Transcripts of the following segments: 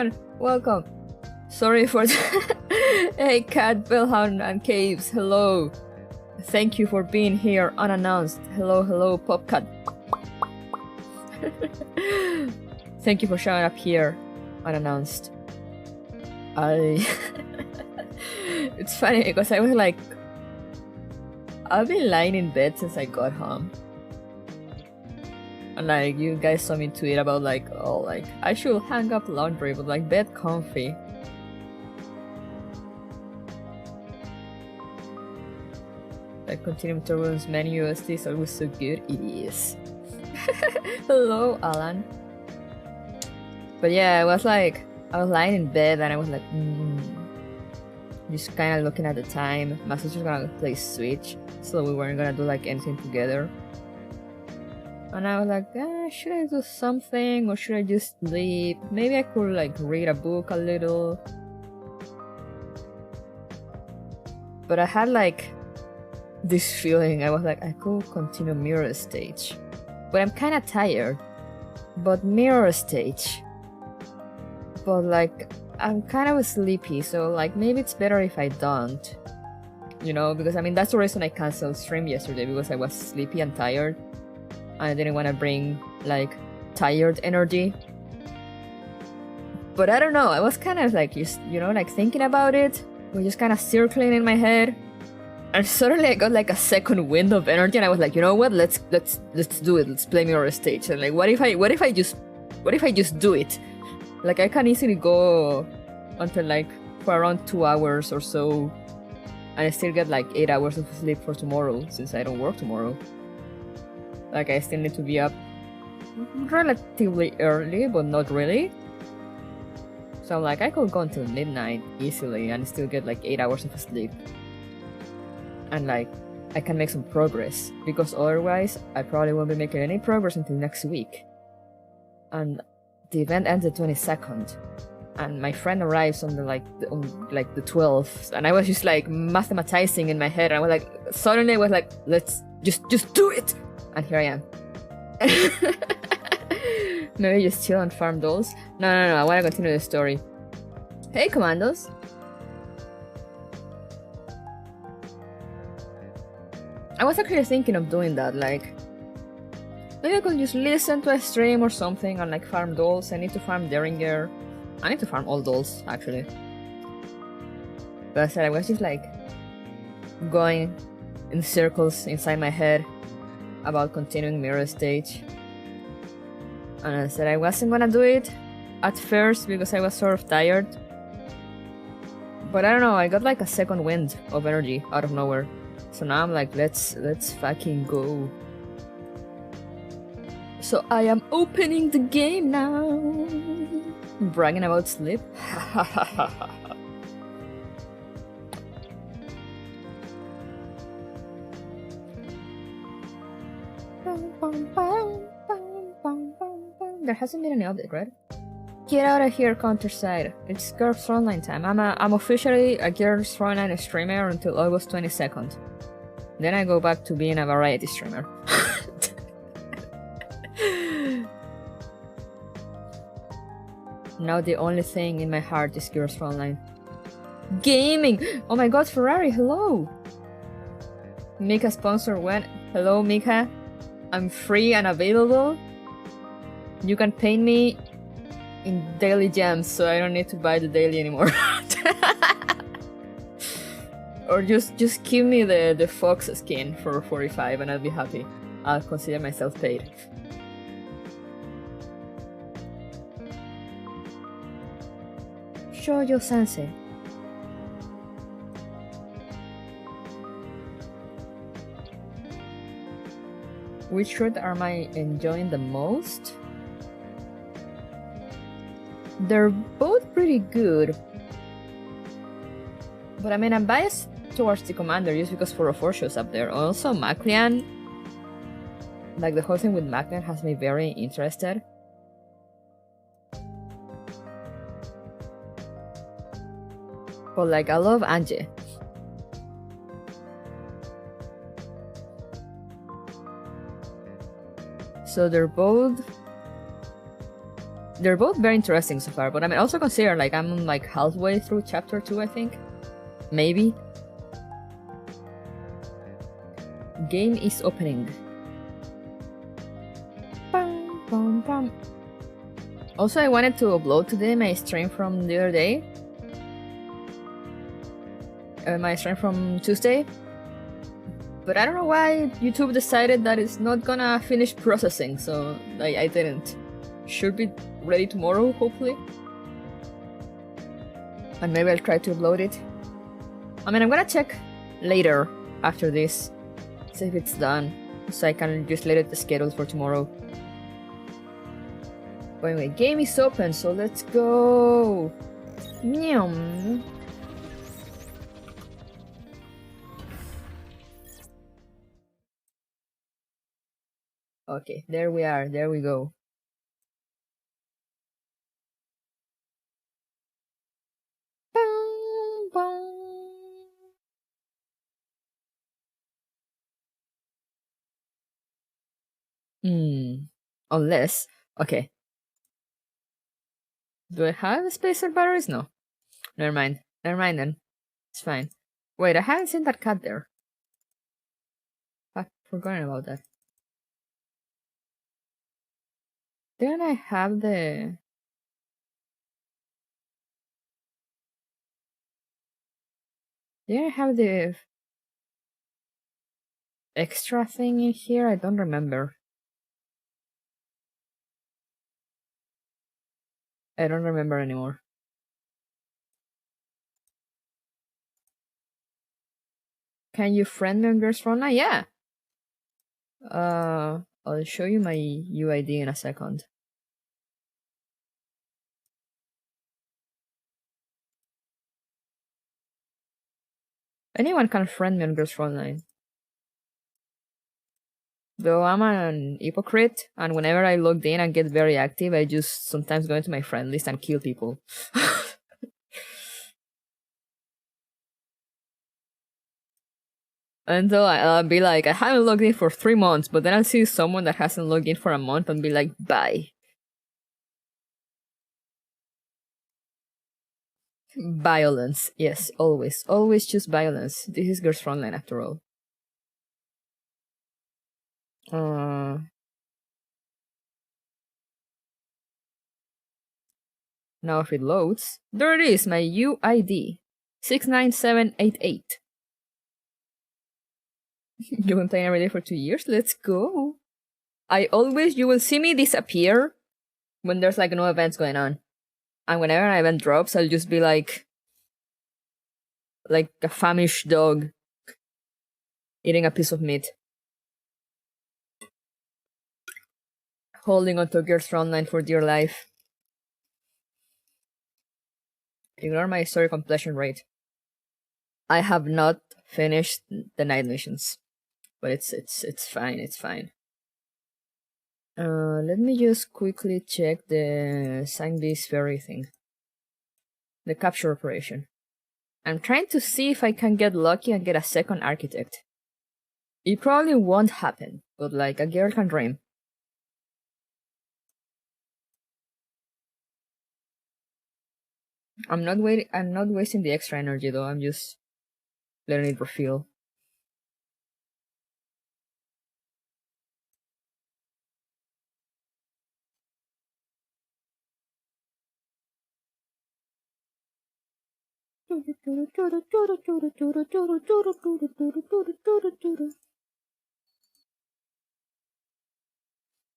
everyone, welcome. Sorry for Hey Cat, Bellhound and Caves, hello. Thank you for being here unannounced. Hello, Popcat. Thank you for showing up here unannounced. It's funny because I was like, I've been lying in bed since I got home. And like, you guys saw me tweet about like, oh, like, I should hang up laundry, but like, bed comfy. Like, Continuum Turbulence menu USD is always so good. It is. Hello, Alan. But yeah, I was lying in bed and I was like, just kind of looking at the time. My sister's gonna play Switch, so we weren't gonna do like anything together. And I was like, should I do something or should I just sleep? Maybe I could like read a book a little. But I had like this feeling, I was like, I could continue mirror stage. But I'm kind of tired. But mirror stage. But like, I'm kind of sleepy, so like maybe it's better if I don't. You know, because I mean, that's the reason I canceled stream yesterday, because I was sleepy and tired. I didn't want to bring like tired energy. But I don't know, I was kind of like, you know, like thinking about it. We're just kind of circling in my head. And suddenly I got like a second wind of energy and I was like, you know what, let's do it, let's play mirror stage. And like, what if I just do it? Like, I can easily go until like for around 2 hours or so, and I still get like 8 hours of sleep for tomorrow, since I don't work tomorrow. Like, I still need to be up relatively early, but not really. So like, I could go until midnight easily and still get like 8 hours of sleep. And like, I can make some progress, because otherwise I probably won't be making any progress until next week. And the event ends the 22nd, and my friend arrives on the 12th, and I was just like mathematizing in my head, and I was like, suddenly I was like, let's just do it, and here I am. Maybe just chill and farm dolls. No, I want to continue the story. Hey, Commandos. I was actually thinking of doing that, like, maybe I could just listen to a stream or something and like farm dolls. I need to farm Derringer. I need to farm all dolls, actually. But I said I was just like going in circles inside my head about continuing mirror stage. And I said I wasn't gonna do it at first because I was sort of tired. But I don't know, I got like a second wind of energy out of nowhere. So now I'm like, let's fucking go. So I am opening the game now. Bragging about sleep. There hasn't been any update, right? Get out of here, Counterside. It's Girls Frontline time. I'm officially a Girls Frontline streamer until August 22nd. Then I go back to being a variety streamer. Now the only thing in my heart is Girls Frontline. Gaming! Oh my god, Ferrari, hello! Mika sponsor when? Hello, Mika. I'm free and available. You can pay me in daily gems, so I don't need to buy the daily anymore. Or just give me the fox skin for 45 and I'll be happy. I'll consider myself paid. Shoujo Sensei. Which shirt am I enjoying the most? They're both pretty good. But I mean, I'm biased towards the Commander just because 404 shows up there. Also, Maclean. Like, the whole thing with Maclean has me very interested. But like, I love Angie. So they're both they're both very interesting so far, but I mean, also consider, like, I'm like halfway through chapter 2, I think. Maybe. Game is opening. Bum, bum, bum. Also, I wanted to upload today my stream from the other day. My stream from Tuesday. But I don't know why YouTube decided that it's not gonna finish processing, so I didn't. Should be ready tomorrow, hopefully. And maybe I'll try to upload it. I mean, I'm gonna check later after this. See if it's done. So I can just let it scheduled for tomorrow. But anyway, game is open, so let's go. Nyam. Okay, there we are. There we go. Unless... Okay. Do I have spacer batteries? No. Never mind. Never mind then. It's fine. Wait, I haven't seen that cat there. I've forgotten about that. Didn't I have the... Didn't I have the... extra thing in here? I don't remember. I don't remember anymore. Can you friend me on Girls Frontline? Yeah! I'll show you my UID in a second. Anyone can friend me on Girls Frontline. Though I'm an hypocrite, and whenever I logged in and get very active, I just sometimes go into my friend list and kill people. Until I'll be like, I haven't logged in for 3 months, but then I'll see someone that hasn't logged in for a month and be like, bye. Violence. Yes, always. Always choose violence. This is Girls Frontline after all. Now if it loads, there it is, my UID. 69788. You've been playing every day for 2 years? Let's go. You will see me disappear when there's like no events going on. And whenever an event drops, I'll just be like a famished dog eating a piece of meat. Holding onto Girls Frontline for dear life. Ignore my story completion rate. I have not finished the night missions. But it's fine, it's fine. Let me just quickly check the Sangbis Ferry thing. The capture operation. I'm trying to see if I can get lucky and get a second architect. It probably won't happen, but like a girl can dream. I'm not wasting the extra energy though, I'm just letting it refill.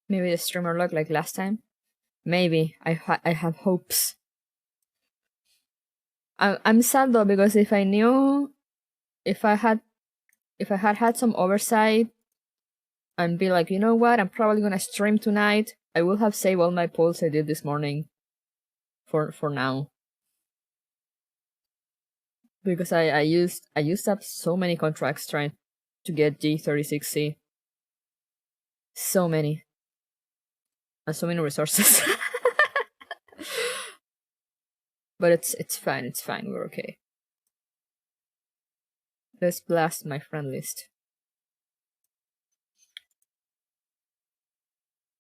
Maybe the streamer luck like last time? Maybe. I have hopes. I'm sad though because if I knew, if I had some oversight and be like, you know what, I'm probably gonna stream tonight, I will have saved all my polls I did this morning for now. Because I used up so many contracts trying to get G36C. So many. And so many resources. But it's fine, we're okay. Let's blast my friend list.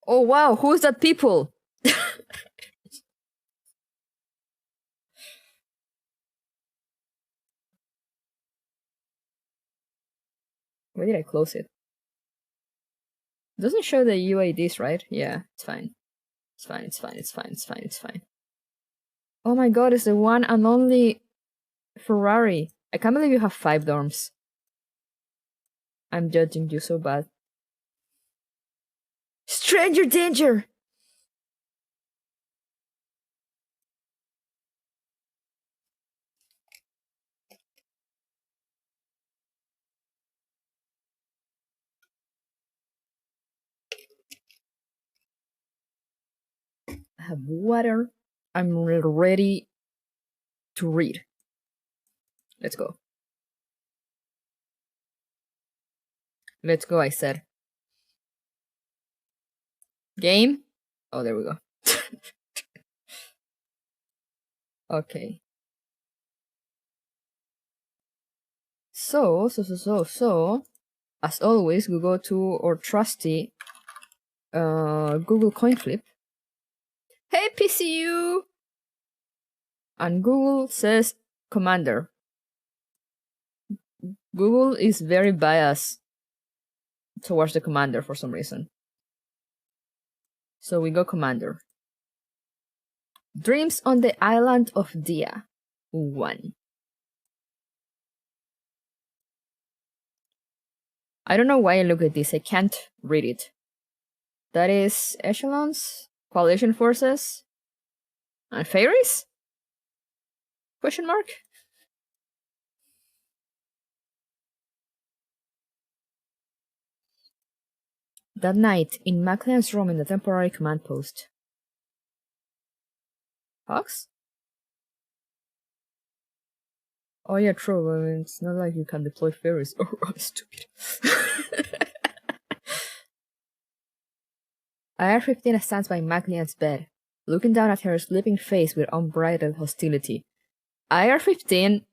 Oh wow, who's that people? Why did I close it? Doesn't show the UIDs, right? Yeah, it's fine. It's fine, it's fine, it's fine, it's fine, it's fine. Oh my god, it's the one and only Ferrari. I can't believe you have 5 dorms. I'm judging you so bad. Stranger danger! I have water. I'm ready to read. Let's go. Let's go, I said. Game? Oh, there we go. Okay. So, as always, we go to our trusty Google coin flip. Hey, PCU! And Google says Commander. Google is very biased towards the Commander for some reason. So we go Commander. Dreams on the Island of Dia. 1. I don't know why I look at this. I can't read it. That is echelons, coalition forces, and fairies? Question mark? That night, in MacLean's room in the temporary command post. Hawks? Oh yeah, true. I mean, it's not like you can deploy fairies. Oh, I'm stupid. IR-15 stands by MacLean's bed, looking down at her sleeping face with unbridled hostility. IR-15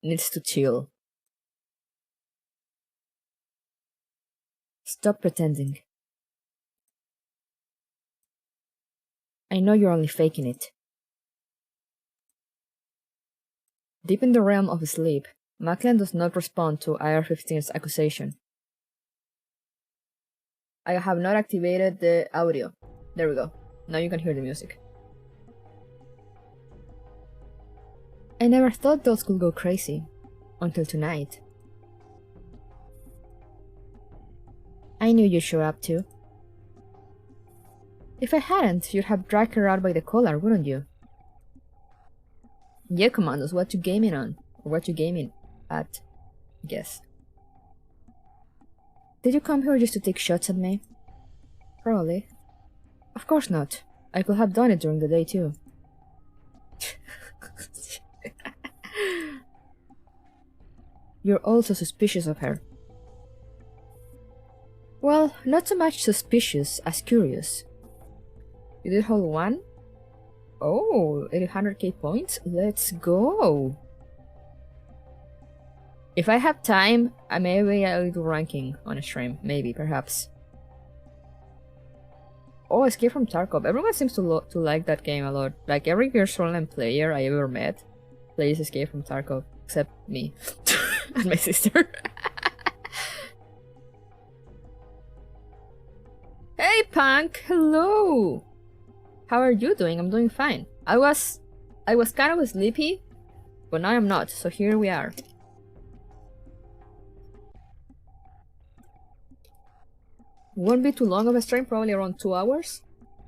needs to chill. Stop pretending. I know you're only faking it. Deep in the realm of sleep, MacLean does not respond to IR-15's accusation. I have not activated the audio. There we go. Now you can hear the music. I never thought those could go crazy. Until tonight. I knew you'd show up too. If I hadn't, you'd have dragged her out by the collar, wouldn't you? Yeah, Commandos, what you gaming on? Or what you gaming at? Guess. Did you come here just to take shots at me? Probably. Of course not. I could have done it during the day too. You're also suspicious of her. Well, not so much suspicious as curious. You did hold 1? Oh, 800k points? Let's go! If I have time, maybe I'll do ranking on a stream. Maybe, perhaps. Oh, Escape from Tarkov. Everyone seems to like that game a lot. Like, every Gears Online player I ever met plays Escape from Tarkov. Except me. And my sister. Hey, Punk! Hello! How are you doing? I'm doing fine. I was kind of sleepy, but now I'm not, so here we are. Won't be too long of a stream, probably around 2 hours,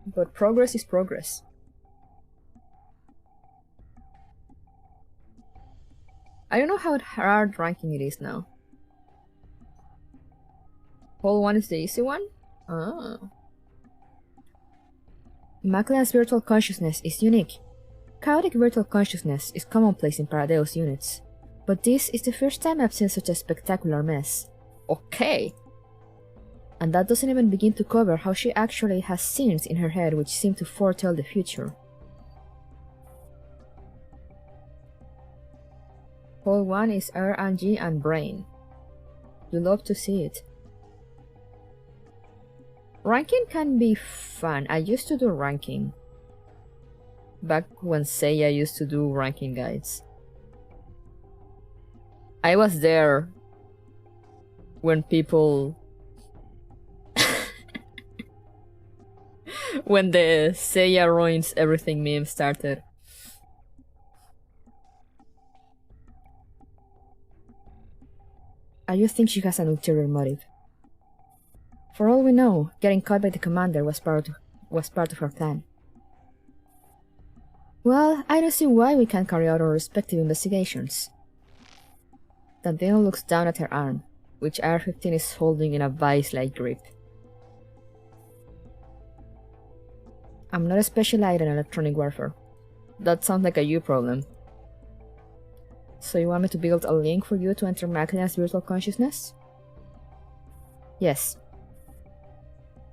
but progress is progress. I don't know how hard ranking it is now. Hole 1 is the easy one? Ah. MacLean's virtual consciousness is unique. Chaotic virtual consciousness is commonplace in Paradeus units, but this is the first time I've seen such a spectacular mess. Okay. And that doesn't even begin to cover how she actually has scenes in her head which seem to foretell the future. Hole 1 is RNG and Brain. You love to see it. Ranking can be fun. I used to do ranking. Back when Seiya used to do ranking guides. I was there when people... when the Seiya ruins everything meme started. I just think she has an ulterior motive. For all we know, getting caught by the commander was part of her plan. Well, I don't see why we can't carry out our respective investigations. Tantino looks down at her arm, which R-15 is holding in a vice-like grip. I'm not specialized in electronic warfare. That sounds like a you problem. So you want me to build a link for you to enter Magdalena's virtual consciousness? Yes.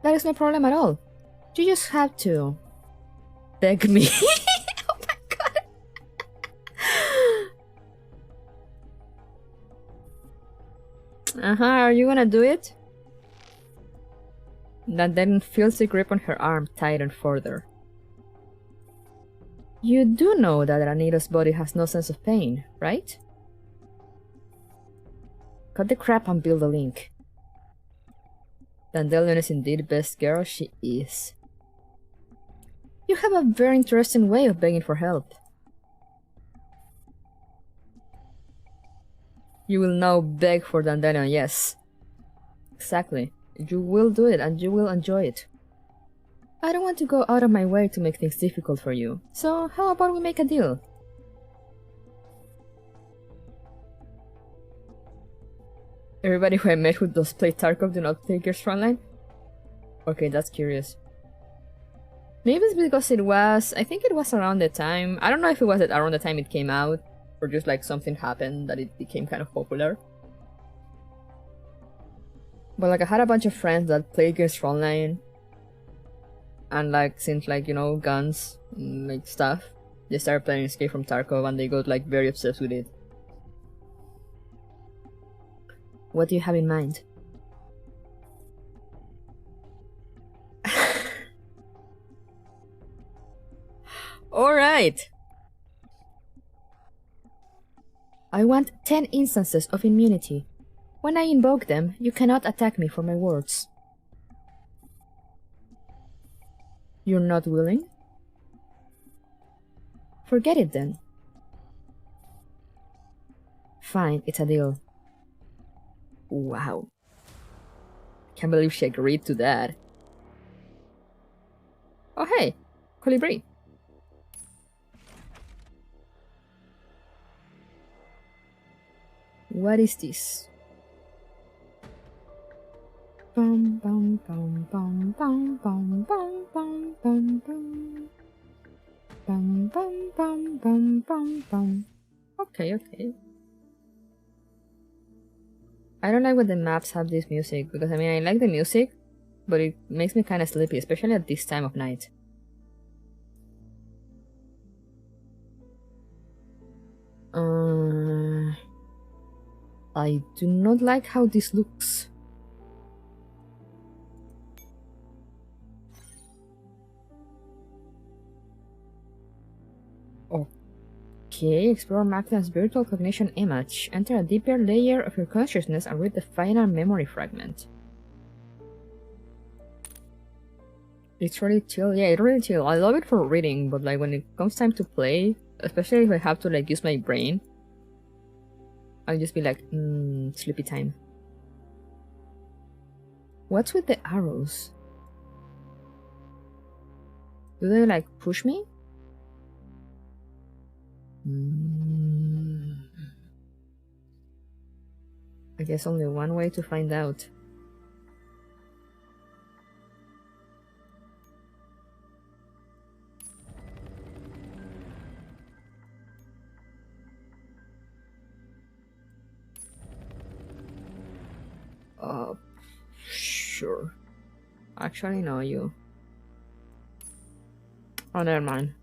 That is no problem at all. You just have to... beg me. Oh my god. Are you gonna do it? That then feels the grip on her arm tighten further. You do know that Anita's body has no sense of pain, right? Cut the crap and build a link. Dandelion is indeed best girl she is. You have a very interesting way of begging for help. You will now beg for Dandelion, yes. Exactly. You will do it and you will enjoy it. I don't want to go out of my way to make things difficult for you, so how about we make a deal? Everybody who I met who does play Tarkov do not play Gears Frontline? Okay, that's curious. Maybe it's because it was... I think it was around the time... I don't know if it was around the time it came out, or just like something happened that it became kind of popular. But like I had a bunch of friends that played Gears Frontline, and like since like, you know, guns and like stuff, they started playing Escape from Tarkov and they got like very obsessed with it. What do you have in mind? Alright! I want 10 instances of immunity. When I invoke them, you cannot attack me for my words. You're not willing? Forget it then. Fine, it's a deal. Wow. Can't believe she agreed to that. Oh hey, Colibri. What is this? Bum bum bum bum bum bum bum bum bum bum bum bum bum bum bum bum. Okay. I don't like when the maps have this music, because I mean I like the music, but it makes me kinda sleepy, especially at this time of night. I do not like how this looks. Okay, explore Magda's virtual cognition image. Enter a deeper layer of your consciousness and read the final memory fragment. It's really chill. Yeah, it's really chill. I love it for reading, but like when it comes time to play, especially if I have to like use my brain, I'll just be like, sleepy time. What's with the arrows? Do they like push me? I guess only one way to find out. Sure. Actually, no, you. Oh, never mind.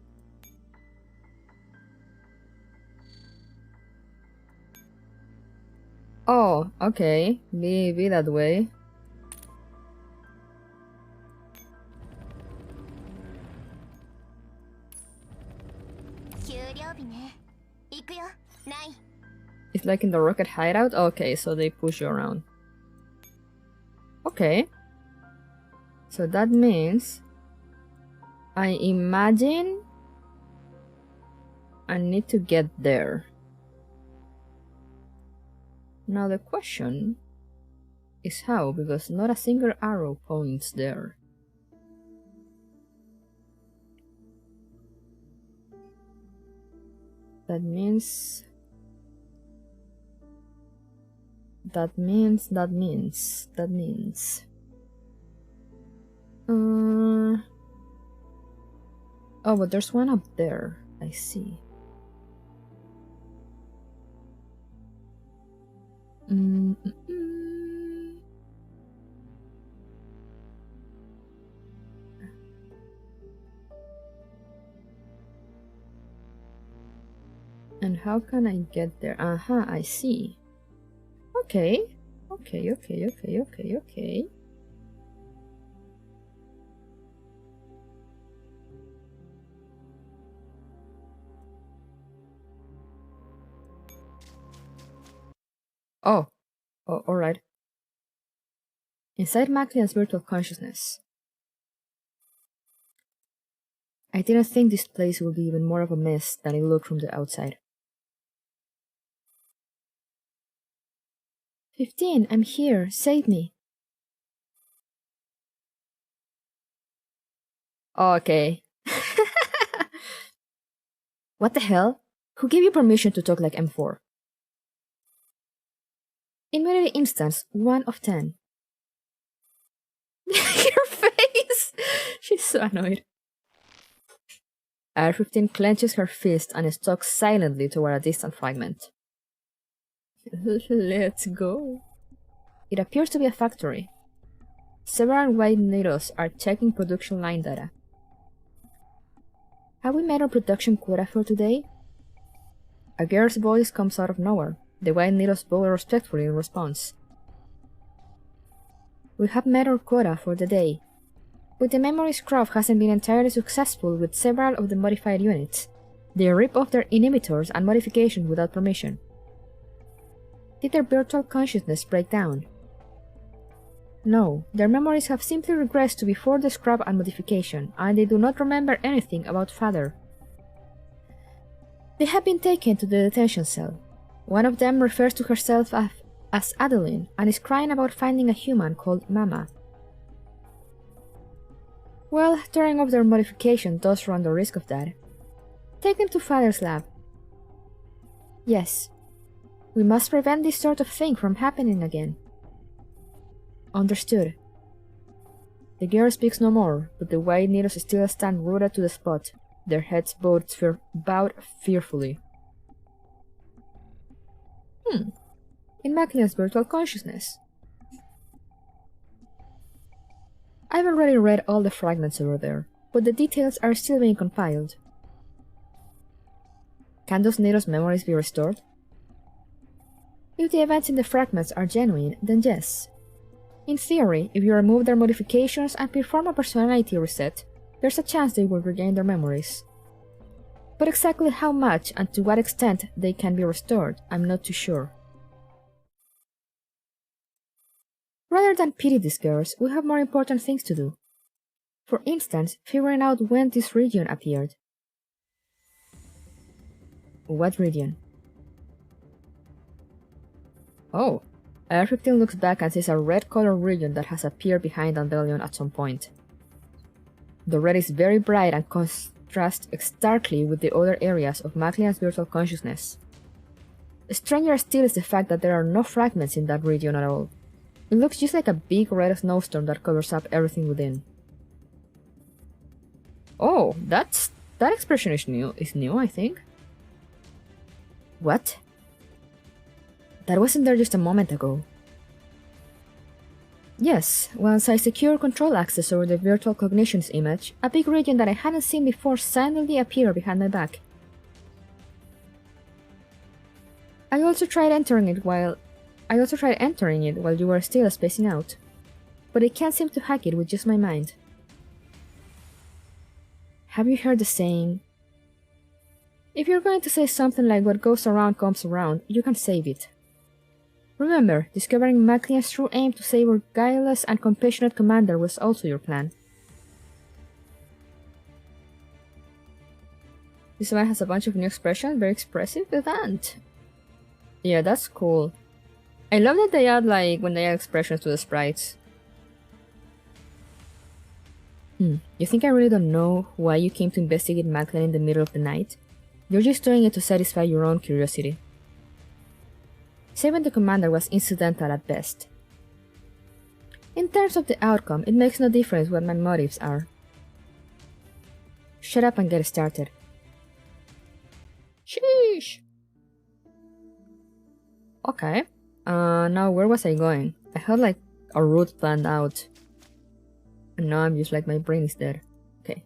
Oh, okay. Be that way. It's like in the rocket hideout? Okay, so they push you around. Okay. So that means I imagine I need to get there. Now the question is how, because not a single arrow points there. That means... Oh, but there's one up there. I see. And how can I get there? I see. Okay. Oh, alright. Inside Maclean's virtual consciousness. I didn't think this place would be even more of a mess than it looked from the outside. 15, I'm here. Save me. Okay. What the hell? Who gave you permission to talk like M4? Immunity instance 1 of 10. Your face! She's so annoyed. R15 clenches her fist and stalks silently toward a distant fragment. Let's go. It appears to be a factory. Several white needles are checking production line data. Have we met our production quota for today? A girl's voice comes out of nowhere. The white needles bow respectfully in response. We have met our quota for the day. But the memory scrub hasn't been entirely successful with several of the modified units. They rip off their inhibitors and modifications without permission. Did their virtual consciousness break down? No, their memories have simply regressed to before the scrub and modification, and they do not remember anything about Father. They have been taken to the detention cell. One of them refers to herself as Adeline and is crying about finding a human called Mama. Well, turning off their modification does run the risk of that. Take them to Father's lab. Yes. We must prevent this sort of thing from happening again. Understood. The girl speaks no more, but the white needles still stand rooted to the spot, their heads bowed fearfully. In Maclean's virtual consciousness. I've already read all the fragments over there, but the details are still being compiled. Can those needles' memories be restored? If the events in the fragments are genuine, then yes. In theory, if you remove their modifications and perform a personality reset, there's a chance they will regain their memories. But exactly how much and to what extent they can be restored, I'm not too sure. Rather than pity these girls, we have more important things to do. For instance, figuring out when this region appeared. What region? Oh, R15 looks back and sees a red-colored region that has appeared behind Andelion at some point. The red is very bright and contrasts starkly with the other areas of Maclean's virtual consciousness. Stranger still is the fact that there are no fragments in that region at all. It looks just like a big red snowstorm that covers up everything within. Oh, that expression is new, I think. What? That wasn't there just a moment ago. Yes, once I secured control access over the virtual cognition's image, a big region that I hadn't seen before suddenly appeared behind my back. I also tried entering it while you were still spacing out, but I can't seem to hack it with just my mind. Have you heard the saying, if you're going to say something like what goes around comes around, you can save it. Remember, discovering Maclean's true aim to save our guileless and compassionate commander was also your plan. This one has a bunch of new expressions, very expressive event. Yeah, that's cool. I love that they add, like, when they add expressions to the sprites. You think I really don't know why you came to investigate Maclean in the middle of the night? You're just doing it to satisfy your own curiosity. Saving the commander was incidental at best. In terms of the outcome, it makes no difference what my motives are. Shut up and get started. Sheesh! Okay. Now where was I going? I had like a route planned out. And now I'm just like, my brain is dead. Okay.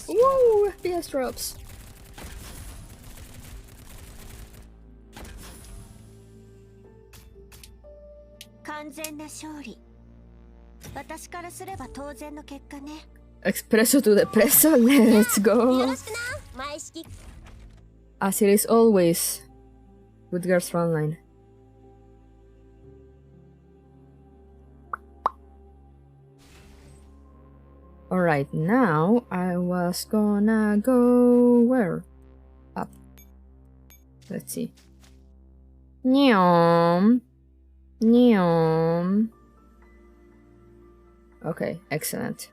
Woo! FPS drops. Espresso to the presso, let's go! As it is always with girls Frontline. Alright, now I was gonna go where? Up. Let's see. Nyom. Nyom. Okay, excellent.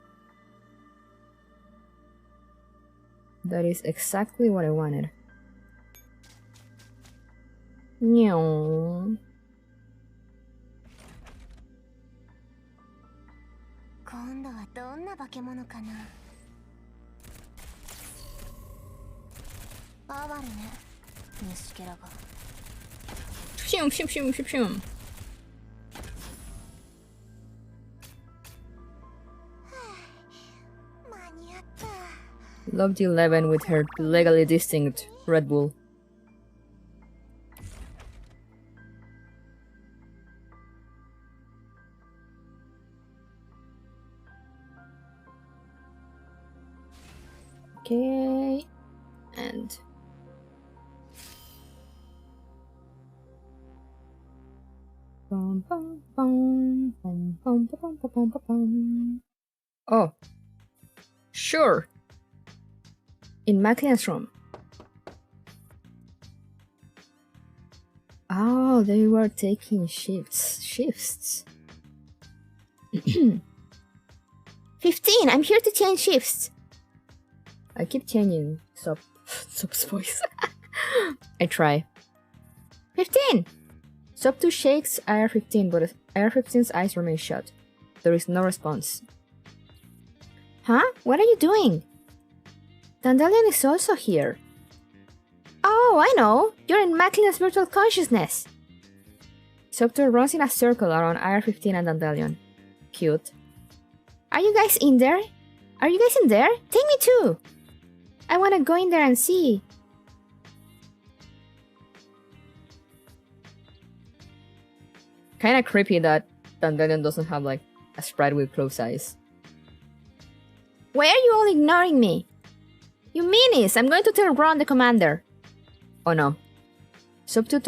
That is exactly what I wanted. Nyom. Shum, shum, shum, shum, shum. Love the 11 with her legally distinct Red Bull. Okay, and bum, bum, bum, bum, bum, bum, bum, bum, bum, bum. Oh, sure. In Maclean's room. Oh, they were taking shifts. 15, I'm here to change shifts. I keep changing Sub's voice. I try. 15! Sub 2 shakes IR-15, but IR-15's eyes remain shut. There is no response. Huh? What are you doing? Dandelion is also here. Oh, I know! You're in Maclean's virtual consciousness! Sub 2 runs in a circle around IR-15 and Dandelion. Cute. Are you guys in there? Are you guys in there? Take me too! I wanna go in there and see. Kinda creepy that Dandelion doesn't have like a sprite with closed eyes. Why are you all ignoring me? You meanies! I'm going to tell Ron the commander. Oh no. Sub 2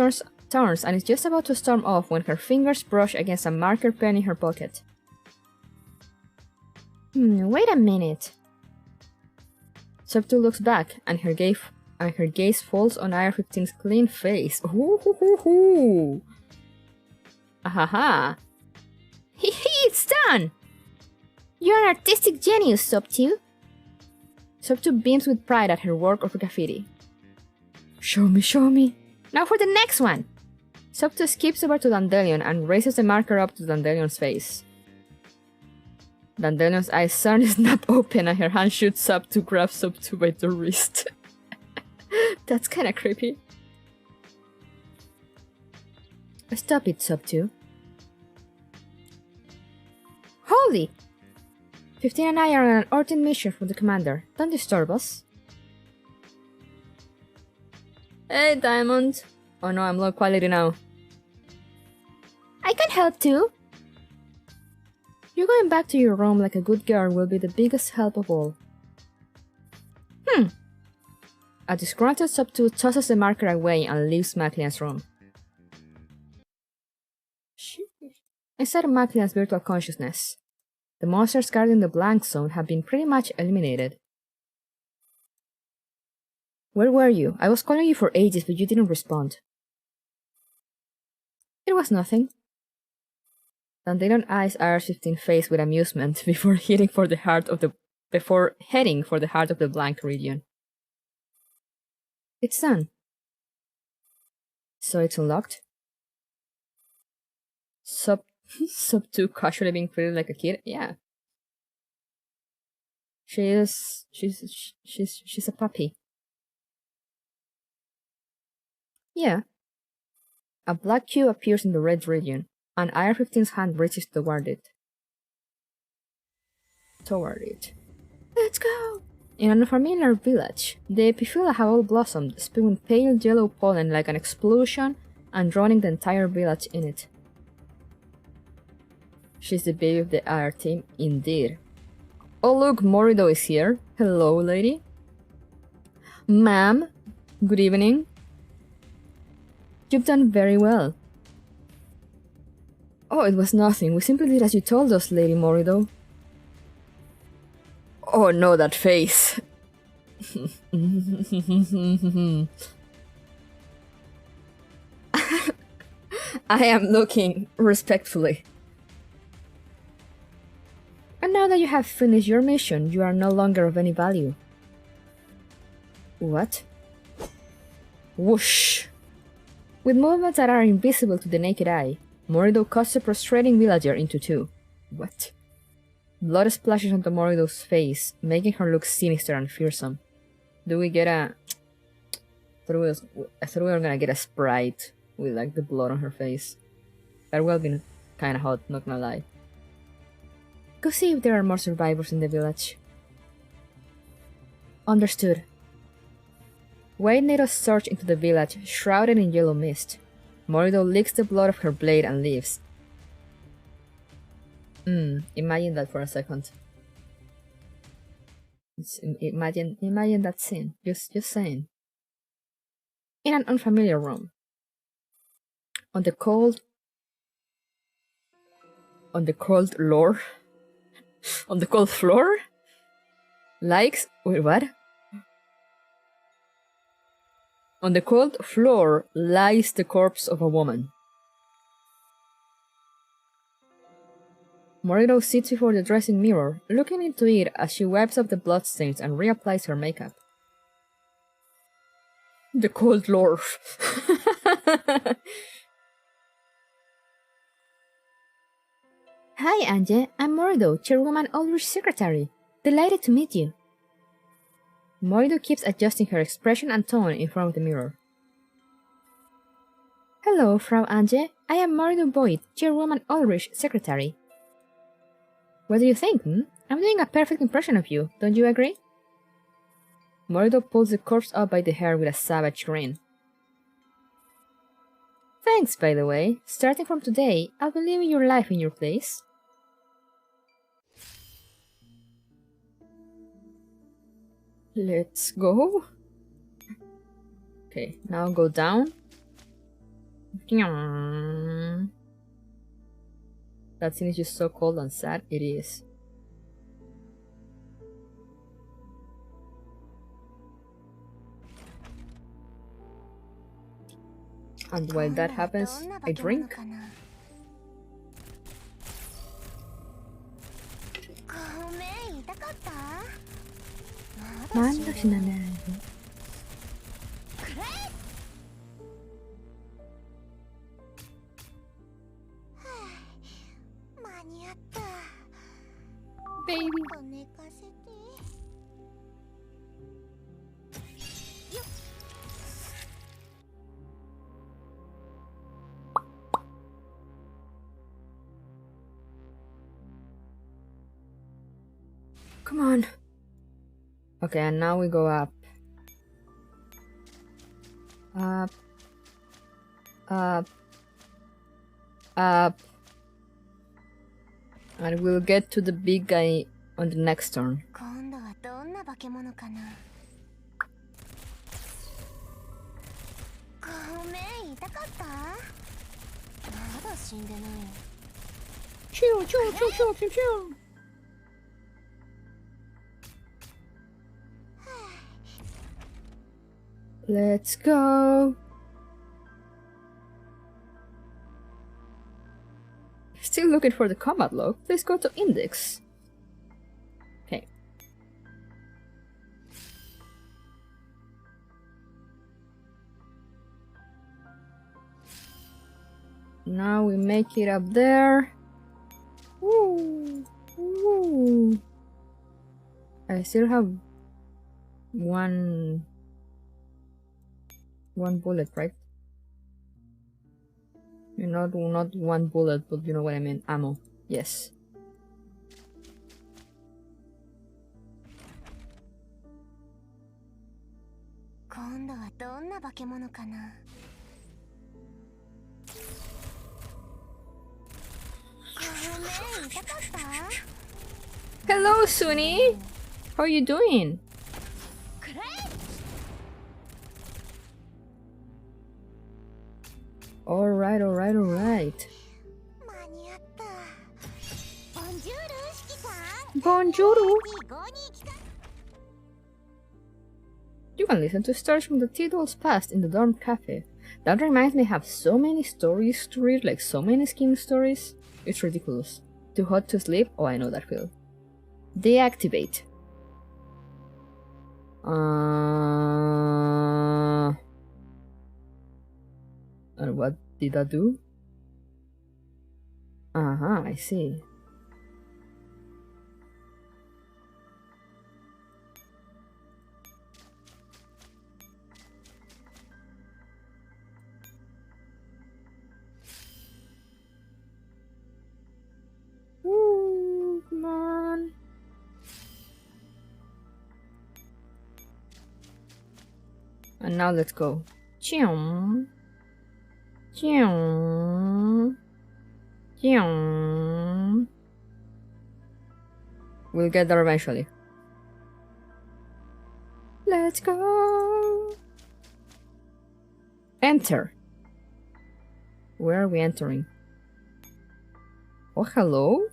turns and is just about to storm off when her fingers brush against a marker pen in her pocket. Wait a minute. Sub 2 looks back and her gaze falls on IR-15's clean face. Ooh. Ahaha. Hee, it's done! You're an artistic genius, Sub 2. Sub 2 beams with pride at her work of graffiti. Show me. Now for the next one! Sub 2 skips over to Dandelion and raises the marker up to Dandelion's face. Dandelion's eyes suddenly snap open and her hand shoots up to grab Sub 2 by the wrist. That's kinda creepy. Stop it, Sub 2. Holy! 15 and I are on an urgent mission from the commander. Don't disturb us. Hey, Diamond. Oh no, I'm low quality now. I can help too. You going back to your room like a good girl will be the biggest help of all. A disgruntled Subtooth tosses the marker away and leaves Maclean's room. Inside of Maclean's virtual consciousness, the monsters guarding the blank zone have been pretty much eliminated. Where were you? I was calling you for ages, but you didn't respond. It was nothing. Dandelion eyes IR-15 face with amusement before heading for the heart of the blank region. It's done. So it's unlocked? Sub 2 casually being treated like a kid? Yeah. She's a puppy. Yeah. A black cube appears in the red region, and IR-15's hand reaches toward it. Let's go! In an unfamiliar village, the epiphylla have all blossomed, spewing pale yellow pollen like an explosion and drowning the entire village in it. She's the baby of the IR team, indeed. Oh look, Morido is here. Hello, lady. Ma'am, good evening. You've done very well. Oh, it was nothing. We simply did as you told us, Lady Morido. Oh no, that face. I am looking respectfully. And now that you have finished your mission, you are no longer of any value. What? Whoosh! With movements that are invisible to the naked eye, Morido cuts the prostrating villager into two. What? Blood splashes onto Morido's face, making her look sinister and fearsome. Do we get a... I thought we were gonna get a sprite with like the blood on her face. That would have been kinda hot, not gonna lie. Go see if there are more survivors in the village. Understood. White natives surge into the village, shrouded in yellow mist. Morido licks the blood of her blade and leaves. Imagine that for a second. Imagine that scene. Just saying. In an unfamiliar room. On the cold floor? On the cold floor? Wait, what? On the cold floor lies the corpse of a woman. Morido sits before the dressing mirror, looking into it as she wipes up the bloodstains and reapplies her makeup. The cold floor. Hi, Anje. I'm Morido, Chairwoman Ulrich's secretary. Delighted to meet you. Morido keeps adjusting her expression and tone in front of the mirror. Hello, Frau Anje. I am Morido Boyd, Chairwoman Ulrich's secretary. What do you think, I'm doing a perfect impression of you, don't you agree? Morido pulls the corpse up by the hair with a savage grin. Thanks, by the way. Starting from today, I'll be living your life in your place. Let's go. Okay, now go down. That scene is just so cold and sad. It is. And while that happens, I drink. Baby. Come on. Okay, and now we go up. Up. Up. up. And we'll get to the big guy on the next turn. 今度はどんな化け物かな。ごめん、痛かった？まだ死んでない。Chill, chill, chill, chill, chill, chill. Let's go. Still looking for the combat log. Please go to index. Okay. Now we make it up there. Woo! Woo! I still have one bullet, right? Not one bullet, but you know what I mean. Ammo. Yes. Hello, Suni! How are you doing? Alright, alright, alright. Bonjour! You can listen to stories from the Tidal's past in the dorm cafe. That reminds me, I have so many stories to read, like so many skin stories. It's ridiculous. Too hot to sleep? Oh, I know that feel. Deactivate. And what did that do? Uh-huh, I see. Ooh, come on. And now let's go. Chium. Chium. Chium. We'll get there eventually. Let's go. Enter. Where are we entering? Oh, hello?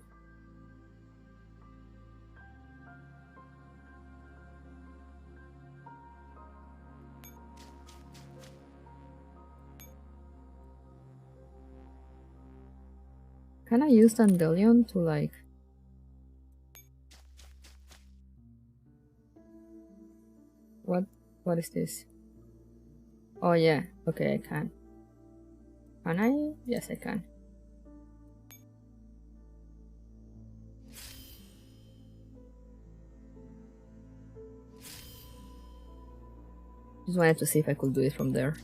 Can I use Dandelion to like... What is this? Oh yeah, okay, I can. Can I? Yes, I can. Just wanted to see if I could do it from there.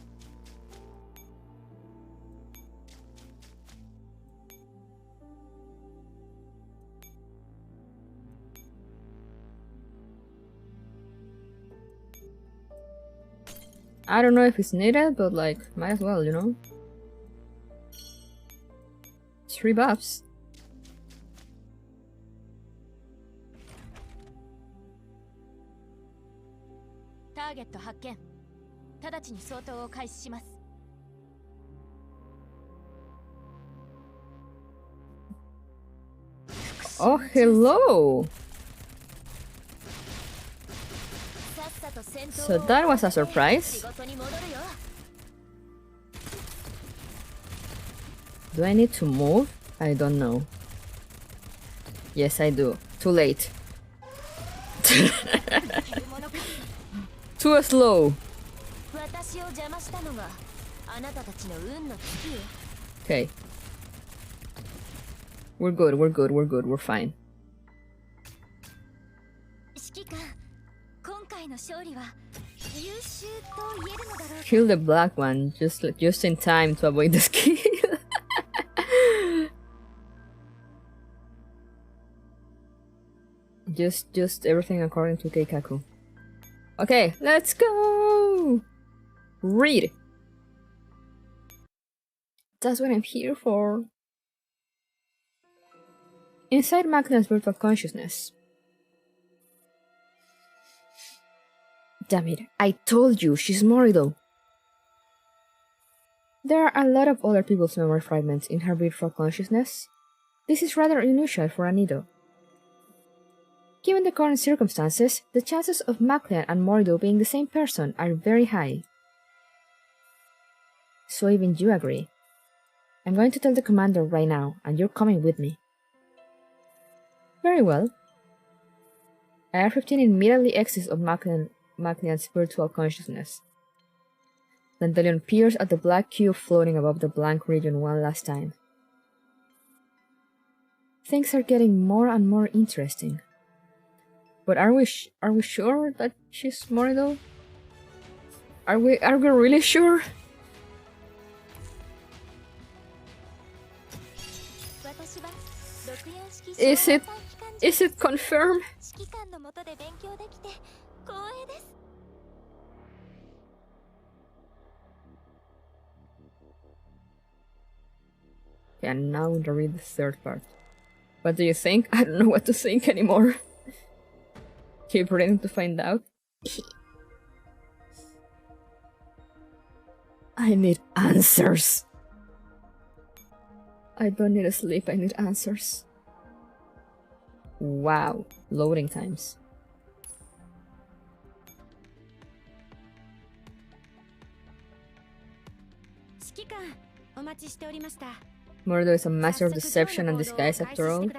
I don't know if it's needed, but like, might as well, you know? 3 buffs. Target 発見。直ちに相当を開始します。Oh, hello! So that was a surprise. Do I need to move? I don't know. Yes, I do. Too late. Too slow. Okay. We're good, we're good, we're good, we're fine. Kill the black one, just in time to avoid the skill. just everything according to Keikaku. Okay, let's go! Read! That's what I'm here for. Inside Maclean's virtual consciousness. Damn it, I told you, she's Morido. There are a lot of other people's memory fragments in her virtual consciousness. This is rather unusual for an Nido. Given the current circumstances, the chances of Maclean and Morido being the same person are very high. So even you agree. I'm going to tell the commander right now, and you're coming with me. Very well. IR-15 immediately exits of Maclean's virtual consciousness. Dandelion peers at the black cube floating above the blank region one last time. Things are getting more and more interesting. But are we sure that she's Morido? Are we really sure? Is it confirmed? Okay, and now to read the third part. What do you think? I don't know what to think anymore. Keep reading to find out. I need answers. I don't need sleep, I need answers. Wow, loading times. Murdo is a master of deception and disguise after all.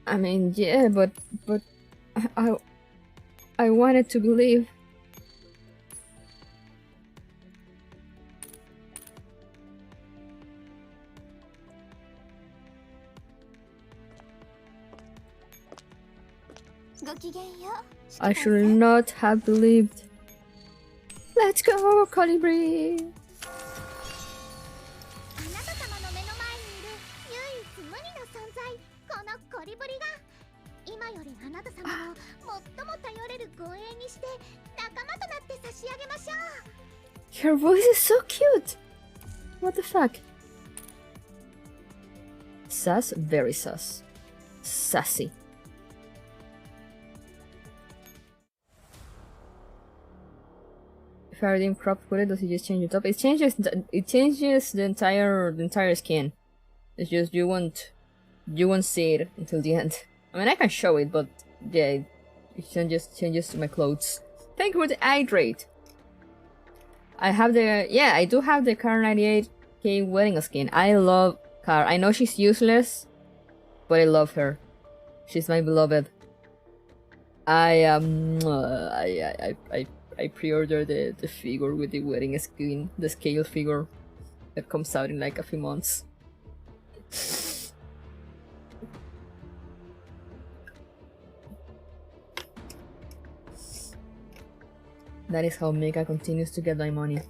I mean, yeah, but I wanted to believe. I should not have believed. Let's go, Colibri! Her voice is so cute! What the fuck? Sus? Very sus. Sassy. If I redeem crop footage, does it just change the top? It changes the entire skin. It's just you won't see it until the end. I mean, I can show it, but yeah, it changes my clothes. Thank you for the hydrate. I do have the Car 98K wedding skin. I love Car. I know she's useless, but I love her. She's my beloved. I pre-ordered the figure with the wedding skin, the scale figure that comes out in like a few months. That is how Mega continues to get my money.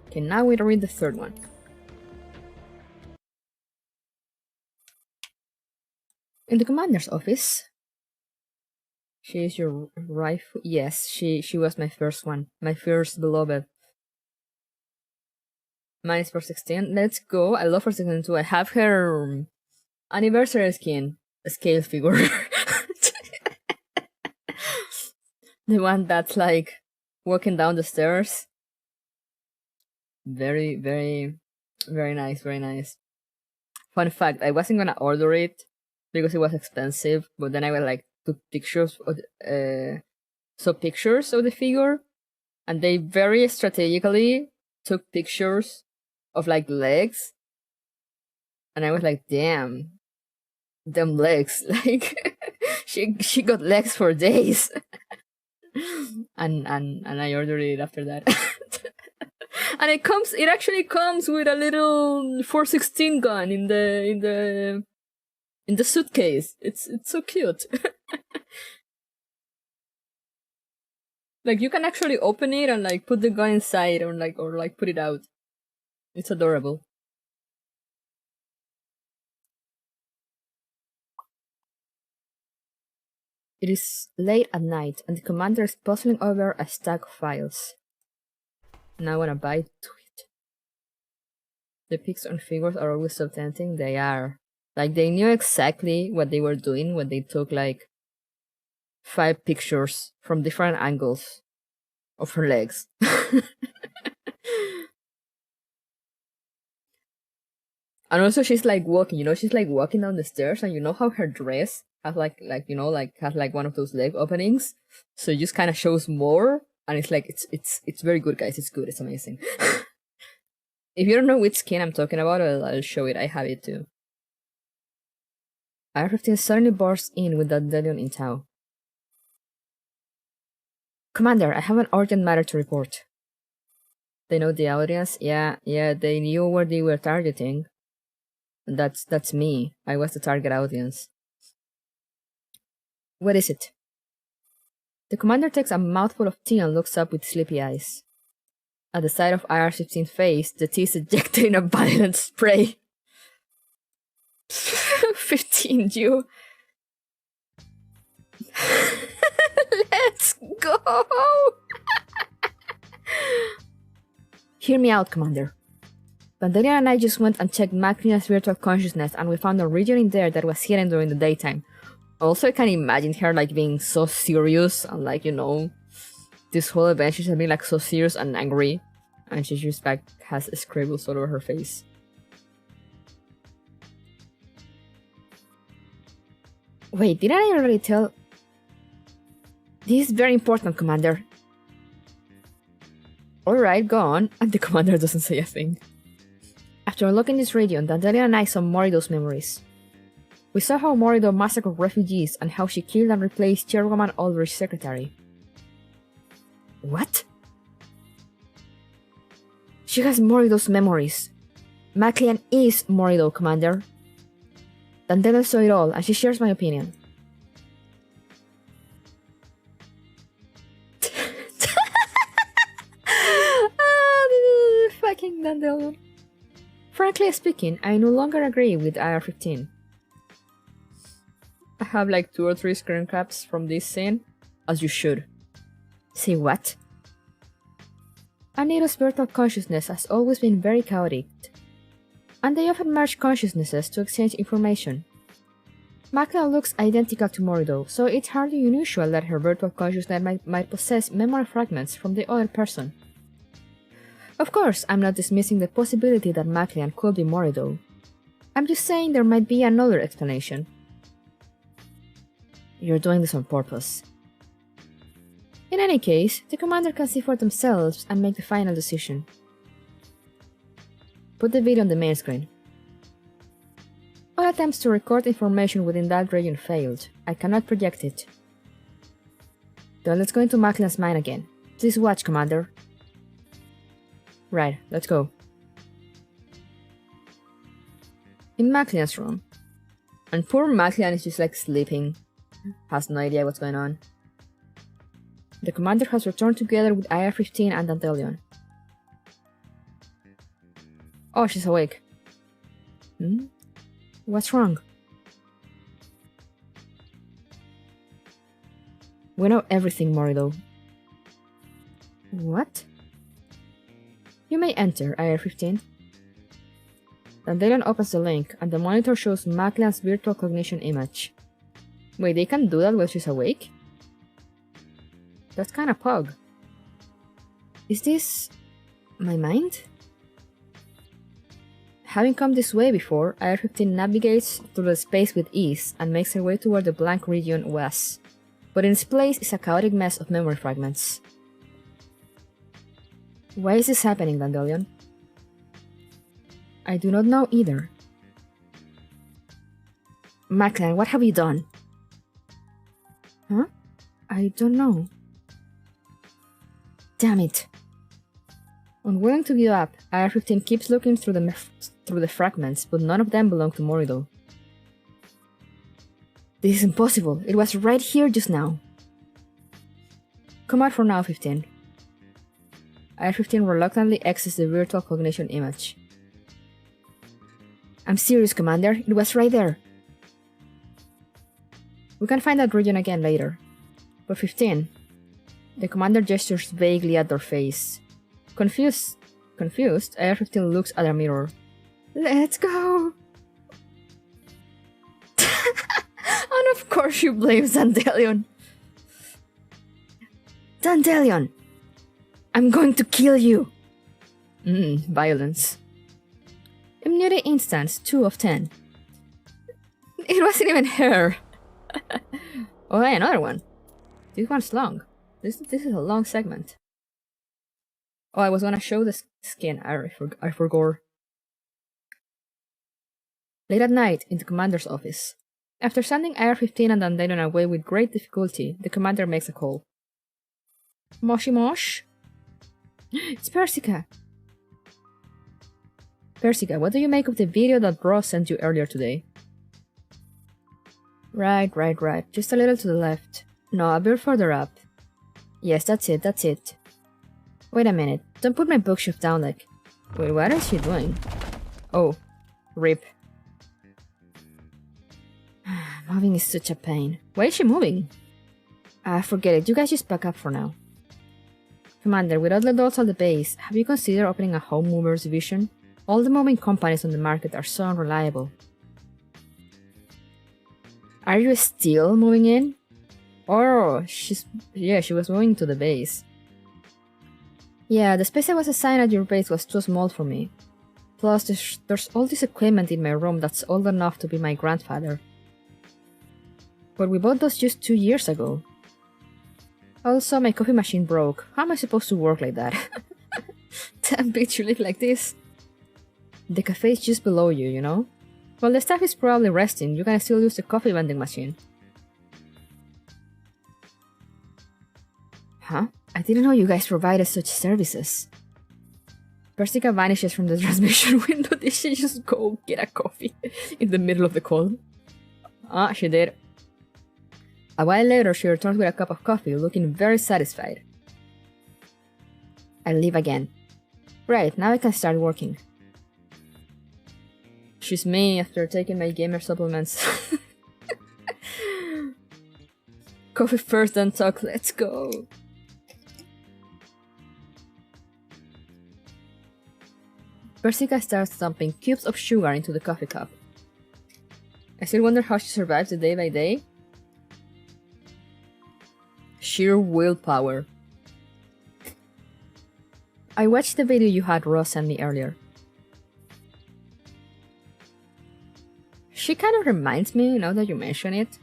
Okay, now we read the third one. In the commander's office. She is your rifle? Yes, she was my first one. My first beloved. Mine is for 16. Let's go. I love her 16 too. I have her anniversary skin. A scale figure. The one that's like walking down the stairs. Very, very, very nice, very nice. Fun fact, I wasn't gonna order it because it was expensive, but then I was like, took pictures of pictures of the figure, and they very strategically took pictures of like legs, and I was like, damn, them legs, like she got legs for days. and I ordered it after that. And it actually comes with a little 416 gun in the suitcase. It's so cute. Like you can actually open it and like put the gun inside or put it out. It's adorable. It is late at night and the commander is puzzling over a stack of files. Now I wanna bite to it. The pics on figures are always so tempting. They are. Like, they knew exactly what they were doing when they took, like, 5 pictures from different angles of her legs. And also she's like walking, she's like walking down the stairs, and you know how her dress has like has like one of those leg openings, so it just kind of shows more, and it's like it's very good, guys. It's good. It's amazing. If you don't know which skin I'm talking about, I'll show it. I have it too. IR-15 suddenly bursts in with Dandelion in tow. Commander, I have an urgent matter to report. They know the audience? Yeah, they knew where they were targeting. That's me. I was the target audience. What is it? The commander takes a mouthful of tea and looks up with sleepy eyes. At the sight of IR-15's face, the tea is ejected in a violent spray. 15, you. Let's go! Hear me out, Commander. Dandelion and I just went and checked Maclean's virtual consciousness, and we found a region in there that was hidden during the daytime. Also, I can imagine her like being so serious and like, this whole event she's being like so serious and angry, and she just like has scribbles all over her face. Wait, didn't I already tell? This is very important, Commander. Alright, go on. And the commander doesn't say a thing. After unlocking this radio, Dandelion and I saw Morido's memories. We saw how Morido massacred refugees and how she killed and replaced Chairwoman Aldrich's secretary. What? She has Morido's memories. Maclean is Morido, Commander. Dandelion saw it all, and she shares my opinion. Fucking Dandelion. Frankly speaking, I no longer agree with IR-15. I have like 2 or 3 screen caps from this scene, as you should. Say what? Anito's virtual consciousness has always been very chaotic, and they often merge consciousnesses to exchange information. Maclean looks identical to Morido, so it's hardly unusual that her virtual consciousness might possess memory fragments from the other person. Of course, I'm not dismissing the possibility that Maclean could be Morido. I'm just saying there might be another explanation. You're doing this on purpose. In any case, the commander can see for themselves and make the final decision. Put the video on the main screen. All attempts to record information within that region failed. I cannot project it. Then let's go into Maclean's mind again. Please watch, Commander. Right, let's go. In Maclean's room. And poor Maclean is just like sleeping. Has no idea what's going on. The commander has returned together with IR-15 and Dandelion. Oh, she's awake. What's wrong? We know everything, Morido. What? You may enter, IR-15. Dandelion opens the link, and the monitor shows Maclean's virtual cognition image. Wait, they can do that while she's awake? That's kinda pog. Is this... my mind? Having come this way before, IR-15 navigates through the space with ease and makes her way toward the blank region was. But in its place is a chaotic mess of memory fragments. Why is this happening, Dandelion? I do not know either. Maclean, what have you done? Huh? I don't know. Damn it. Unwilling to give up, IR-15 keeps looking through the fragments, but none of them belong to Morido. This is impossible. It was right here just now. Come out for now, 15. IR-15 reluctantly exits the virtual cognition image. I'm serious, Commander. It was right there. We can find that region again later. But 15. The commander gestures vaguely at their face. Confused, IR-15 looks at a mirror. Let's go! And of course she blames Dandelion. Dandelion! I'm going to kill you! Violence. Immunity instance, 2 of 10. It wasn't even her! Oh, hey, another one. This one's long. This is a long segment. Oh, I was gonna show the skin. I forgot. Late at night, in the commander's office. After sending IR-15 and Dandelion away with great difficulty, the commander makes a call. Moshi Mosh? It's Persica! Persica, what do you make of the video that Ross sent you earlier today? Right. Just a little to the left. No, a bit further up. Yes, that's it. Wait a minute. Don't put my bookshelf down like... Wait, what is she doing? Oh. Rip. Moving is such a pain. Why is she moving? Forget it. You guys just back up for now. Commander, with all the dolls at the base, have you considered opening a home movers division? All the moving companies on the market are so unreliable. Are you still moving in? Oh, she was moving to the base. Yeah, the space I was assigned at your base was too small for me. Plus, there's all this equipment in my room that's old enough to be my grandfather. But we bought those just 2 years ago. Also, my coffee machine broke. How am I supposed to work like that? Damn bitch, you live like this. The cafe is just below you, you know? While the staff is probably resting, you can still use the coffee vending machine. Huh? I didn't know you guys provided such services. Persica vanishes from the transmission window. Did she just go get a coffee in the middle of the call? Ah, she did. A while later, she returns with a cup of coffee, looking very satisfied. I leave again. Right, now I can start working. She's me after taking my gamer supplements. Coffee first, then talk. Let's go. Persica starts dumping cubes of sugar into the coffee cup. I still wonder how she survives the day by day. Sheer willpower. I watched the video you had Ross send me earlier. She kind of reminds me, now that you mention it.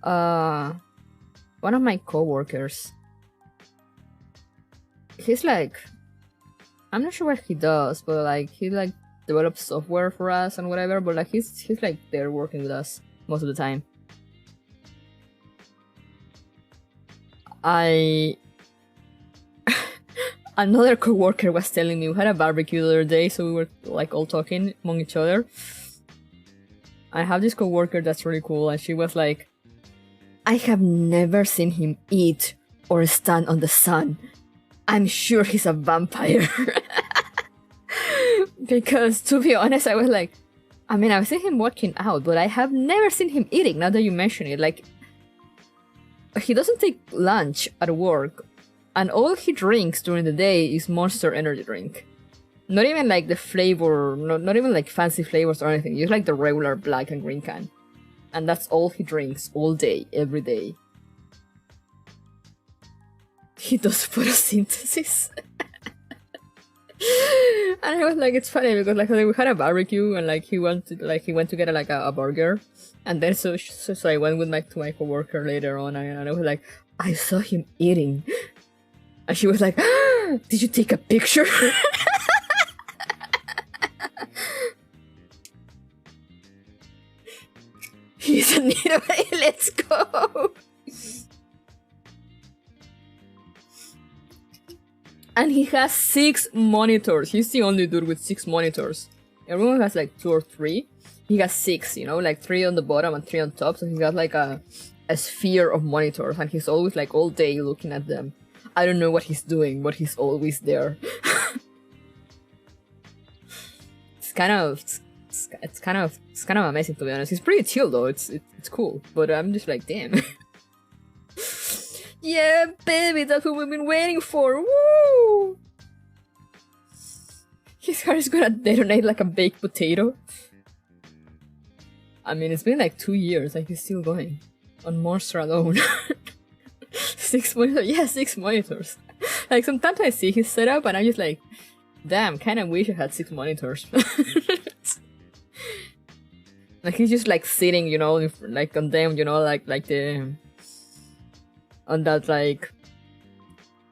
One of my co-workers. He's like... I'm not sure what he does, but like, he like develops software for us and whatever, but like he's like there working with us most of the time. Another co-worker was telling me we had a barbecue the other day, so we were like all talking among each other. I have this co-worker that's really cool, and she was like, I have never seen him eat or stand on the sun. I'm sure he's a vampire. Because to be honest, I was like, I mean, I've seen him working out, but I have never seen him eating, now that you mention it. Like, he doesn't take lunch at work, and all he drinks during the day is Monster energy drink. Not even like the flavor, not even like fancy flavors or anything, just like the regular black and green can. And that's all he drinks all day, every day. He does photosynthesis. And I was like, it's funny because like we had a barbecue and like he went to get a burger, and then so I went with to my coworker later on, and I was like, I saw him eating, and she was like, ah, did you take a picture? He's a needle. Let's go. And he has 6 monitors. He's the only dude with 6 monitors. Everyone has like 2 or 3. He has 6, you know, like 3 on the bottom and 3 on top. So he got like a sphere of monitors, and he's always like all day looking at them. I don't know what he's doing, but he's always there. It's kind of amazing, to be honest. He's pretty chill though. It's cool, but I'm just like, damn. Yeah, baby, that's what we've been waiting for. Woo! His heart is gonna detonate like a baked potato. I mean, it's been like 2 years, like he's still going. On Monster alone. 6 monitors? Yeah, 6 monitors. Like sometimes I see his setup and I'm just like, damn, kinda wish I had 6 monitors. Like he's just like sitting, you know, like on them, you know, like the... on that like...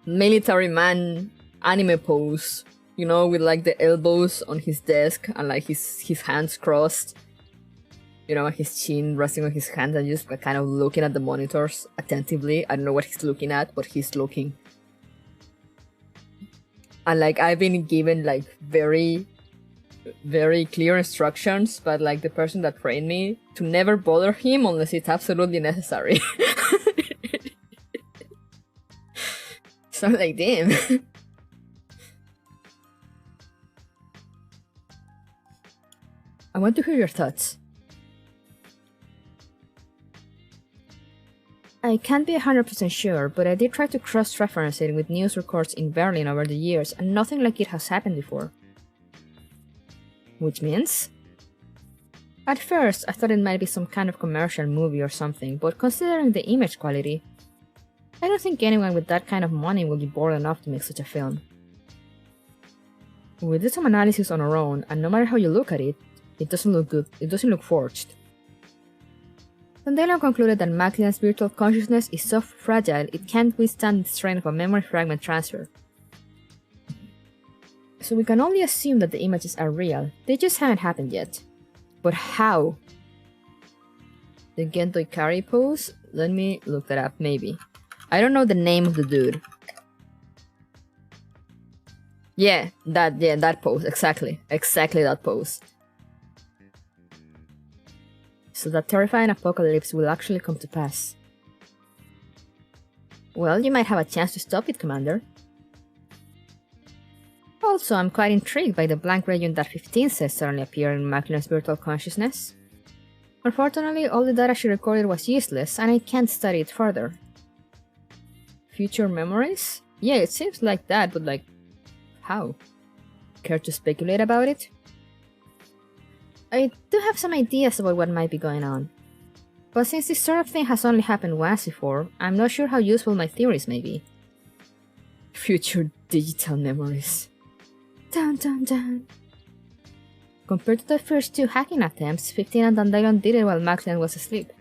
military man anime pose. You know, with like the elbows on his desk and like his hands crossed. You know, his chin resting on his hands and just like, kind of looking at the monitors attentively. I don't know what he's looking at, but he's looking. And like I've been given like very, very clear instructions, but like the person that trained me to never bother him unless it's absolutely necessary. So I'm like, damn. I want to hear your thoughts. I can't be 100% sure, but I did try to cross-reference it with news records in Berlin over the years, and nothing like it has happened before. Which means? At first, I thought it might be some kind of commercial movie or something, but considering the image quality, I don't think anyone with that kind of money will be bored enough to make such a film. We did some analysis on our own, and no matter how you look at it, it doesn't look good, it doesn't look forged. Dandelion concluded that Maclean's virtual consciousness is so fragile it can't withstand the strain of a memory fragment transfer. So we can only assume that the images are real, they just haven't happened yet. But how? The Gento Ikari pose? Let me look that up, maybe. I don't know the name of the dude. Yeah, that pose, exactly that pose. So that terrifying apocalypse will actually come to pass. Well, you might have a chance to stop it, Commander. Also, I'm quite intrigued by the blank region that 15 says suddenly appeared in Maclean's virtual consciousness. Unfortunately, all the data she recorded was useless, and I can't study it further. Future memories? Yeah, it seems like that, but like, how? Care to speculate about it? I do have some ideas about what might be going on. But since this sort of thing has only happened once before, I'm not sure how useful my theories may be. Future digital memories. Dun dun dun. Compared to the first 2 hacking attempts, 15 and Dandelion did it while Maclean was asleep.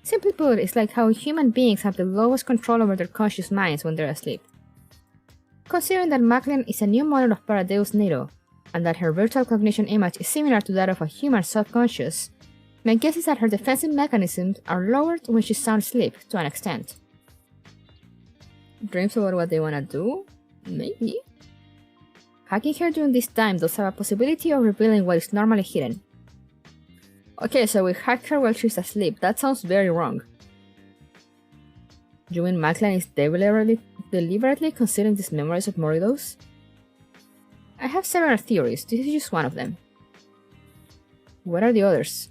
Simply put, it's like how human beings have the lowest control over their conscious minds when they're asleep. Considering that Maclean is a new model of Paradeus Nero, and that her virtual cognition image is similar to that of a human subconscious, my guess is that her defensive mechanisms are lowered when she's sound asleep, to an extent. Dreams about what they wanna do? Maybe. Hacking her during this time does have a possibility of revealing what is normally hidden. Okay, so we hacked her while she's asleep, that sounds very wrong. You mean Maclean is deliberately concealing these memories of Moridos? I have several theories, this is just one of them. What are the others?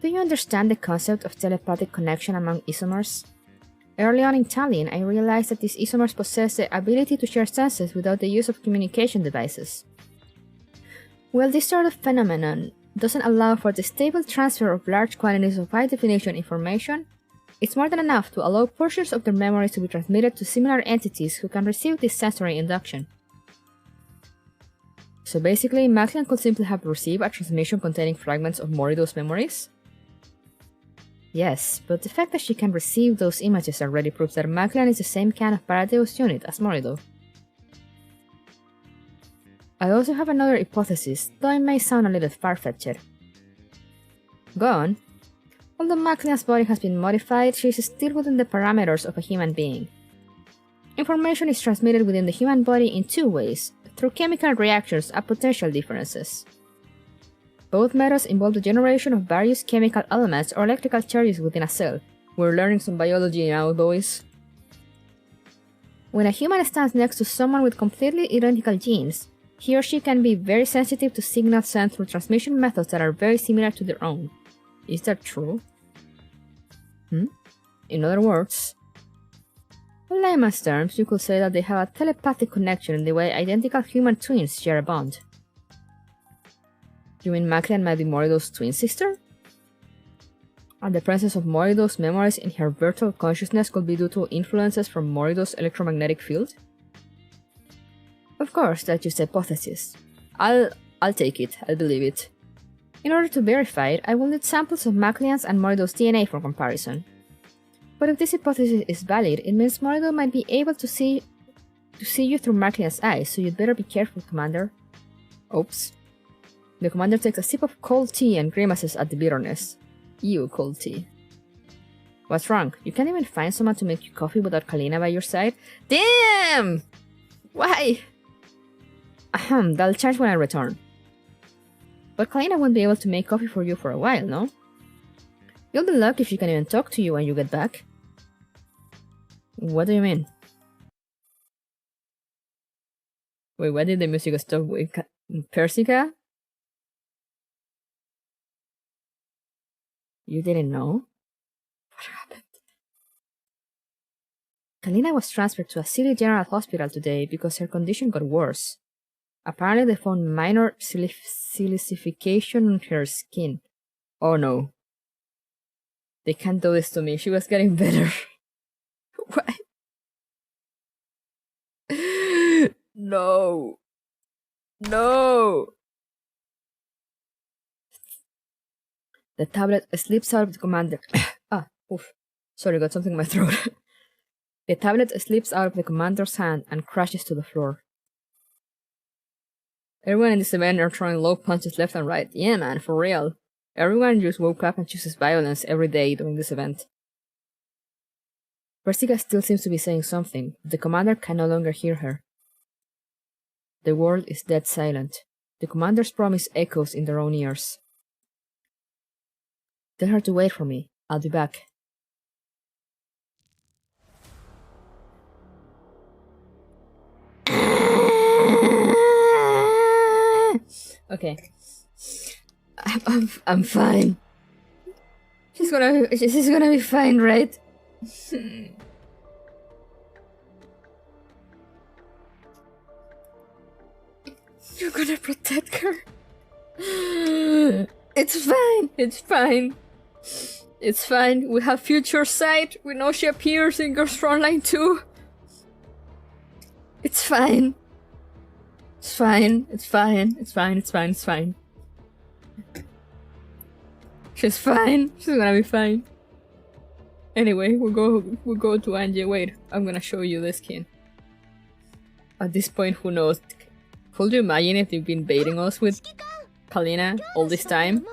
Do you understand the concept of telepathic connection among isomers? Early on in Tallinn, I realized that these isomers possess the ability to share senses without the use of communication devices. Well, this sort of phenomenon doesn't allow for the stable transfer of large quantities of high-definition information. It's more than enough to allow portions of their memories to be transmitted to similar entities who can receive this sensory induction. So basically, Maclean could simply have received a transmission containing fragments of Morido's memories? Yes, but the fact that she can receive those images already proves that Maclean is the same kind of Paradeus unit as Morido. I also have another hypothesis, though it may sound a little far-fetched. Go on. Although Maclean's body has been modified, she is still within the parameters of a human being. Information is transmitted within the human body in 2 ways, through chemical reactions at potential differences. Both methods involve the generation of various chemical elements or electrical charges within a cell. We're learning some biology now, boys. When a human stands next to someone with completely identical genes, he or she can be very sensitive to signals sent through transmission methods that are very similar to their own. Is that true? In other words, In layman's terms, you could say that they have a telepathic connection in the way identical human twins share a bond. You mean Maclean might be Morido's twin sister? And the presence of Morido's memories in her virtual consciousness could be due to influences from Morido's electromagnetic field? Of course, that's just a hypothesis. I'll take it, I'll believe it. In order to verify it, I will need samples of Maclean's and Morido's DNA for comparison. But if this hypothesis is valid, it means Morido might be able to see you through Maclean's eyes, so you'd better be careful, Commander. Oops. The commander takes a sip of cold tea and grimaces at the bitterness. Ew, cold tea. What's wrong? You can't even find someone to make you coffee without Kalina by your side? Damn! Why? Ahem, that'll change when I return. But Kalina won't be able to make coffee for you for a while, no? You'll be lucky if she can even talk to you when you get back. What do you mean? Wait, why did the music stop with Persica? You didn't know? What happened? Kalina was transferred to a city general hospital today because her condition got worse. Apparently they found minor silicification on her skin. Oh no. They can't do this to me. She was getting better. Why? No. No. The tablet slips out of the commander. Oof. Sorry, got something in my throat. The tablet slips out of the commander's hand and crashes to the floor. Everyone in this event are throwing low punches left and right. Yeah, man, for real. Everyone just woke up and chooses violence every day during this event. Persica still seems to be saying something, but the commander can no longer hear her. The world is dead silent. The commander's promise echoes in their own ears. Tell her to wait for me. I'll be back. Okay. I'm fine. She's gonna be fine, right? You're gonna protect her. It's fine. It's fine. It's fine. We have future sight. We know she appears in Girls Frontline too. It's fine. It's fine. It's fine. It's fine. It's fine. It's fine. She's fine. She's gonna be fine. Anyway, we'll go to Angie. Wait, I'm gonna show you the skin. At this point, who knows? Could you imagine if they've been baiting us with Kalina all this time?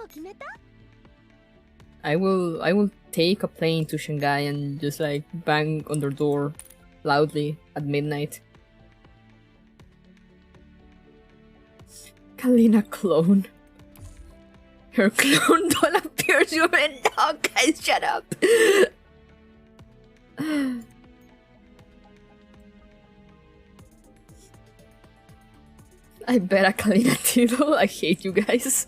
I will take a plane to Shanghai and just like bang on their door loudly at midnight. Kalina clone. Her clone doll appears human. No, guys, shut up. I bet a Kalina Tito. I hate you guys.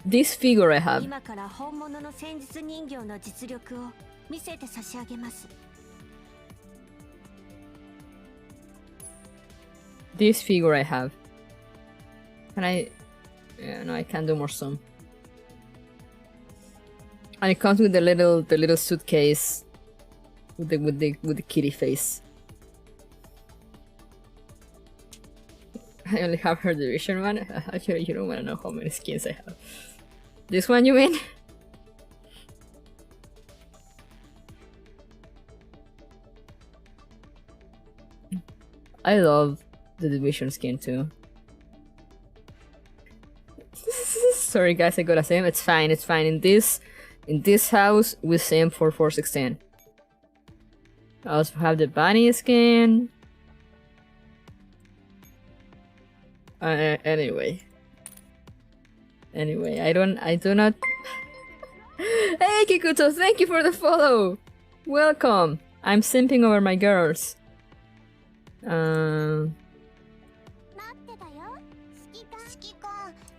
This figure I have. This figure I have. Can I? Yeah, no, I can't do more zoom. And it comes with the little suitcase with the kitty face. I only have her division one. You don't want to know how many skins I have. This one, you mean? I love the division skin too. Sorry guys, I gotta say it's fine. It's fine. In this house, we same for 416. I also have the bunny skin. Anyway, I do not. Hey Kikuto, thank you for the follow. Welcome. I'm simping over my girls. I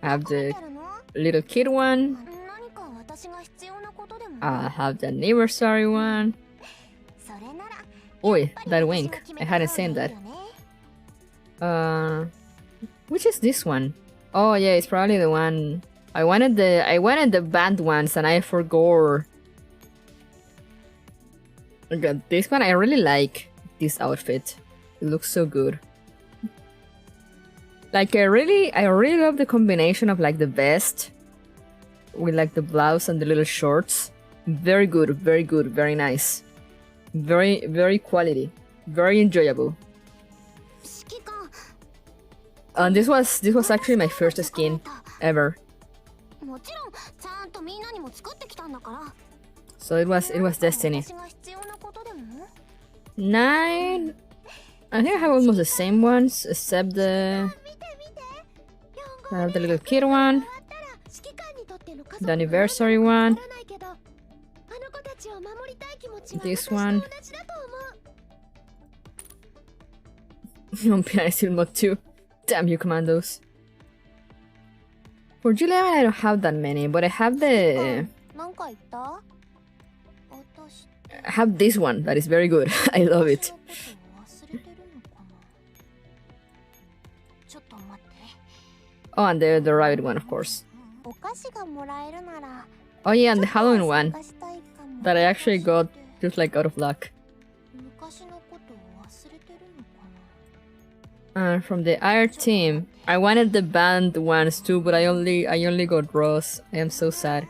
have the little kid one. 何か私が必要なことでも I have the anniversary one. それなら Oi, that wink. I hadn't seen that. Which is this one? Oh yeah, it's probably the one. I wanted the band ones and I forgot. Okay, this one I really like this outfit. It looks so good. Like I really love the combination of like the vest with like the blouse and the little shorts. Very good, very nice. Very quality. Very enjoyable. 指揮官 And this was actually my first skin ever. もちろんちゃんとみんなにも作ってきたんだから So it was Destiny. 私が必要なことでも 9. I think I have almost the same ones except the 見て見て I have the little kid one, 終わったら指揮官にとっての家 the 族 anniversary わ one, からないけどあの子たちを守りたい気持ちは this 私と one. 同じだと思う On Pianist Mod 2. Damn you, commandos. For G11, I don't have that many, but I have the. なんか言った私 I have this one that is very good. I love it. 忘れてるのかなちょっと待って Oh, and the rabbit one, of course. お菓子がもらえるなら Oh, yeah, and the Halloween one 探したいかも that I actually got just like out of luck. 昔のことを忘れてるのか From the IR team, I wanted the band ones too, but I only got Ross. I am so sad.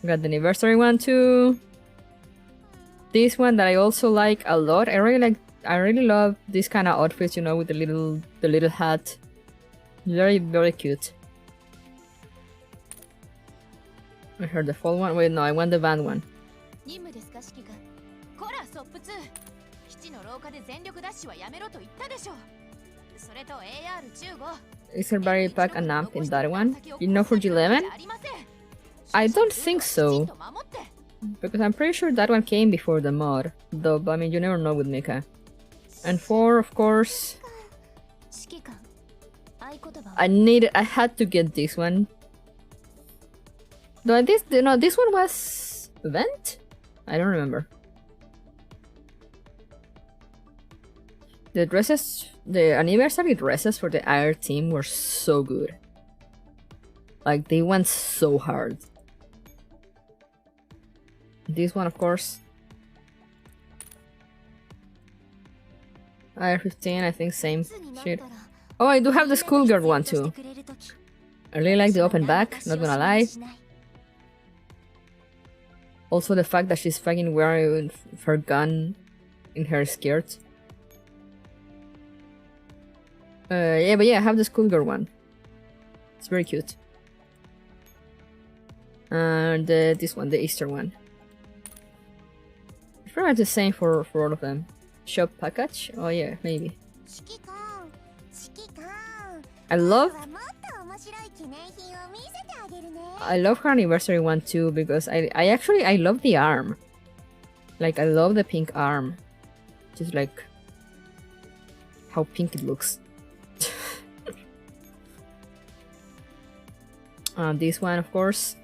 Got the anniversary one too. This one that I also like a lot. I really love this kind of outfits, you know, with the little hat. Very cute. I heard the fall one. Wait, no, I want the band one. 任務ですか指揮官。こらソップ2。基地の廊下で全力ダッシュはやめろと言ったでしょ。それと AR15。 Is Ferrari pack an amp in that one? You know for G11? I don't think so. Because I'm pretty sure that one came before the mod. Though, I mean, you never know with Mika. And 4, of course. 指揮官合言葉は I had to get this one. Though this one was event? I don't remember. The anniversary dresses for the IR team were so good. Like, they went so hard. This one, of course. IR15, I think same shit. Oh, I do have the schoolgirl one too. I really like the open back, not gonna lie. Also the fact that she's fucking wearing her gun in her skirt. Yeah, but yeah, I have the schoolgirl one. It's very cute. And this one, the Easter one. It's pretty much the same for all of them. Shop package? Oh yeah, maybe. 指揮官指揮官 I love もっと面白い記念品を見せてあげるね I love her anniversary one too because I love the arm. Like I love the pink arm. Just like how pink it looks. This one, of course.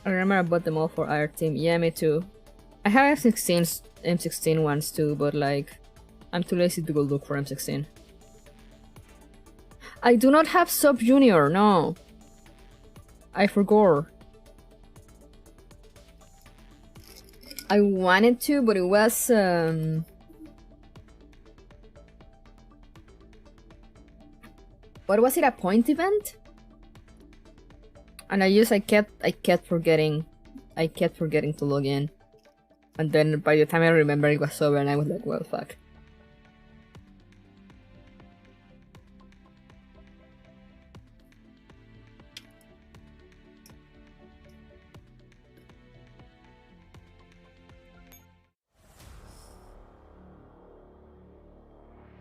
I remember I bought them all for our team. Yeah, me too. I have M16 ones too, but like, I'm too lazy to go look for M16. I do not have Sub Junior, no. I forgot. I wanted to, but it was what was it, a point event? And I kept forgetting to log in. And then by the time I remember it was over and I was like, well fuck.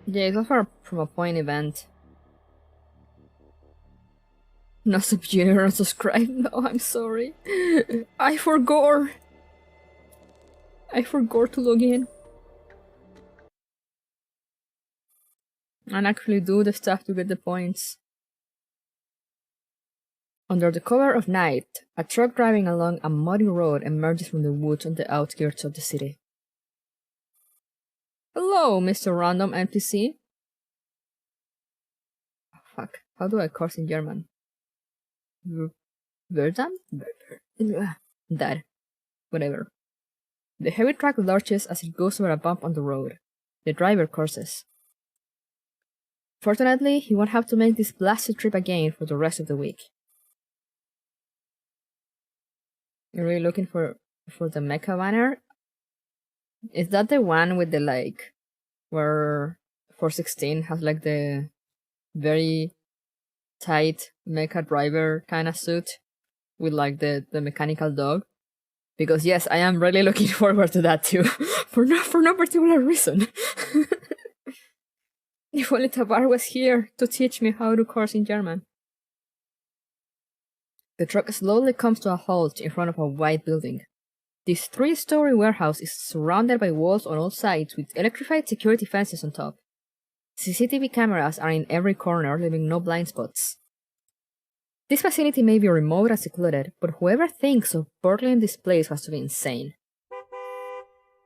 Yeah, it was from a point event. No sub junior unsubscribe. No, I'm sorry. I forgot to log in. and actually do the stuff to get the points. Under the cover of night, a truck driving along a muddy road emerges from the woods on the outskirts of the city. Hello, Mr. Random NPC. Oh, fuck, how do I curse in German? Verdam? That. Whatever. The heavy truck lurches as it goes over a bump on the road. The driver curses. Fortunately, he won't have to make this blasted trip again for the rest of the week. You're really looking for the mecha banner? Is that the one with the, like, where 416 has, like, the very tight mecha driver kind of suit with, like, the mechanical dog? Because yes, I am really looking forward to that too, for no particular reason. If only Tabar was here to teach me how to curse in German. The truck slowly comes to a halt in front of a white building. This 3-story warehouse is surrounded by walls on all sides with electrified security fences on top. CCTV cameras are in every corner, leaving no blind spots. This facility may be remote and secluded, but whoever thinks of burgling this place has to be insane.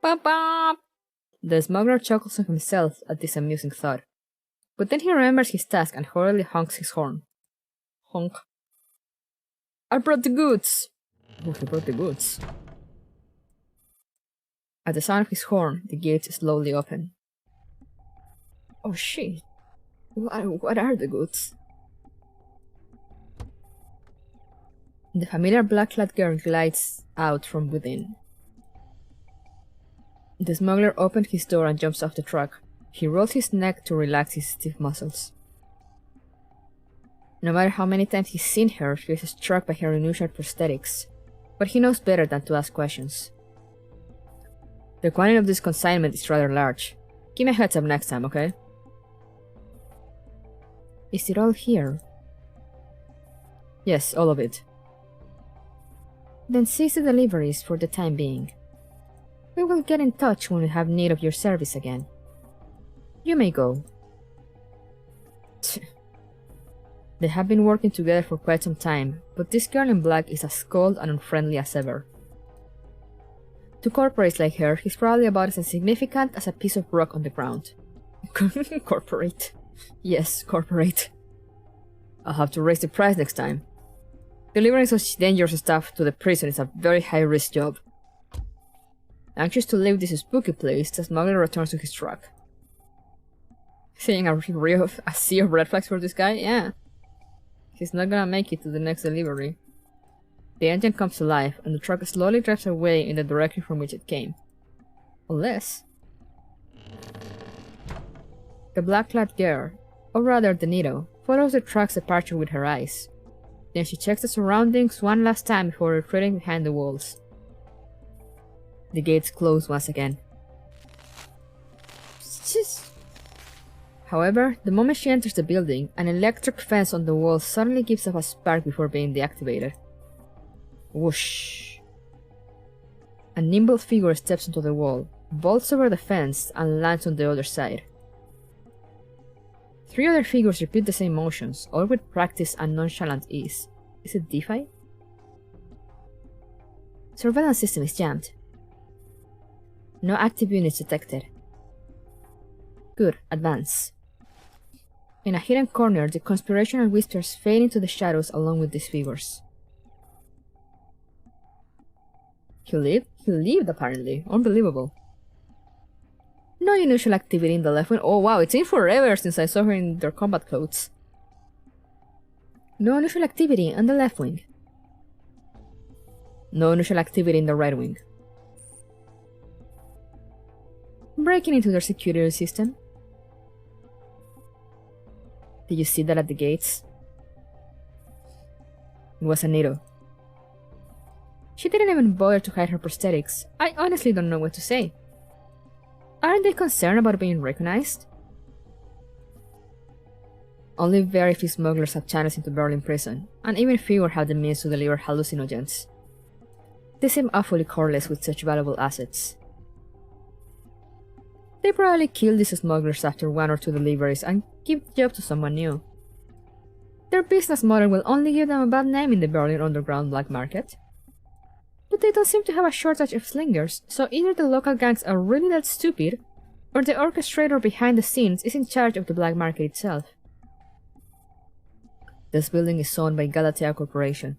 Bop bop! The smuggler chuckles to himself at this amusing thought. But then he remembers his task and hurriedly honks his horn. Honk. I brought the goods! Oh, he brought the goods. At the sound of his horn, the gates slowly open. Oh shit. What are the goods? The familiar black-clad girl glides out from within. The smuggler opens his door and jumps off the truck. He rolls his neck to relax his stiff muscles. No matter how many times he's seen her, he is struck by her unusual prosthetics, but he knows better than to ask questions. The quantity of this consignment is rather large. Give me a heads up next time, okay? Is it all here? Yes, all of it. Then cease the deliveries for the time being. We will get in touch when we have need of your service again. You may go. They have been working together for quite some time, but this girl in black is as cold and unfriendly as ever. To corporates like her, he's probably about as insignificant as a piece of rock on the ground. Corporate. Yes, corporate. I'll have to raise the price next time. Delivering such dangerous stuff to the prison is a very high-risk job. Anxious to leave this spooky place, the smuggler returns to his truck. Seeing a sea of red flags for this guy? Yeah. He's not gonna make it to the next delivery. The engine comes to life, and the truck slowly drives away in the direction from which it came. Unless... The black-clad girl, or rather Denito, follows the truck's departure with her eyes. Then she checks the surroundings one last time before retreating behind the walls. The gates close once again. However, the moment she enters the building, an electric fence on the wall suddenly gives off a spark before being deactivated. Whoosh! A nimble figure steps into the wall, vaults over the fence, and lands on the other side. 3 other figures repeat the same motions, all with practice and nonchalant ease. Is it DeFi? Surveillance system is jammed. No active units detected. Good, advance. In a hidden corner, the conspirational whispers fade into the shadows along with these figures. He lived? He lived, apparently. Unbelievable. No unusual activity in the left wing. Oh wow, it's been forever since I saw her in their combat clothes. No unusual activity on the left wing. No unusual activity in the right wing. Breaking into their security system. Did you see that at the gates? It was Anito. She didn't even bother to hide her prosthetics. I honestly don't know what to say. Aren't they concerned about being recognized? Only very few smugglers have channels into Berlin prison, and even fewer have the means to deliver hallucinogens. They seem awfully careless with such valuable assets. They probably killed these smugglers after 1 or 2 deliveries and give the job to someone new. Their business model will only give them a bad name in the Berlin underground black market. But they don't seem to have a shortage of slingers, so either the local gangs are really that stupid, or the orchestrator behind the scenes is in charge of the black market itself. This building is owned by Galatea Corporation.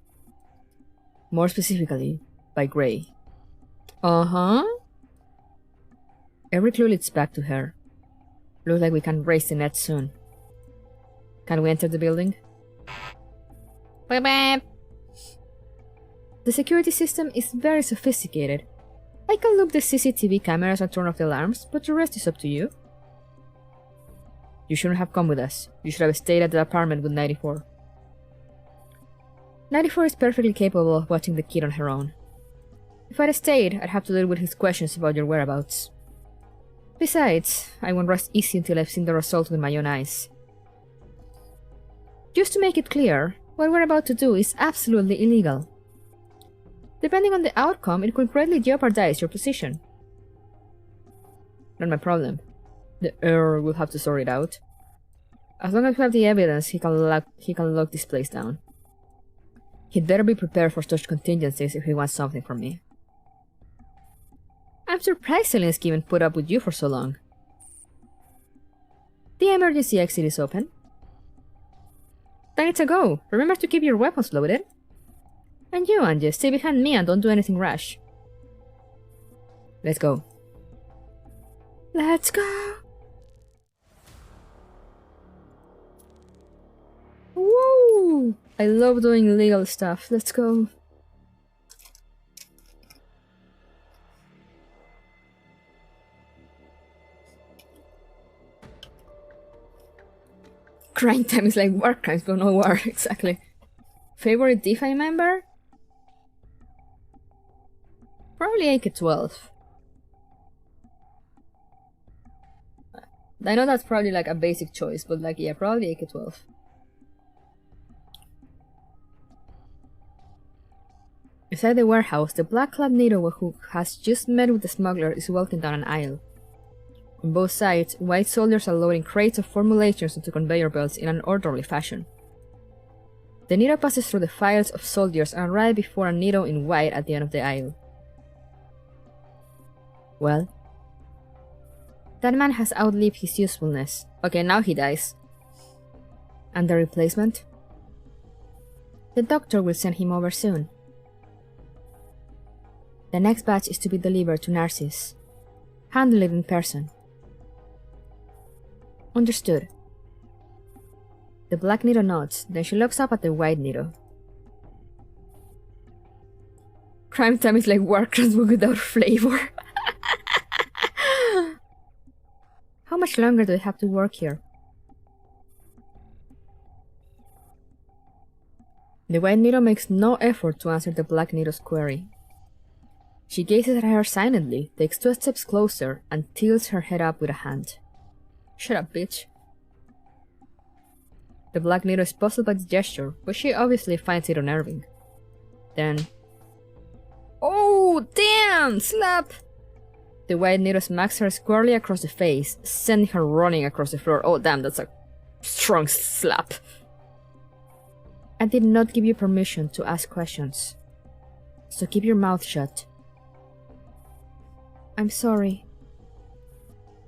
More specifically, by Grey. Uh-huh. Every clue leads back to her. Looks like we can raise the net soon. Can we enter the building? Beep beep. The security system is very sophisticated. I can loop the CCTV cameras and turn off the alarms, but the rest is up to you. You shouldn't have come with us. You should have stayed at the apartment with 94. 94 is perfectly capable of watching the kid on her own. If I'd stayed, I'd have to deal with his questions about your whereabouts. Besides, I won't rest easy until I've seen the result with my own eyes. Just to make it clear, what we're about to do is absolutely illegal. Depending on the outcome, it could greatly jeopardize your position. Not my problem. The Earl will have to sort it out. As long as we have the evidence, he can lock this place down. He'd better be prepared for such contingencies if he wants something from me. I'm surprised Zelensky even put up with you for so long. The emergency exit is open. Then it's a go. Remember to keep your weapons loaded. And you, Angie, stay behind me and don't do anything rash. Let's go. Let's go! Woo! I love doing illegal stuff. Let's go. Crime time is like war crimes, but no war, exactly. Favorite DeFi member? Probably AK-12. I know that's probably like a basic choice, but like, yeah, probably AK-12. Inside the warehouse, the black-clad Nero who has just met with the smuggler is walking down an aisle. On both sides, white soldiers are loading crates of formulations onto conveyor belts in an orderly fashion. The Nero passes through the files of soldiers and right before a Nero in white at the end of the aisle. Well, that man has outlived his usefulness. Okay, now he dies. And the replacement? The doctor will send him over soon. The next batch is to be delivered to Narcissus. Handle it in person. Understood. The black Nero nods, then she looks up at the white Nero. Crime time is like war crimes but without flavor. How much longer do I have to work here? The white Nero makes no effort to answer the black Nero's query. She gazes at her silently, takes 2 steps closer, and tilts her head up with a hand. Shut up, bitch. The black Nero is puzzled by the gesture, but she obviously finds it unnerving. Then... Oh, damn! Slap! The white Nero smacks her squarely across the face, sending her running across the floor. Oh, damn, that's a strong slap. I did not give you permission to ask questions, so keep your mouth shut. I'm sorry.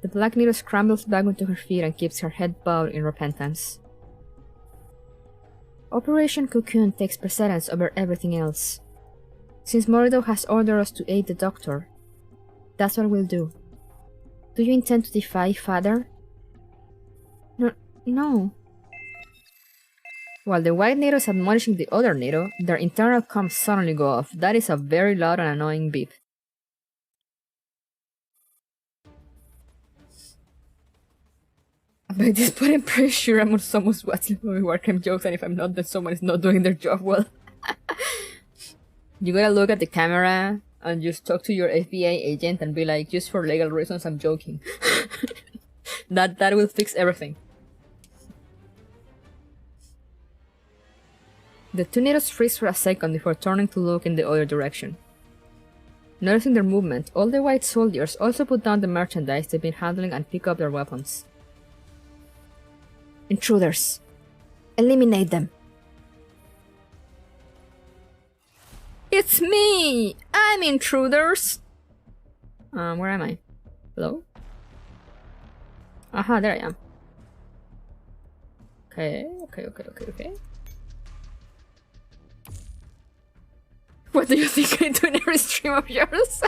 The black Nero scrambles back onto her feet and keeps her head bowed in repentance. Operation Cocoon takes precedence over everything else. Since Morido has ordered us to aid the doctor, that's what we'll do. Do you intend to defy Father? No. While the white Nero is admonishing the other Nero, their internal comms suddenly go off. That is a very loud and annoying beep. By this point, I'm pretty sure I'm someone's watching movie war crime jokes, and if I'm not, then someone is not doing their job well. You gotta look at the camera and just talk to your FBI agent and be like, just for legal reasons, I'm joking. That will fix everything. The 2 Neros freeze for a second before turning to look in the other direction. Noticing their movement, all the white soldiers also put down the merchandise they've been handling and pick up their weapons. Intruders. Eliminate them. It's me! I'm Intruders! Where am I? Hello? Aha, there I am. Okay. What do you think I do in every stream of yours?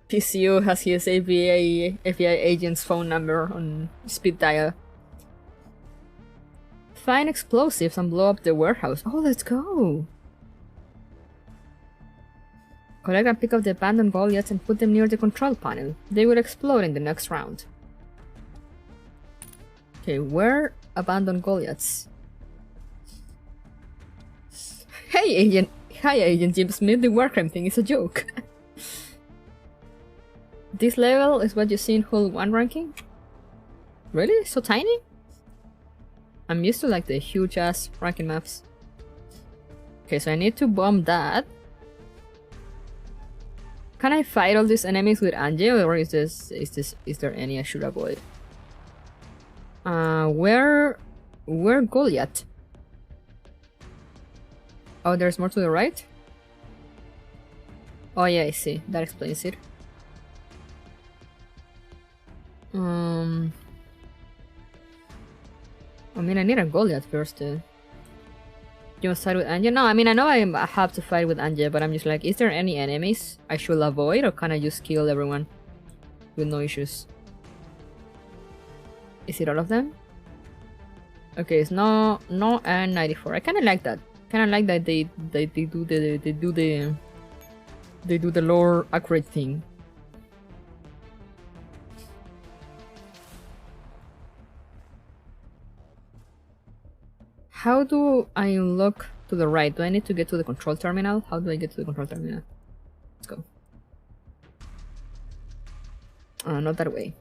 PCU has his FBI agent's phone number on speed dial. Find explosives and blow up the warehouse. Oh, let's go! Collect and pick up the abandoned Goliaths and put them near the control panel. They will explode in the next round. Okay, where abandoned Goliaths? Hey, Agent! Hi, Agent Jim Smith. The Warcraft thing is a joke. This level is what you see in Hull 1 ranking? Really? So tiny? I'm used to like the huge ass ranking maps. Okay, so I need to bomb that. Can I fight all these enemies with Ange, or is there any I should avoid? Where Goliath? Oh, there's more to the right? Oh yeah, I see. That explains it. I mean, I need a Goliath first. You want to start with Anja? No, I mean, I know I have to fight with Anja, but I'm just like, is there any enemies I should avoid, or can I just kill everyone with no issues? Is it all of them? Okay, it's no N94. I kind of like that. Kind of like that they do the lore accurate thing. How do I look to the right? Do I need to get to the control terminal? How do I get to the control terminal? Let's go. Not that way.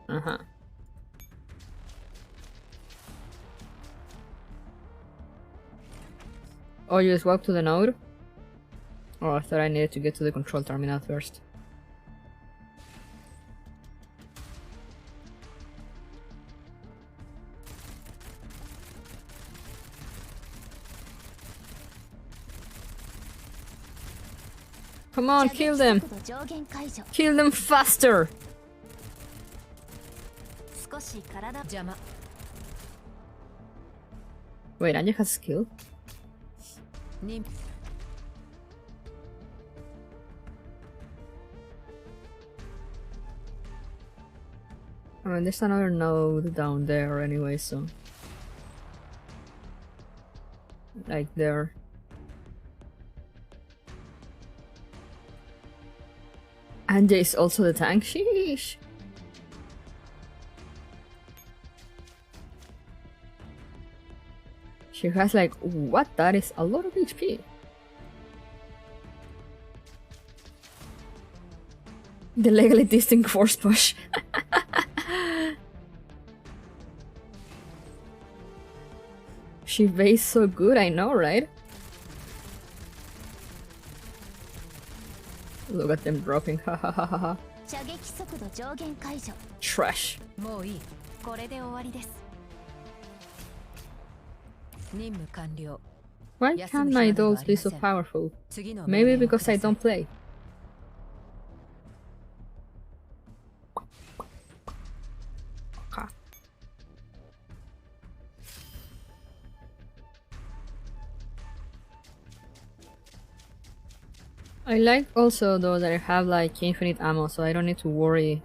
Uh-huh. Oh, you just walk to the node? Oh, I thought I needed to get to the control terminal first. Come on, kill them! Kill them faster! Wait, Anja has skill? I mean, there's another node down there anyway, so... Like there. Anja is also the tank? Sheesh! She has like, what? That is a lot of HP. The legally distinct force push. She based so good, I know, right? Look at them dropping, ha ha ha ha ha. Trash. Why can't my dolls be so powerful? Maybe because I don't play. I like also though that I have like infinite ammo, so I don't need to worry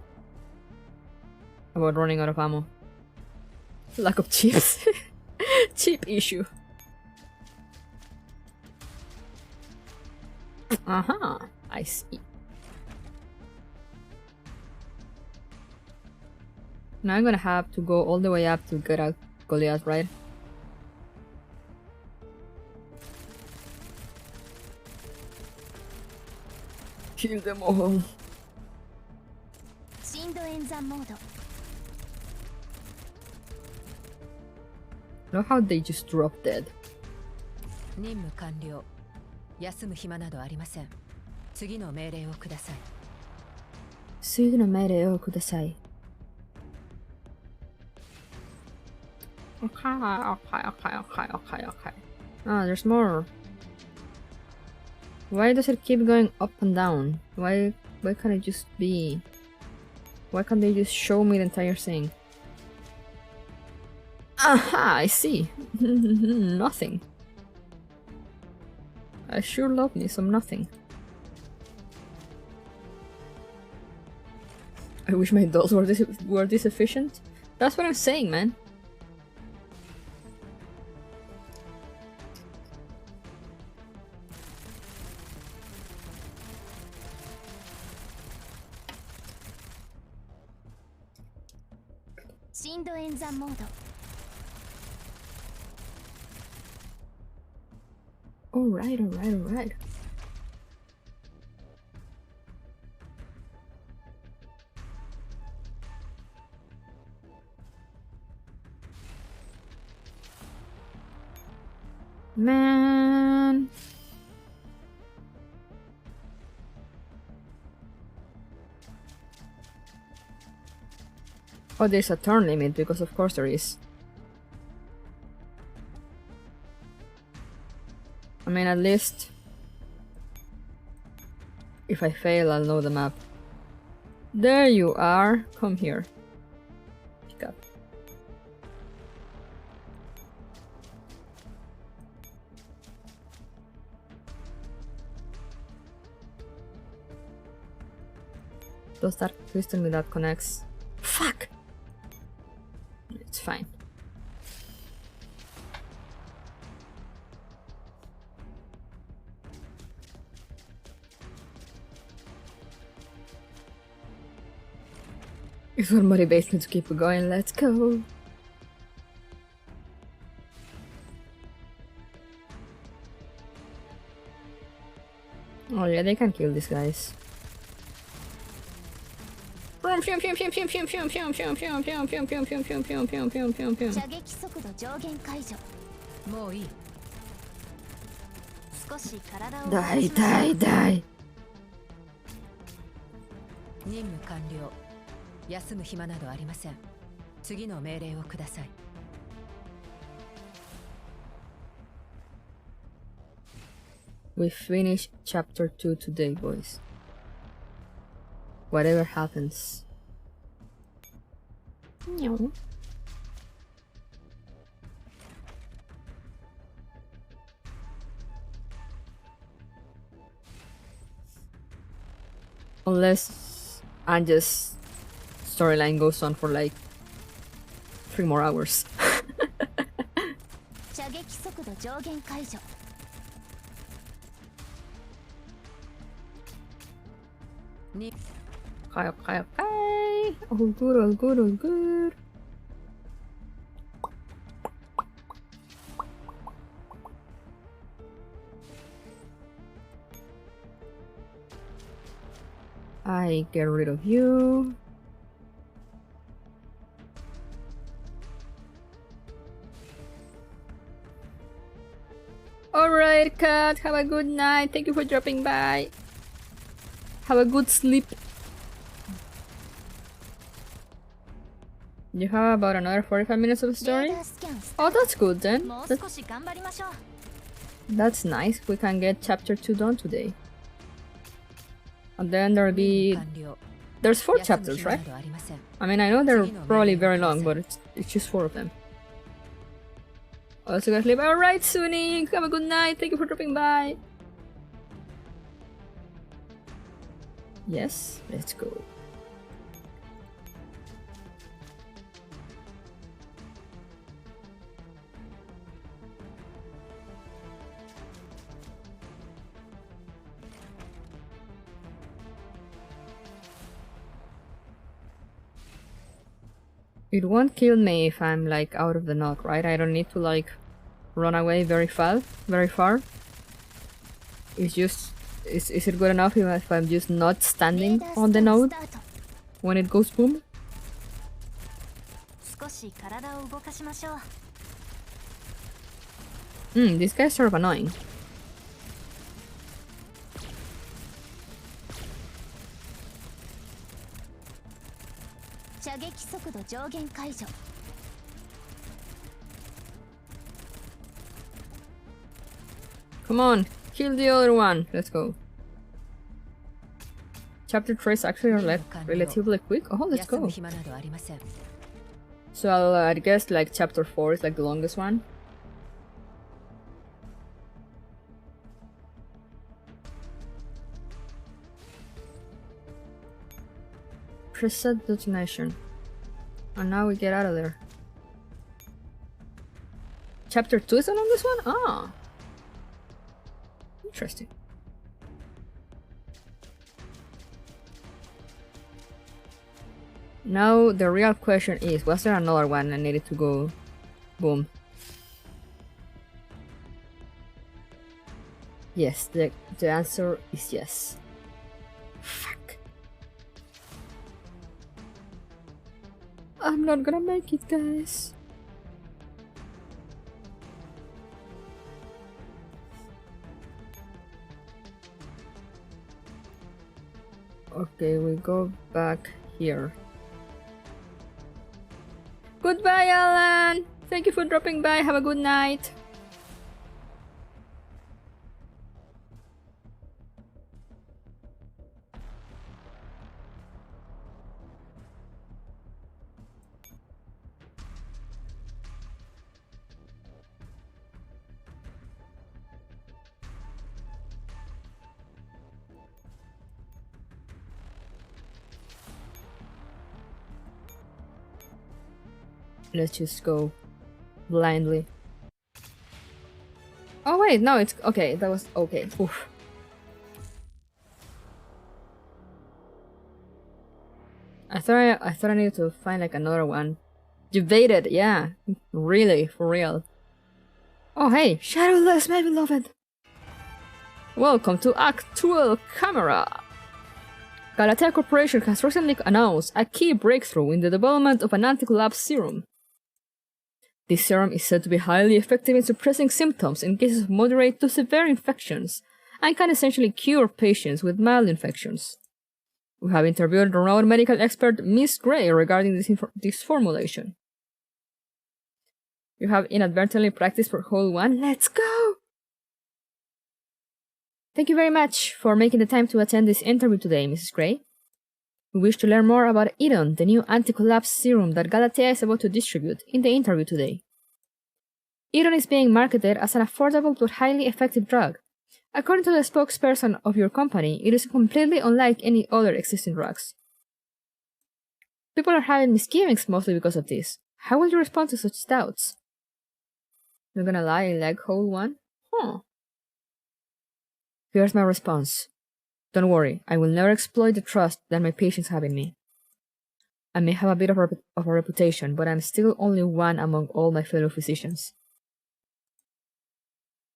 about running out of ammo. Lack of chips. Chip issue. Uh-huh, I see. Now I'm gonna have to go all the way up to get out Goliath, right? Kill them all. Look how they just drop dead. Suidu no meire o kudasai. Okay. Ah, there's more. Why does it keep going up and down? Why can't it just be... Why can't they just show me the entire thing? Aha, I see. Nothing. I sure love me some nothing. I wish my dolls were this efficient. That's what I'm saying, man. Alright. Man. Oh, there's a turn limit, because of course there is. I mean, at least if I fail, I'll know the map. There you are. Come here. Pick up. Does that crystal me that connects? Fuck! It's fine. It's what motivates me to keep going. Let's go. Oh yeah, they can kill these guys. Die. 任務完了。休む暇などありません。次の命令をください。We finish chapter 2 today, boys. Whatever happens. No. Unless Anja's storyline goes on for like 3 more hours. Okay. All good. I get rid of you. Alright, cat, have a good night. Thank you for dropping by. Have a good sleep. You have about another 45 minutes of story? Oh, that's good then. That's nice. We can get chapter 2 done today. And then there'll be... There's 4 chapters, right? I mean, I know they're probably very long, but it's just 4 of them. Also gonna sleep. Alright, Suni! Have a good night. Thank you for dropping by. Yes, let's go. It won't kill me if I'm like out of the knot, right? I don't need to like run away very far. It's just... Is it good enough if I'm just not standing on the node when it goes boom? This guy's sort of annoying. 射撃速度上限解除。 Come on, kill the other one. Let's go. Chapter 3 is actually relatively quick. Oh, let's 休む go. 暇などありません。 So I guess like chapter 4 is like the longest one. Preset detonation. And now we get out of there. Chapter 2 is the longest one? Ah. Interesting. Now the real question is, was there another one I needed to go boom? Yes, the answer is yes. Fuck. I'm not gonna make it, guys. Okay, we go back here. Goodbye, Alan! Thank you for dropping by. Have a good night. Let's just go blindly. Oh wait, no, it's okay. That was okay. Oof. I thought I needed to find like another one. Debated, yeah, really, for real. Oh hey, Shadowless, my beloved. Welcome to Actual Camera. Galatea Corporation has recently announced a key breakthrough in the development of an anti-collapse serum. This serum is said to be highly effective in suppressing symptoms in cases of moderate to severe infections, and can essentially cure patients with mild infections. We have interviewed renowned medical expert Miss Gray regarding this formulation. You have inadvertently practiced for Hole 1? Let's go! Thank you very much for making the time to attend this interview today, Mrs. Gray. We wish to learn more about Iron, the new anti-collapse serum that Galatea is about to distribute, in the interview today. Iron is being marketed as an affordable but highly effective drug. According to the spokesperson of your company, it is completely unlike any other existing drugs. People are having misgivings mostly because of this. How will you respond to such doubts? Not gonna lie, I like Hole 1? Huh. Here's my response. Don't worry, I will never exploit the trust that my patients have in me. I may have a bit of a reputation, but I'm still only one among all my fellow physicians.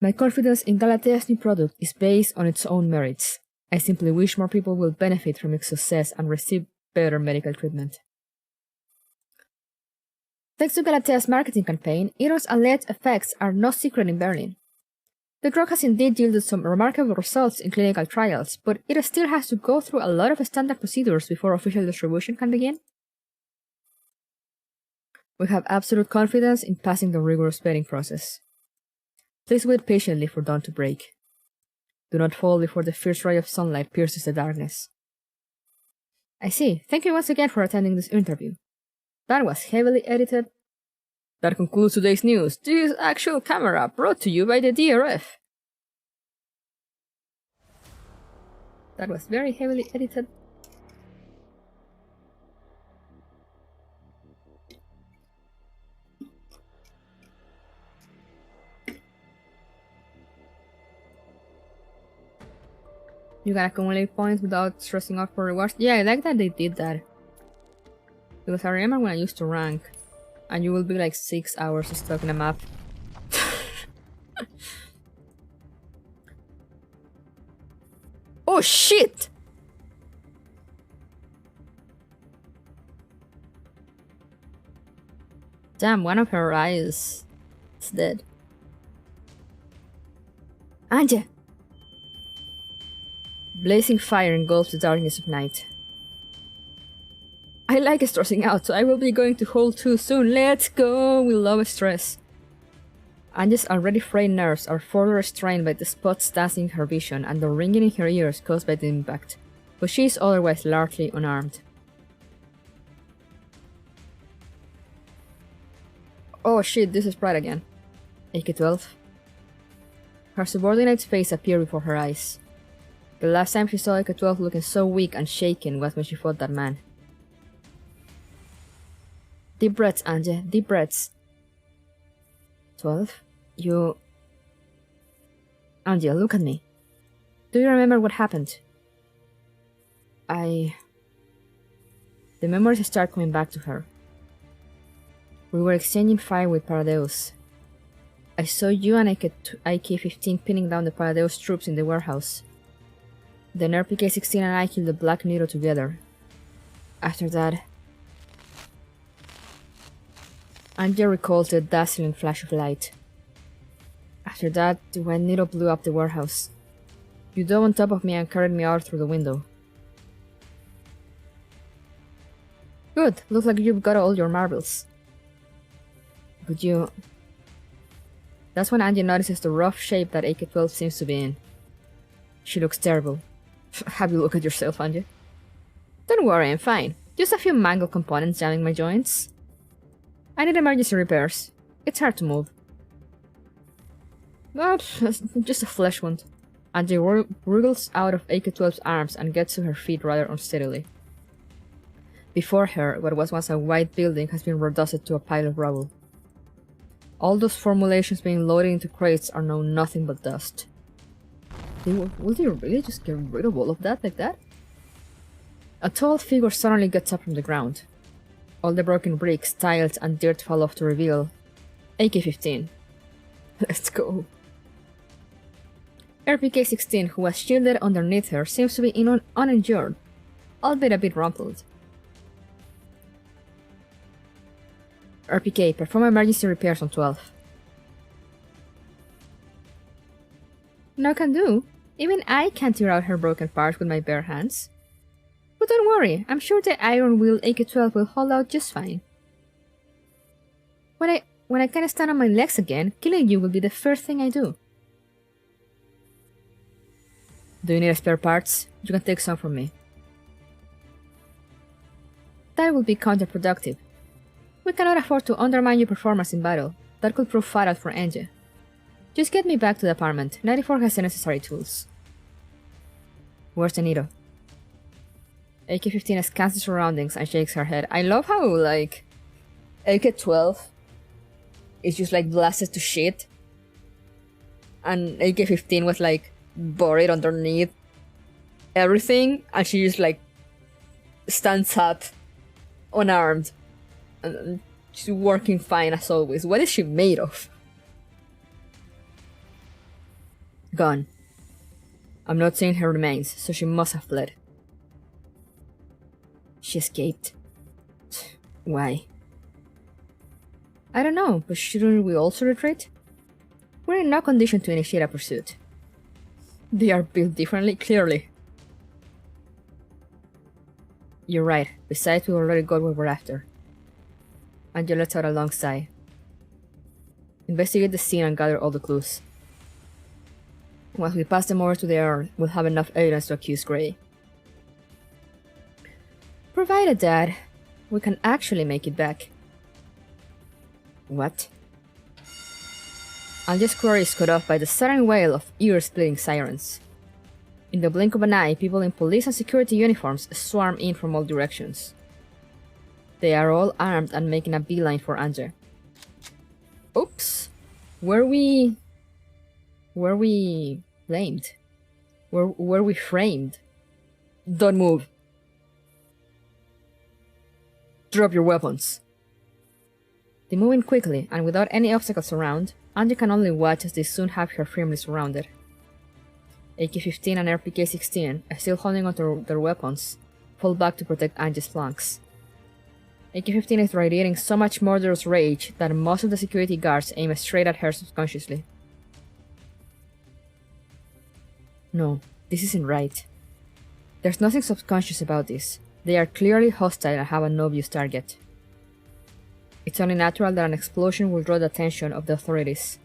My confidence in Galatea's new product is based on its own merits. I simply wish more people will benefit from its success and receive better medical treatment. Thanks to Galatea's marketing campaign, Iron's alleged effects are no secret in Berlin. The drug has indeed yielded some remarkable results in clinical trials, but it still has to go through a lot of standard procedures before official distribution can begin. We have absolute confidence in passing the rigorous vetting process. Please wait patiently for dawn to break. Do not fall before the fierce ray of sunlight pierces the darkness. I see. Thank you once again for attending this interview. That was heavily edited. That concludes today's news. This is Actual Camera, brought to you by the DRF. That was very heavily edited. You can accumulate points without stressing out for rewards. Yeah, I like that they did that. Because I remember when I used to rank, and you will be like 6 hours stuck in a map. Oh shit! Damn, one of her eyes is dead. Anja! Blazing fire engulfs the darkness of night. I like stressing out, so I will be going to Hole 2 soon. Let's go! We love stress. Angie's already frayed nerves are further strained by the spots dazzling her vision and the ringing in her ears caused by the impact, but she is otherwise largely unarmed. Oh shit, this is Pride again. AK-12. Her subordinate's face appeared before her eyes. The last time she saw AK-12 looking so weak and shaken was when she fought that man. Deep breaths, Angie, deep breaths. 12? You... Angie, look at me. Do you remember what happened? The memories start coming back to her. We were exchanging fire with Paradeus. I saw you and AK-15 pinning down the Paradeus troops in the warehouse. Then RPK-16 and I killed the Black Needle together. After that... Angie recalls the dazzling flash of light. After that, the White Needle blew up the warehouse. You dove on top of me and carried me out through the window. Good, looks like you've got all your marbles. But you... That's when Angie notices the rough shape that AK-12 seems to be in. She looks terrible. Have you looked at yourself, Angie? Don't worry, I'm fine. Just a few mangled components jamming my joints. I need emergency repairs. It's hard to move. But just a flesh wound. Angie wriggles out of AK-12's arms and gets to her feet rather unsteadily. Before her, what was once a white building has been reduced to a pile of rubble. All those formulations being loaded into crates are now nothing but dust. Will they really just get rid of all of that like that? A tall figure suddenly gets up from the ground. All the broken bricks, tiles, and dirt fall off to reveal AK-15. Let's go. RPK-16, who was shielded underneath her, seems to be uninjured, albeit a bit rumpled. RPK, perform emergency repairs on 12. No can do. Even I can't tear out her broken parts with my bare hands. But don't worry, I'm sure the Iron Will AK-12 will hold out just fine. When I can stand on my legs again, killing you will be the first thing I do. Do you need spare parts? You can take some from me. That would be counterproductive. We cannot afford to undermine your performance in battle. That could prove fatal for Angie. Just get me back to the apartment. 94 has the necessary tools. Where's the needle? AK-15 scans the surroundings and shakes her head. I love how, like, AK-12 is just, like, blasted to shit. And AK-15 was, like, buried underneath everything. And she just, like, stands up, unarmed. And she's working fine as always. What is she made of? Gone. I'm not seeing her remains, so she must have fled. She escaped. Why? I don't know, but shouldn't we also retreat? We're in no condition to initiate a pursuit. They are built differently, clearly. You're right. Besides, we already got what we're after. Angel lets out a long sigh. Investigate the scene and gather all the clues. Once we pass them over to the Earl, we'll have enough evidence to accuse Grey. Provided that we can actually make it back. What? Angel's query is cut off by the sudden wail of ear-splitting sirens. In the blink of an eye, people in police and security uniforms swarm in from all directions. They are all armed and making a beeline for Angel. Oops! Were we blamed? Were we framed? Don't move! Drop your weapons! They move in quickly, and without any obstacles around, Angel can only watch as they soon have her firmly surrounded. AK-15 and RPK-16, still holding onto their weapons, fall back to protect Angel's flanks. AK-15 is radiating so much murderous rage that most of the security guards aim straight at her subconsciously. No, this isn't right. There's nothing subconscious about this. They are clearly hostile and have an obvious target. It's only natural that an explosion will draw the attention of the authorities.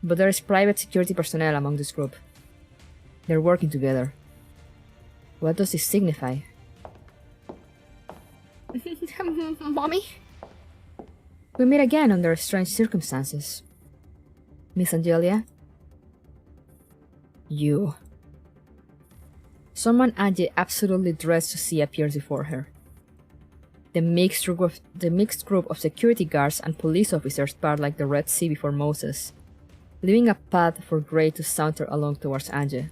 But there is private security personnel among this group. They're working together. What does this signify? Mommy? We meet again under strange circumstances. Miss Angelia? You. Someone Angie absolutely dreads to see appears before her. The mixed group of security guards and police officers part like the Red Sea before Moses, leaving a path for Grey to saunter along towards Angie.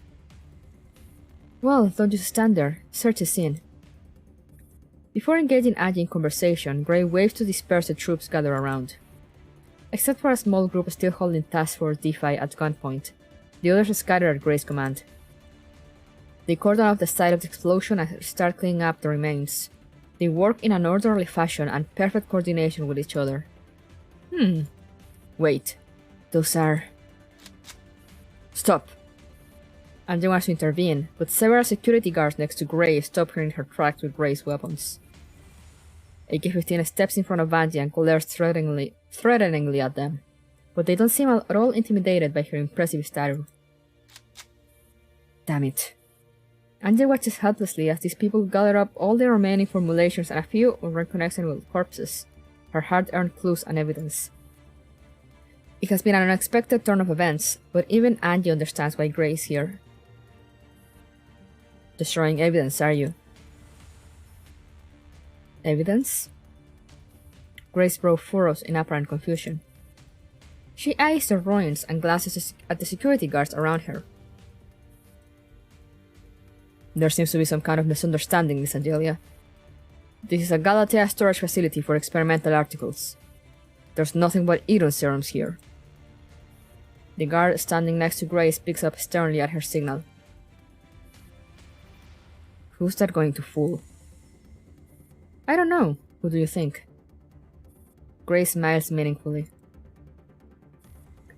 Well, don't just stand there. Search the scene. Before engaging Angie in conversation, Grey waves to disperse the troops gathered around. Except for a small group still holding Task Force DeFi at gunpoint, the others scatter at Grey's command. They cordon off the site of the explosion and start cleaning up the remains. They work in an orderly fashion and perfect coordination with each other. Wait. Those are... Stop! Angie wants to intervene, but several security guards next to Grey stop her in her tracks with Grey's weapons. AK-15 steps in front of Angie and glares threateningly at them, but they don't seem at all intimidated by her impressive stature. Damn it. Angie watches helplessly as these people gather up all the remaining formulations and a few unrecognizable corpses, her hard-earned clues and evidence. It has been an unexpected turn of events, but even Angie understands why Grey is here. Destroying evidence, are you? Evidence? Grey's brow furrows in apparent confusion. She eyes the ruins and glances at the security guards around her. There seems to be some kind of misunderstanding, Miss Angelia. This is a Galatea storage facility for experimental articles. There's nothing but Eton serums here. The guard standing next to Grey speaks up sternly at her signal. Who's that going to fool? I don't know. Who do you think? Grey smiles meaningfully.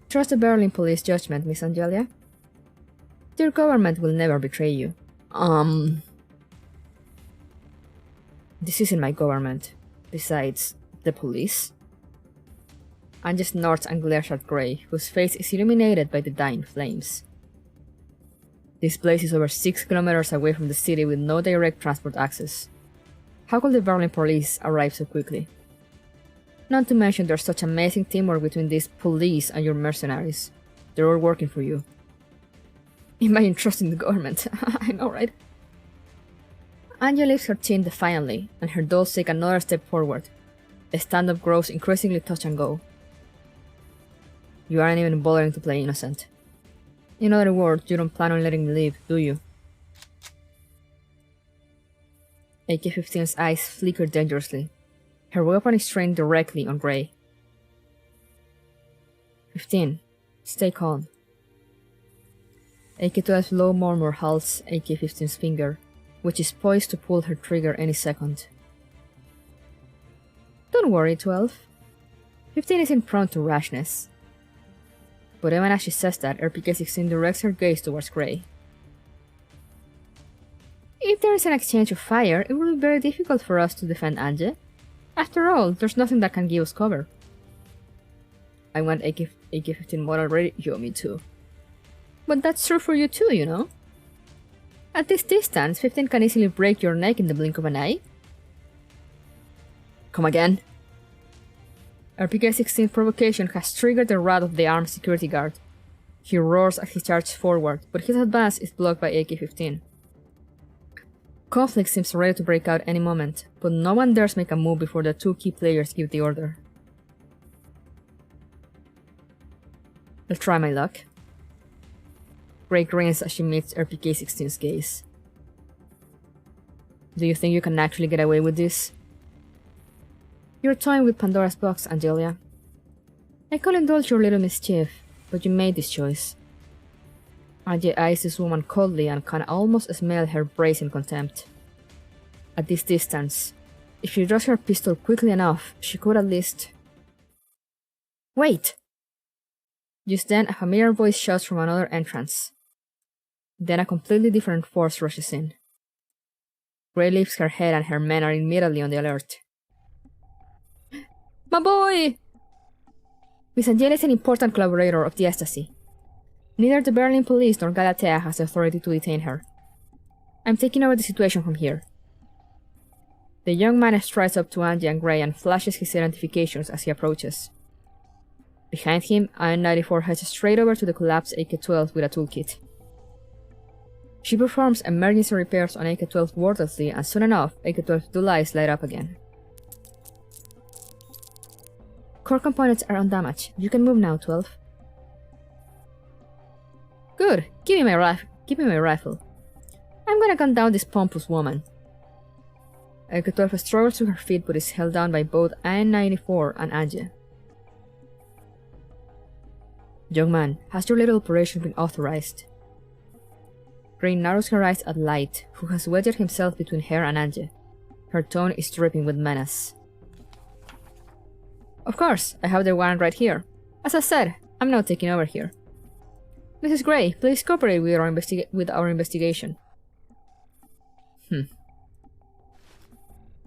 Trust the Berlin police judgment, Miss Angelia. Their government will never betray you. This isn't my government. Besides, the police? Angie snorts and glares at Grey, whose face is illuminated by the dying flames. This place is over 6 kilometers away from the city with no direct transport access. How could the Berlin police arrive so quickly? Not to mention there's such amazing teamwork between these police and your mercenaries. They're all working for you. Imagine trusting the government. I know, right? Angie lifts her chin defiantly, and her dolls take another step forward. The stand-up grows increasingly touch and go. You aren't even bothering to play innocent. In other words, you don't plan on letting me leave, do you? AK-15's eyes flicker dangerously. Her weapon is trained directly on Grey. 15. Stay calm. AK-12's low murmur halts AK-15's finger, which is poised to pull her trigger any second. Don't worry, 12. 15 isn't prone to rashness. But even as she says that, RPK-16 directs her gaze towards Grey. If there is an exchange of fire, it will be very difficult for us to defend Angie. After all, there's nothing that can give us cover. I want AK-15 more already. Yo, me too. But that's true for you too, you know? At this distance, 15 can easily break your neck in the blink of an eye. Come again? RPK-16's provocation has triggered the wrath of the armed security guard. He roars as he charges forward, but his advance is blocked by AK-15. Conflict seems ready to break out any moment, but no one dares make a move before the two key players give the order. I'll try my luck. Grey grins as she meets RPK-16's gaze. Do you think you can actually get away with this? You're toying with Pandora's box, Angelia. I can't indulge your little mischief, but you made this choice. Angie eyes this woman coldly and can almost smell her brazen contempt. At this distance, if she draws her pistol quickly enough, she could at least... Wait! Just then, a familiar voice shouts from another entrance. Then a completely different force rushes in. Gray lifts her head and her men are immediately on the alert. My boy! Miss Angela is an important collaborator of the Ecstasy. Neither the Berlin police nor Galatea has the authority to detain her. I'm taking over the situation from here. The young man strides up to Angie and Gray and flashes his identifications as he approaches. Behind him, IN-94 heads straight over to the collapsed AK-12 with a toolkit. She performs emergency repairs on AK-12 wordlessly, and soon enough, AK-12's blue eyes light up again. Core components are undamaged. You can move now, 12. Good. Give me my rifle. I'm gonna gun down this pompous woman. AK-12 struggles to her feet but is held down by both IN-94 and Angie. Young man, has your little operation been authorized? Gray narrows her eyes at Light, who has wedged himself between her and Angie. Her tone is dripping with menace. Of course, I have the warrant right here. As I said, I'm now taking over here. Mrs. Gray, please cooperate with our investigation.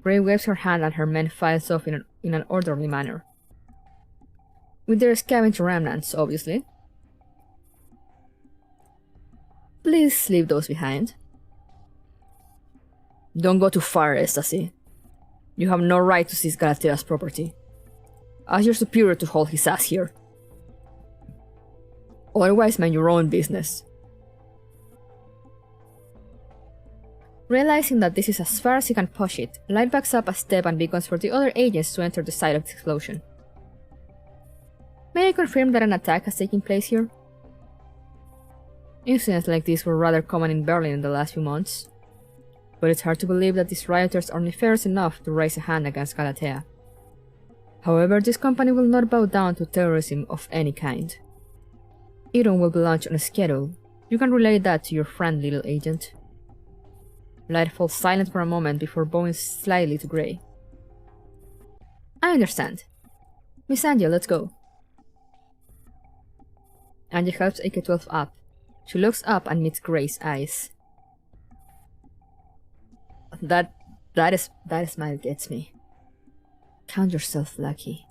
Gray waves her hand and her men files off in an orderly manner. With their scavenger remnants, obviously. Please leave those behind. Don't go too far, Ecstasy. You have no right to seize Galatea's property. Ask your superior to hold his ass here. Otherwise, mind your own business. Realizing that this is as far as he can push it, Light backs up a step and beckons for the other agents to enter the site of the explosion. May I confirm that an attack has taken place here? Incidents like this were rather common in Berlin in the last few months, but it's hard to believe that these rioters are nefarious enough to raise a hand against Galatea. However, this company will not bow down to terrorism of any kind. Eton will be launched on a schedule. You can relay that to your friend, little agent. Light falls silent for a moment before bowing slightly to Gray. I understand. Miss Angie, let's go. Angie helps AK-12 up. She looks up and meets Gray's eyes. That smile gets me. Count yourself lucky.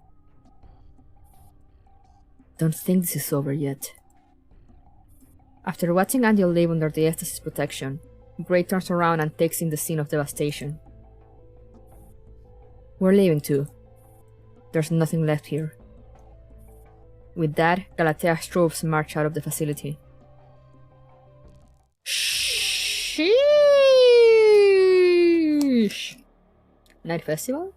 Don't think this is over yet. After watching Angie live under the Estasis protection, Gray turns around and takes in the scene of devastation. We're leaving too. There's nothing left here. With that, Galatea's troops march out of the facility. Sheesh! Night festival?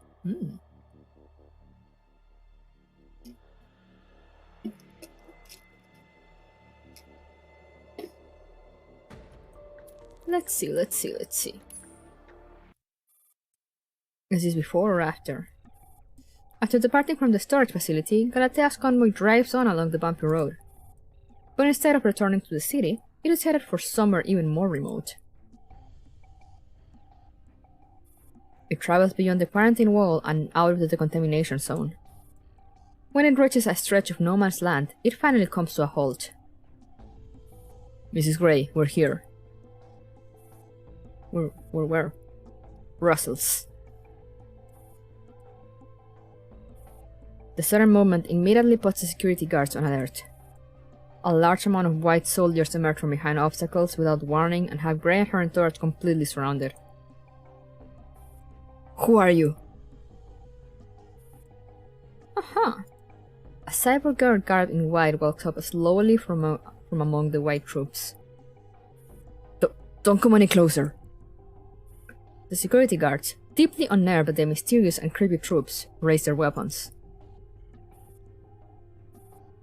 Let's see. Is this before or after? After departing from the storage facility, Galatea's convoy drives on along the bumpy road. But instead of returning to the city, it is headed for somewhere even more remote. It travels beyond the quarantine wall and out of the decontamination zone. When it reaches a stretch of no man's land, it finally comes to a halt. Mrs. Gray, we're here. We're where? Brussels. The sudden movement immediately puts the security guards on alert. A large amount of white soldiers emerge from behind obstacles without warning and have Gray and her entourage completely surrounded. Who are you? Aha! A cyborg girl garbed in white walks up slowly from among the white troops. Don't come any closer. The security guards, deeply unnerved by the mysterious and creepy troops, raise their weapons.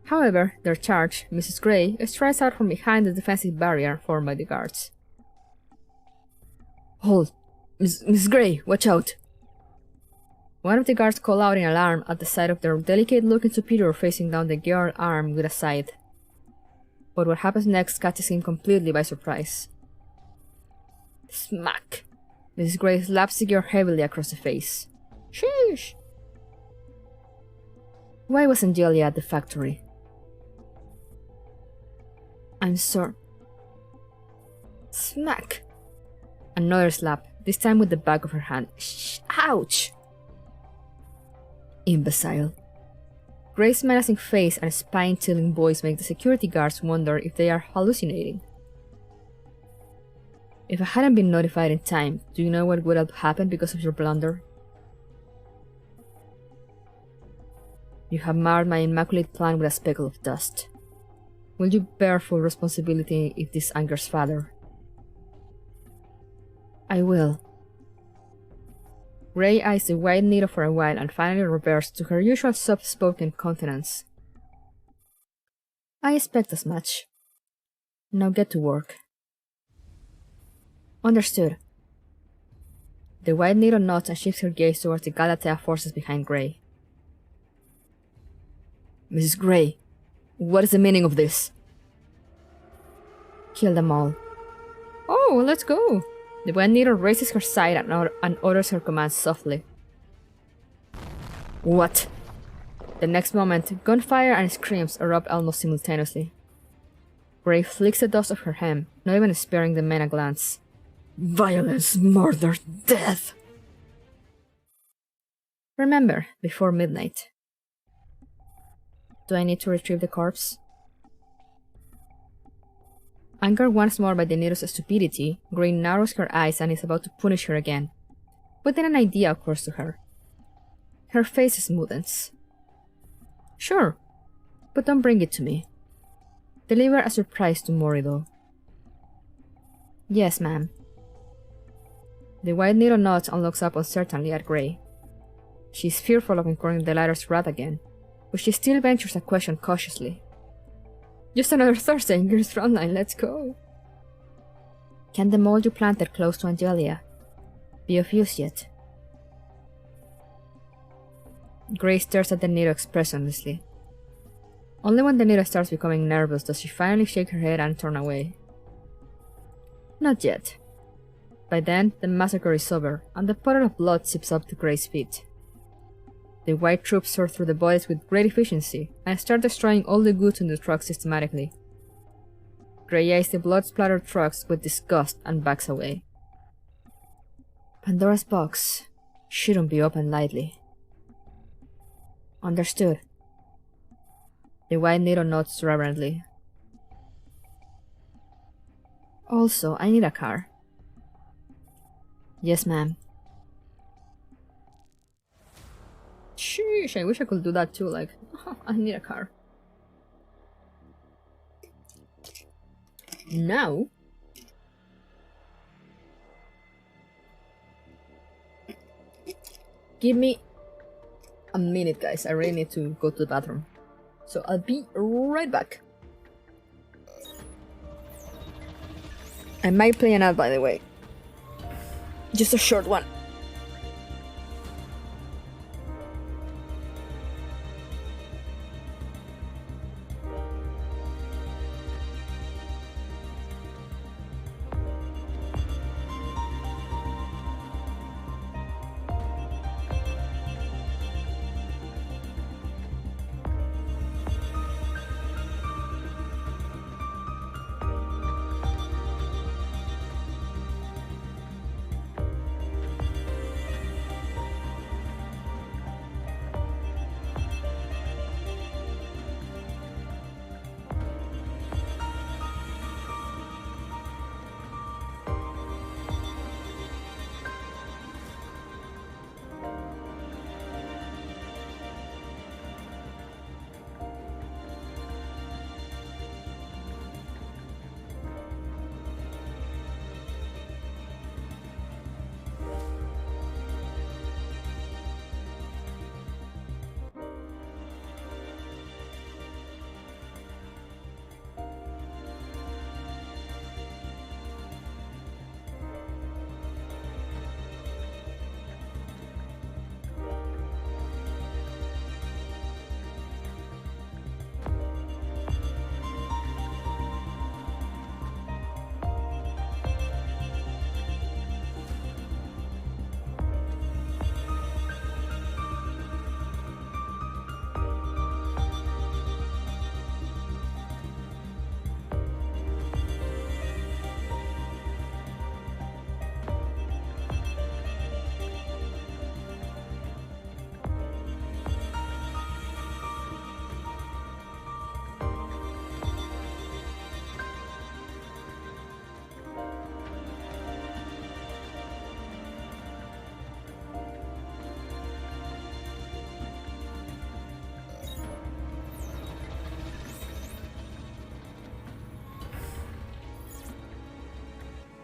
However, their charge, Mrs. Gray, strides out from behind the defensive barrier formed by the guards. Hold! Miss Gray, watch out! One of the guards call out in alarm at the sight of their delicate-looking superior facing down the girl's arm with a scythe. But what happens next catches him completely by surprise. Smack! Mrs. Gray slaps the girl heavily across the face. Sheesh! Why wasn't Julia at the factory? I'm sorry. Smack! Another slap. this time with the back of her hand. Ouch! Imbecile. Gray's menacing face and spine-chilling voice make the security guards wonder if they are hallucinating. If I hadn't been notified in time, do you know what would have happened because of your blunder? You have marred my immaculate plan with a speckle of dust. Will you bear full responsibility if this angers father? I will. Gray eyes the White Needle for a while and finally reversed to her usual soft-spoken countenance. I expect as much. Now get to work. Understood. The White Needle nods and shifts her gaze towards the Galatea forces behind Gray. Mrs. Gray, what is the meaning of this? Kill them all. Oh, let's go! The White Needle raises her side and utters her commands softly. What? The next moment, gunfire and screams erupt almost simultaneously. Gray flicks the dust off her hem, not even sparing the men a glance. Violence, murder, death! Remember, before midnight. Do I need to retrieve the corpse? Angered once more by the Needle's stupidity, Gray narrows her eyes and is about to punish her again. But then an idea occurs to her. Her face smoothens. Sure, but don't bring it to me. Deliver a surprise to Morido. Yes, ma'am. The White Needle nods and looks up uncertainly at Gray. She is fearful of incurring the latter's wrath again, but she still ventures a question cautiously. Just another Thursday in Gears Frontline, let's go! Can the mold you planted close to Angelia be of use yet? Gray stares at the Needle expressionlessly. Only when the Needle starts becoming nervous does she finally shake her head and turn away. Not yet. By then, the massacre is over, and the puddle of blood sips up to Gray's feet. The white troops sort through the bodies with great efficiency and start destroying all the goods in the truck systematically. Gray eyes the blood-splattered trucks with disgust and backs away. Pandora's box shouldn't be opened lightly. Understood. The White Needle nods reverently. Also, I need a car. Yes, ma'am. Sheesh, I wish I could do that too, like, I need a car. Now... give me a minute, guys. I really need to go to the bathroom. So I'll be right back. I might play an ad, by the way. Just a short one.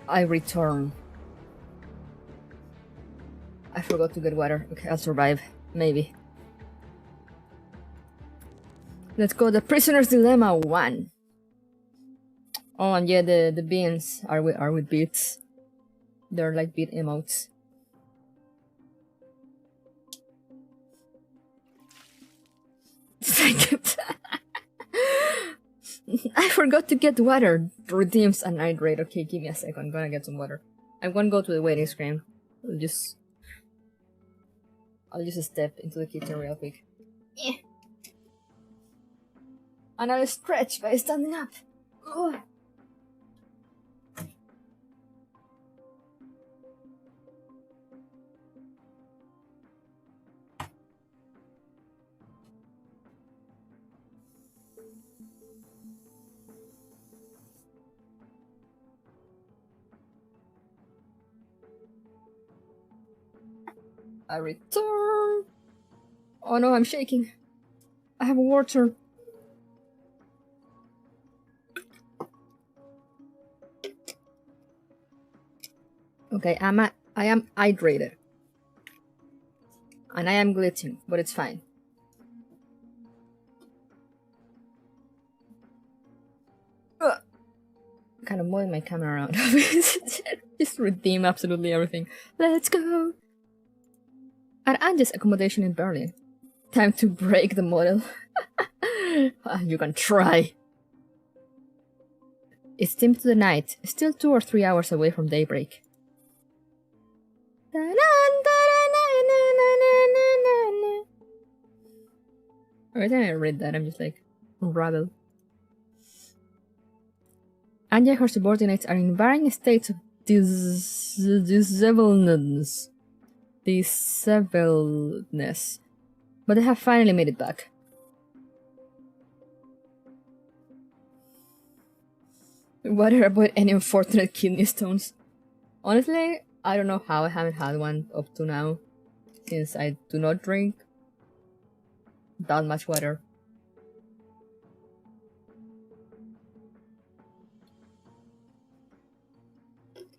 I return. I forgot to get water. Okay, I'll survive. Maybe. Let's go. The Prisoner's Dilemma 1. Oh, and yeah, the beans are with beats. They're like beat emotes. I forgot to get water. Redeems a night raid. Okay, give me a second. I'm gonna get some water. I'm gonna go to the waiting screen. I'll just step into the kitchen real quick. Yeah. And I'll stretch by standing up. Oh. I return. Oh no, I'm shaking. I have water. Okay, I am hydrated. And I am glitching, but it's fine. Kind of moving my camera around. Just redeem absolutely everything. Let's go! At Ange's accommodation in Berlin. Time to break the model. You can try. It's dimmed to the night, still 2 or 3 hours away from daybreak. Every time I read that, I'm just like, rattled. Anya and her subordinates are in varying states of disableness, but they have finally made it back. What about any unfortunate kidney stones? Honestly, I don't know how I haven't had one up to now, since I do not drink that much water.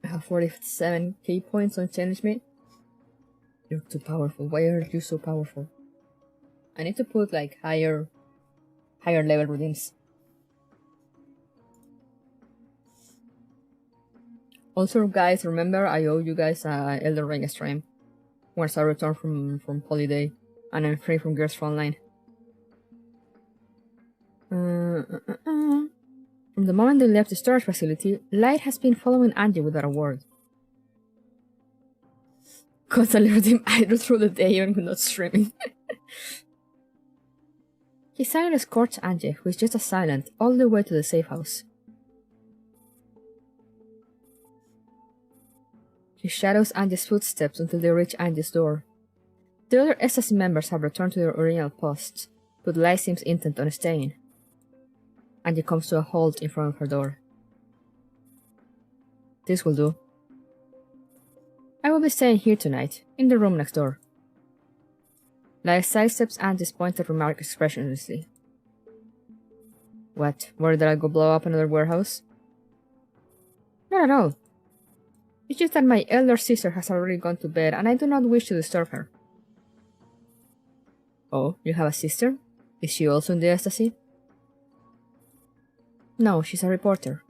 I have 47k points on Challenge Me. You're too powerful. Why are you so powerful? I need to put like higher level redeems. Also, guys, remember I owe you guys a Elden Ring stream once I return from holiday and I'm free from Gears Frontline. From the moment they left the storage facility, Light has been following Angie without a word. Constantly redeem idle through the day even when not streaming. He silently escorts Angie, who is just as silent, all the way to the safe house. He shadows Angie's footsteps until they reach Angie's door. The other SS members have returned to their original posts, but Light seems intent on staying. Angie comes to a halt in front of her door. This will do. I will be staying here tonight, in the room next door. Light sidesteps Angie's pointed remark expressionlessly. What, worried that I'll go blow up another warehouse? Not at all. It's just that my elder sister has already gone to bed and I do not wish to disturb her. Oh, you have a sister? Is she also in the ecstasy? No, she's a reporter.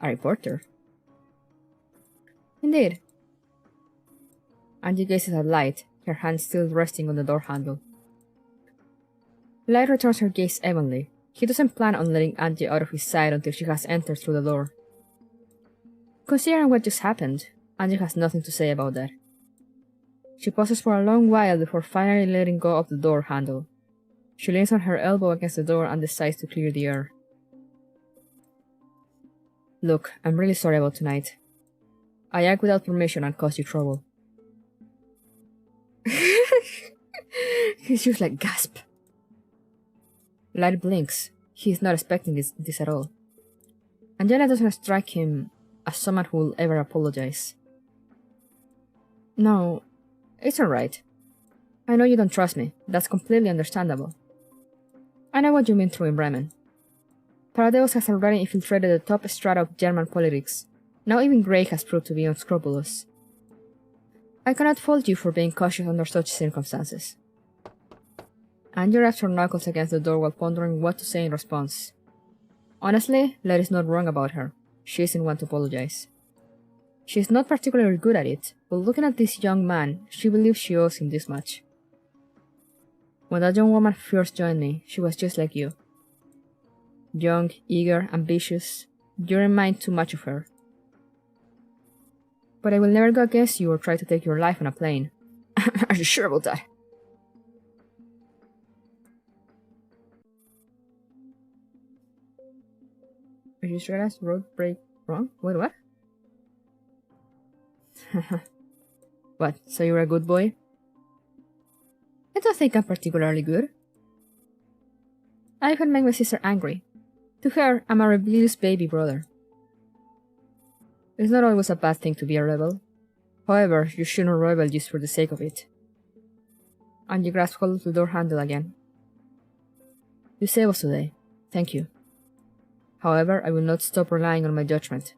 A reporter? Indeed. Angie gazes at Light, her hand still resting on the door handle. Light returns her gaze evenly. He doesn't plan on letting Angie out of his sight until she has entered through the door. Considering what just happened, Angie has nothing to say about that. She pauses for a long while before finally letting go of the door handle. She leans on her elbow against the door and decides to clear the air. Look, I'm really sorry about tonight. I act without permission and caused you trouble. He's just like, gasp. Light blinks. He is not expecting this at all. Angela doesn't strike him as someone who will ever apologize. No, it's alright. I know you don't trust me. That's completely understandable. I know what you mean through in Bremen. Paradeus has already infiltrated the top strata of German politics. Now even Grey has proved to be unscrupulous. I cannot fault you for being cautious under such circumstances. Angie raps her knuckles against the door while pondering what to say in response. Honestly, Light is not wrong about her. She isn't one to apologize. She is not particularly good at it, but looking at this young man, she believes she owes him this much. When that young woman first joined me, she was just like you. Young, eager, ambitious. You remind too much of her. But I will never go against you or try to take your life on a plane. Are you sure about that? Are you sure that's road break wrong? Wait, what? What, so you're a good boy? I don't think I'm particularly good. I even make my sister angry. To her, I'm a rebellious baby brother. It's not always a bad thing to be a rebel. However, you shouldn't rebel just for the sake of it. And you grasp hold of the door handle again. You saved us today. Thank you. However, I will not stop relying on my judgment.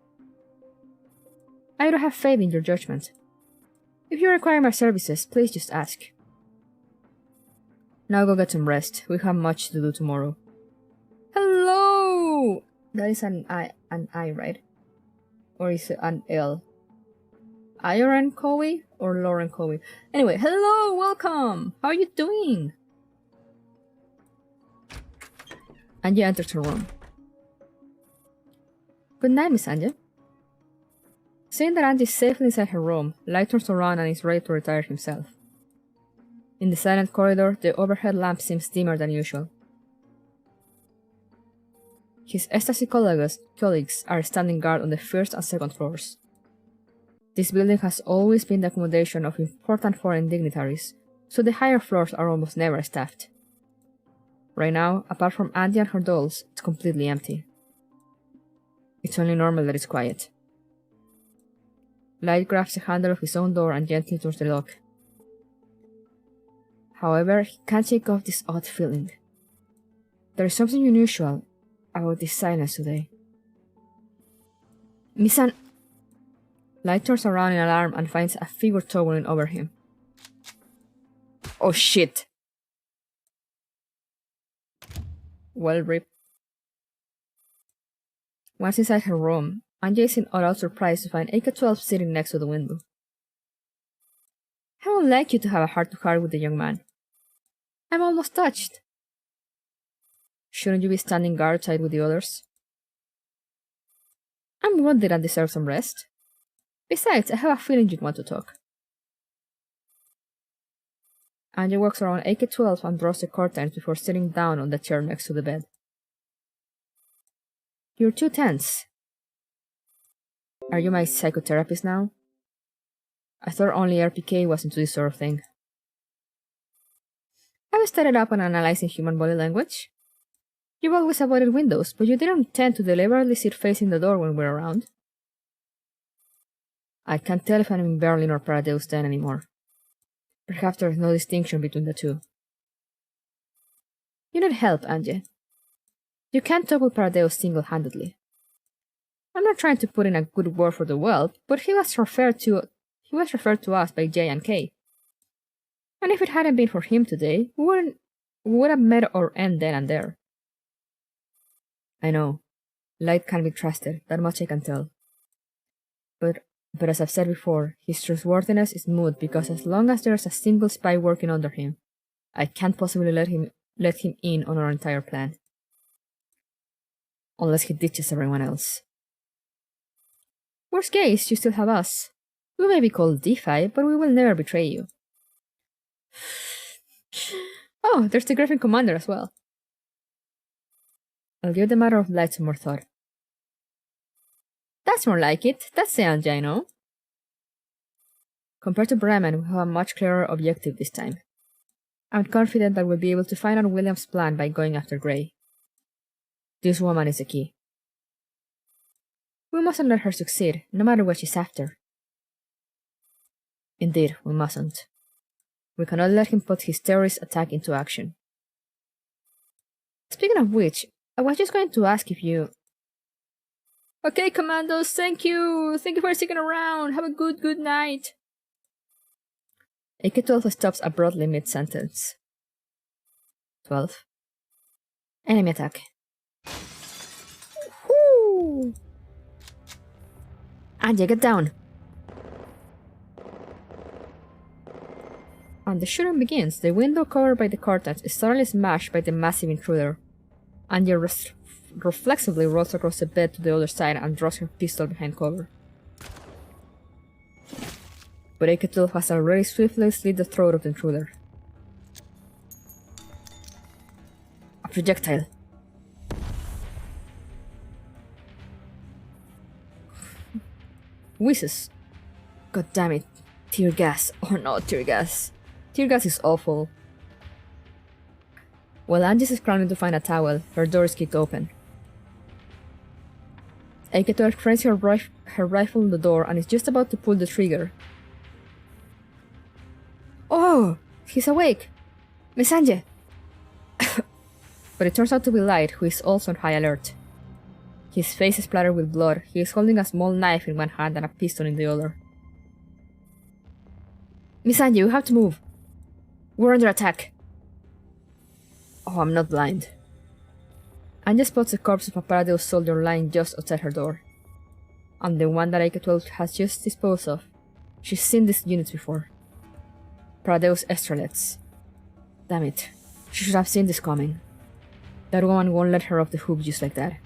I don't have faith in your judgment. If you require my services, please just ask. Now go get some rest. We have much to do tomorrow. Hello! That is an I, right? Or is it an L? Ioran Cowie or Lauren Cowie? Anyway, hello, welcome! How are you doing? Anja enters her room. Good night, Miss Anja. Seeing that Angie is safely inside her room, Light turns around and is ready to retire himself. In the silent corridor, the overhead lamp seems dimmer than usual. His ecstasy colleagues are standing guard on the first and second floors. This building has always been the accommodation of important foreign dignitaries, so the higher floors are almost never staffed. Right now, apart from Andy and her dolls, it's completely empty. It's only normal that it's quiet. Light grabs the handle of his own door and gently turns the lock. However, he can't shake off this odd feeling. There is something unusual about this silence today. Miss Light turns around in alarm and finds a figure towering over him. Oh shit! Well, rip. Once inside her room, Anja is in utter surprise to find AK-12 sitting next to the window. I would like you to have a heart-to-heart with the young man. I'm almost touched. Shouldn't you be standing guard outside with the others? I'm wounded and deserve some rest. Besides, I have a feeling you'd want to talk. Anja walks around AK-12 and draws the curtains before sitting down on the chair next to the bed. You're too tense. Are you my psychotherapist now? I thought only RPK was into this sort of thing. I've studied up on analyzing human body language. You've always avoided windows, but you didn't tend to deliberately sit facing the door when we're around. I can't tell if I'm in Berlin or Paradeus 10 anymore. Perhaps there's no distinction between the two. You need help, Anje. You can't topple Paradeus single-handedly. I'm not trying to put in a good word for the whelp, but he was referred to us by J and K. And if it hadn't been for him today, we would have met our end then and there. I know. Light can't be trusted, that much I can tell. But as I've said before, his trustworthiness is moot because as long as there's a single spy working under him, I can't possibly let him in on our entire plan. Unless he ditches everyone else. Worst case, you still have us. We may be called D5, but we will never betray you. Oh, there's the Griffin Commander as well. I'll give the matter of Light some more thought. That's more like it. That's the Anja I know. Compared to Bremen, we have a much clearer objective this time. I'm confident that we'll be able to find out William's plan by going after Grey. This woman is the key. We mustn't let her succeed, no matter what she's after. Indeed, we mustn't. We cannot let him put his terrorist attack into action. Speaking of which, I was just going to ask if you... Okay, commandos, thank you! Thank you for sticking around! Have a good night! AK-12 stops abruptly mid-sentence. 12. Enemy attack. Whoo! Anja, get down! And the shooting begins. The window covered by the curtains is suddenly smashed by the massive intruder. Anja reflexively rolls across the bed to the other side and draws her pistol behind cover. But AK-12 has already swiftly slit the throat of the intruder. A projectile. Whizzes. God damn it. Tear gas. Oh no, tear gas. Tear gas is awful. While Angie is scrambling to find a towel, her door is kicked open. AK-12 frames her rifle on the door and is just about to pull the trigger. Oh! He's awake! Miss Angie! But it turns out to be Light, who is also on high alert. His face is splattered with blood. He is holding a small knife in one hand and a pistol in the other. Miss Angie, we have to move. We're under attack. Oh, I'm not blind. Anja spots the corpse of a Paradeus soldier lying just outside her door. And the one that AK-12 has just disposed of. She's seen these units before. Paradeus Estrelets. Damn it. She should have seen this coming. That woman won't let her off the hook just like that.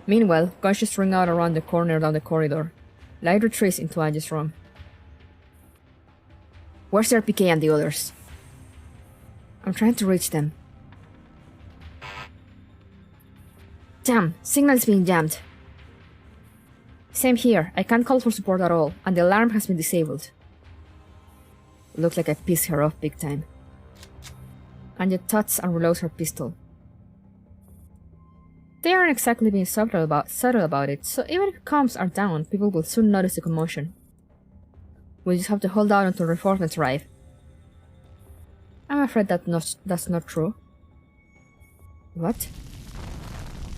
Meanwhile, gunshots ring out around the corner down the corridor. Light retreats into Anja's room. Where's the RPK and the others? I'm trying to reach them. Damn, signal's being jammed. Same here, I can't call for support at all, and the alarm has been disabled. Looks like I pissed her off big time. Anja tuts and reloads her pistol. They aren't exactly being subtle about it, so even if comms are down, people will soon notice the commotion. We'll just have to hold out until reinforcements arrive. I'm afraid that's not true. What?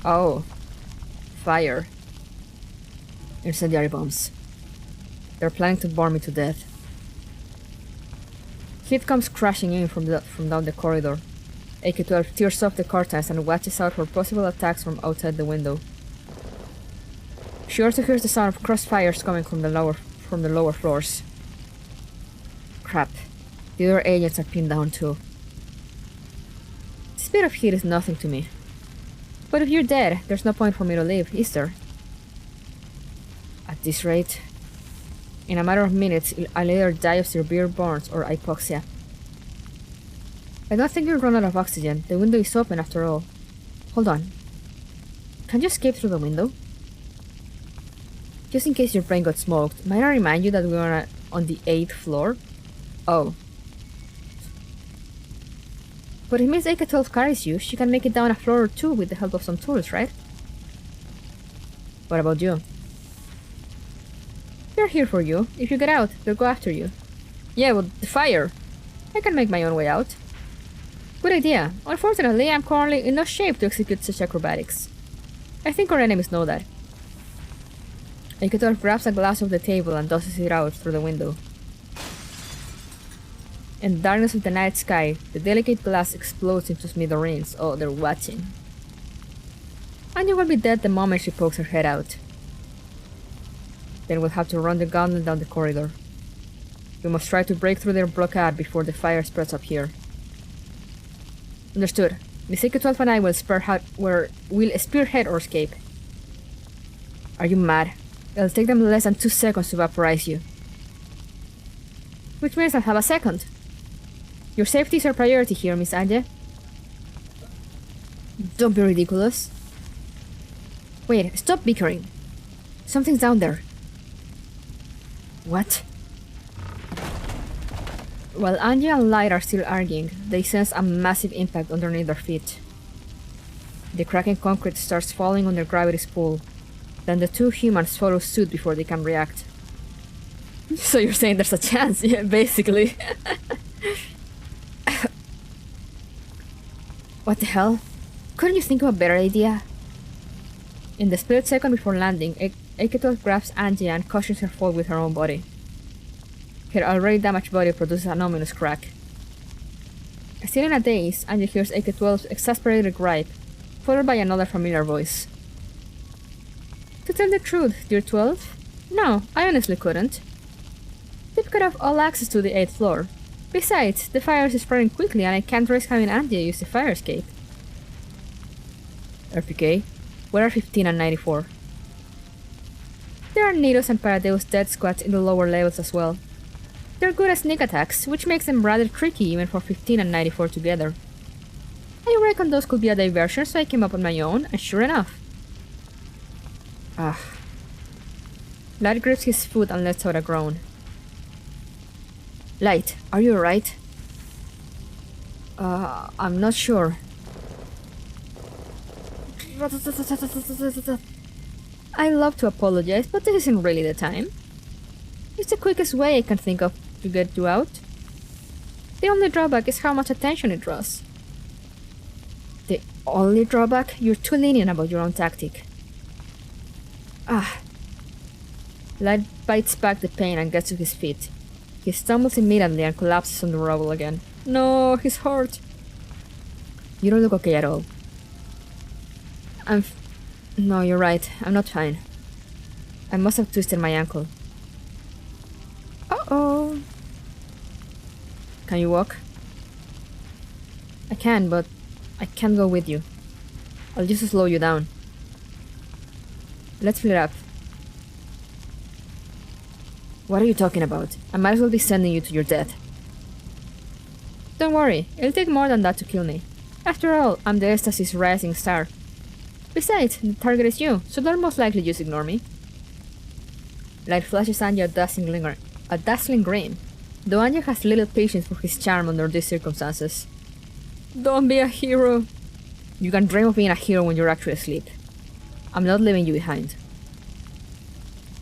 Oh. Fire. Incendiary bombs. They're planning to burn me to death. Heat comes crashing in from down the corridor. AK-12 tears off the curtains and watches out for possible attacks from outside the window. She also hears the sound of crossfires coming from the lower floors. Crap. The other agents are pinned down too. This bit of heat is nothing to me. But if you're dead, there's no point for me to live, is there? At this rate, in a matter of minutes, I'll either die of severe burns or hypoxia. I don't think you'll run out of oxygen. The window is open after all. Hold on. Can you escape through the window? Just in case your brain got smoked, might I remind you that we are on the 8th floor? Oh. But if Miss AK-12 carries you, she can make it down a floor or two with the help of some tools, right? What about you? They're here for you. If you get out, they'll go after you. Yeah, but the fire! I can make my own way out. Good idea. Unfortunately, I'm currently in no shape to execute such acrobatics. I think our enemies know that. AK-12 grabs a glass off the table and tosses it out through the window. In the darkness of the night sky, the delicate glass explodes into smithereens. Oh, they're watching. Anya will be dead the moment she pokes her head out. Then we'll have to run the gauntlet down the corridor. We must try to break through their blockade before the fire spreads up here. Understood. Miss AK-12 and I will spearhead or escape. Are you mad? It'll take them less than 2 seconds to vaporize you. Which means I'll have a second. Your safety is our priority here, Miss Anja. Don't be ridiculous. Wait, stop bickering. Something's down there. What? While Anja and Light are still arguing, they sense a massive impact underneath their feet. The cracking concrete starts falling under gravity's pull. Then the two humans follow suit before they can react. So you're saying there's a chance? Yeah, basically. What the hell? Couldn't you think of a better idea? In the split second before landing, AK-12 grabs Angie and cushions her fall with her own body. Her already damaged body produces an ominous crack. Still in a daze, Angie hears AK-12's exasperated gripe, followed by another familiar voice. To tell the truth, dear 12? No, I honestly couldn't. They've cut off all access to the 8th floor. Besides, the fire is spreading quickly and I can't risk having Angie use the fire escape. RPK, where are 15 and 94? There are Nidos and Paradeus dead squads in the lower levels as well. They're good at sneak attacks, which makes them rather tricky even for 15 and 94 together. I reckon those could be a diversion, so I came up on my own, and sure enough. Light grips his foot and lets out a groan. Light, are you alright? I'm not sure. I love to apologize, but this isn't really the time. It's the quickest way I can think of to get you out. The only drawback is how much attention it draws. The only drawback? You're too lenient about your own tactic. Light bites back the pain and gets to his feet. He stumbles immediately and collapses on the rubble again. No, he's hurt. You don't look okay at all. No, you're right. I'm not fine. I must have twisted my ankle. Uh-oh. Can you walk? I can, but I can't go with you. I'll just slow you down. Let's split up. What are you talking about? I might as well be sending you to your death. Don't worry, it'll take more than that to kill me. After all, I'm the Estasis rising star. Besides, the target is you, so they'll most likely just ignore me. Light flashes Anya a dazzling grin, though Anya has little patience for his charm under these circumstances. Don't be a hero. You can dream of being a hero when you're actually asleep. I'm not leaving you behind.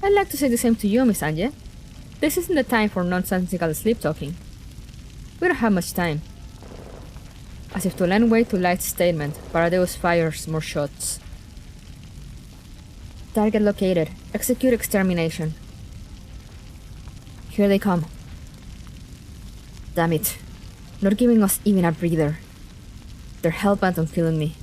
I'd like to say the same to you, Miss Anya. This isn't the time for nonsensical sleep-talking. We don't have much time. As if to lend weight to Light's statement, Paradeus fires more shots. Target located. Execute extermination. Here they come. Damn it. Not giving us even a breather. They're hell-bent on killing me.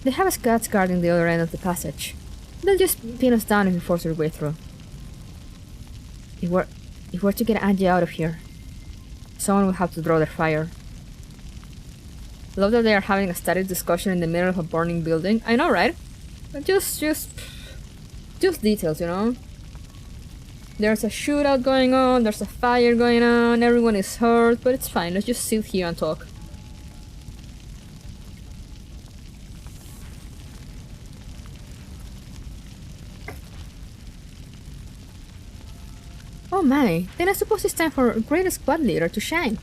They have a scout guarding the other end of the passage. They'll just pin us down if we force our way through. If we're to get Angie out of here, someone will have to draw their fire. Love that they are having a static discussion in the middle of a burning building. I know, right? But just details, you know? There's a shootout going on, there's a fire going on, everyone is hurt, but it's fine, let's just sit here and talk. Oh my, then I suppose it's time for a great squad leader to shine.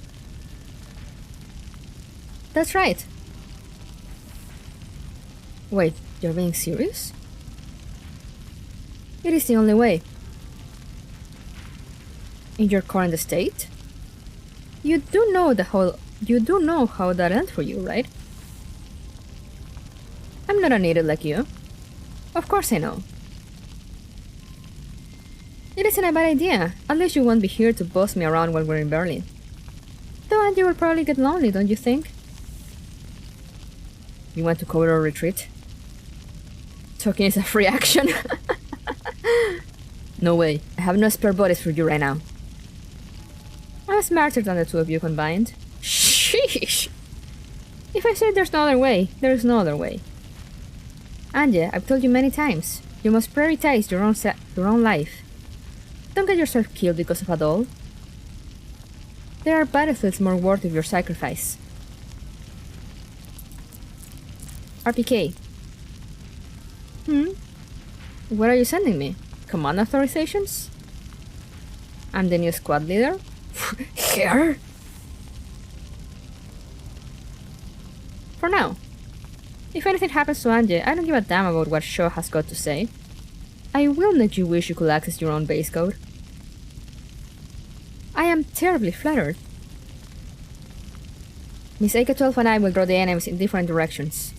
That's right. Wait, you're being serious? It is the only way. In your current state? You do know how that ends for you, right? I'm not an idiot like you. Of course I know. It isn't a bad idea. At least you won't be here to boss me around while we're in Berlin. Though Angie will probably get lonely, don't you think? You want to cover a retreat? Talking is a free action. No way. I have no spare bodies for you right now. I'm smarter than the two of you combined. Sheesh! If I say there's no other way, there's no other way. Angie, I've told you many times, you must prioritize your own life. Don't get yourself killed because of a doll. There are battlefields more worthy of your sacrifice. RPK. Where are you sending me? Command authorizations? I'm the new squad leader? Here? For now. If anything happens to Angie, I don't give a damn about what Shaw has got to say. I will let you wish you could access your own base code. I am terribly flattered. Miss AK-12 and I will draw the enemies in different directions.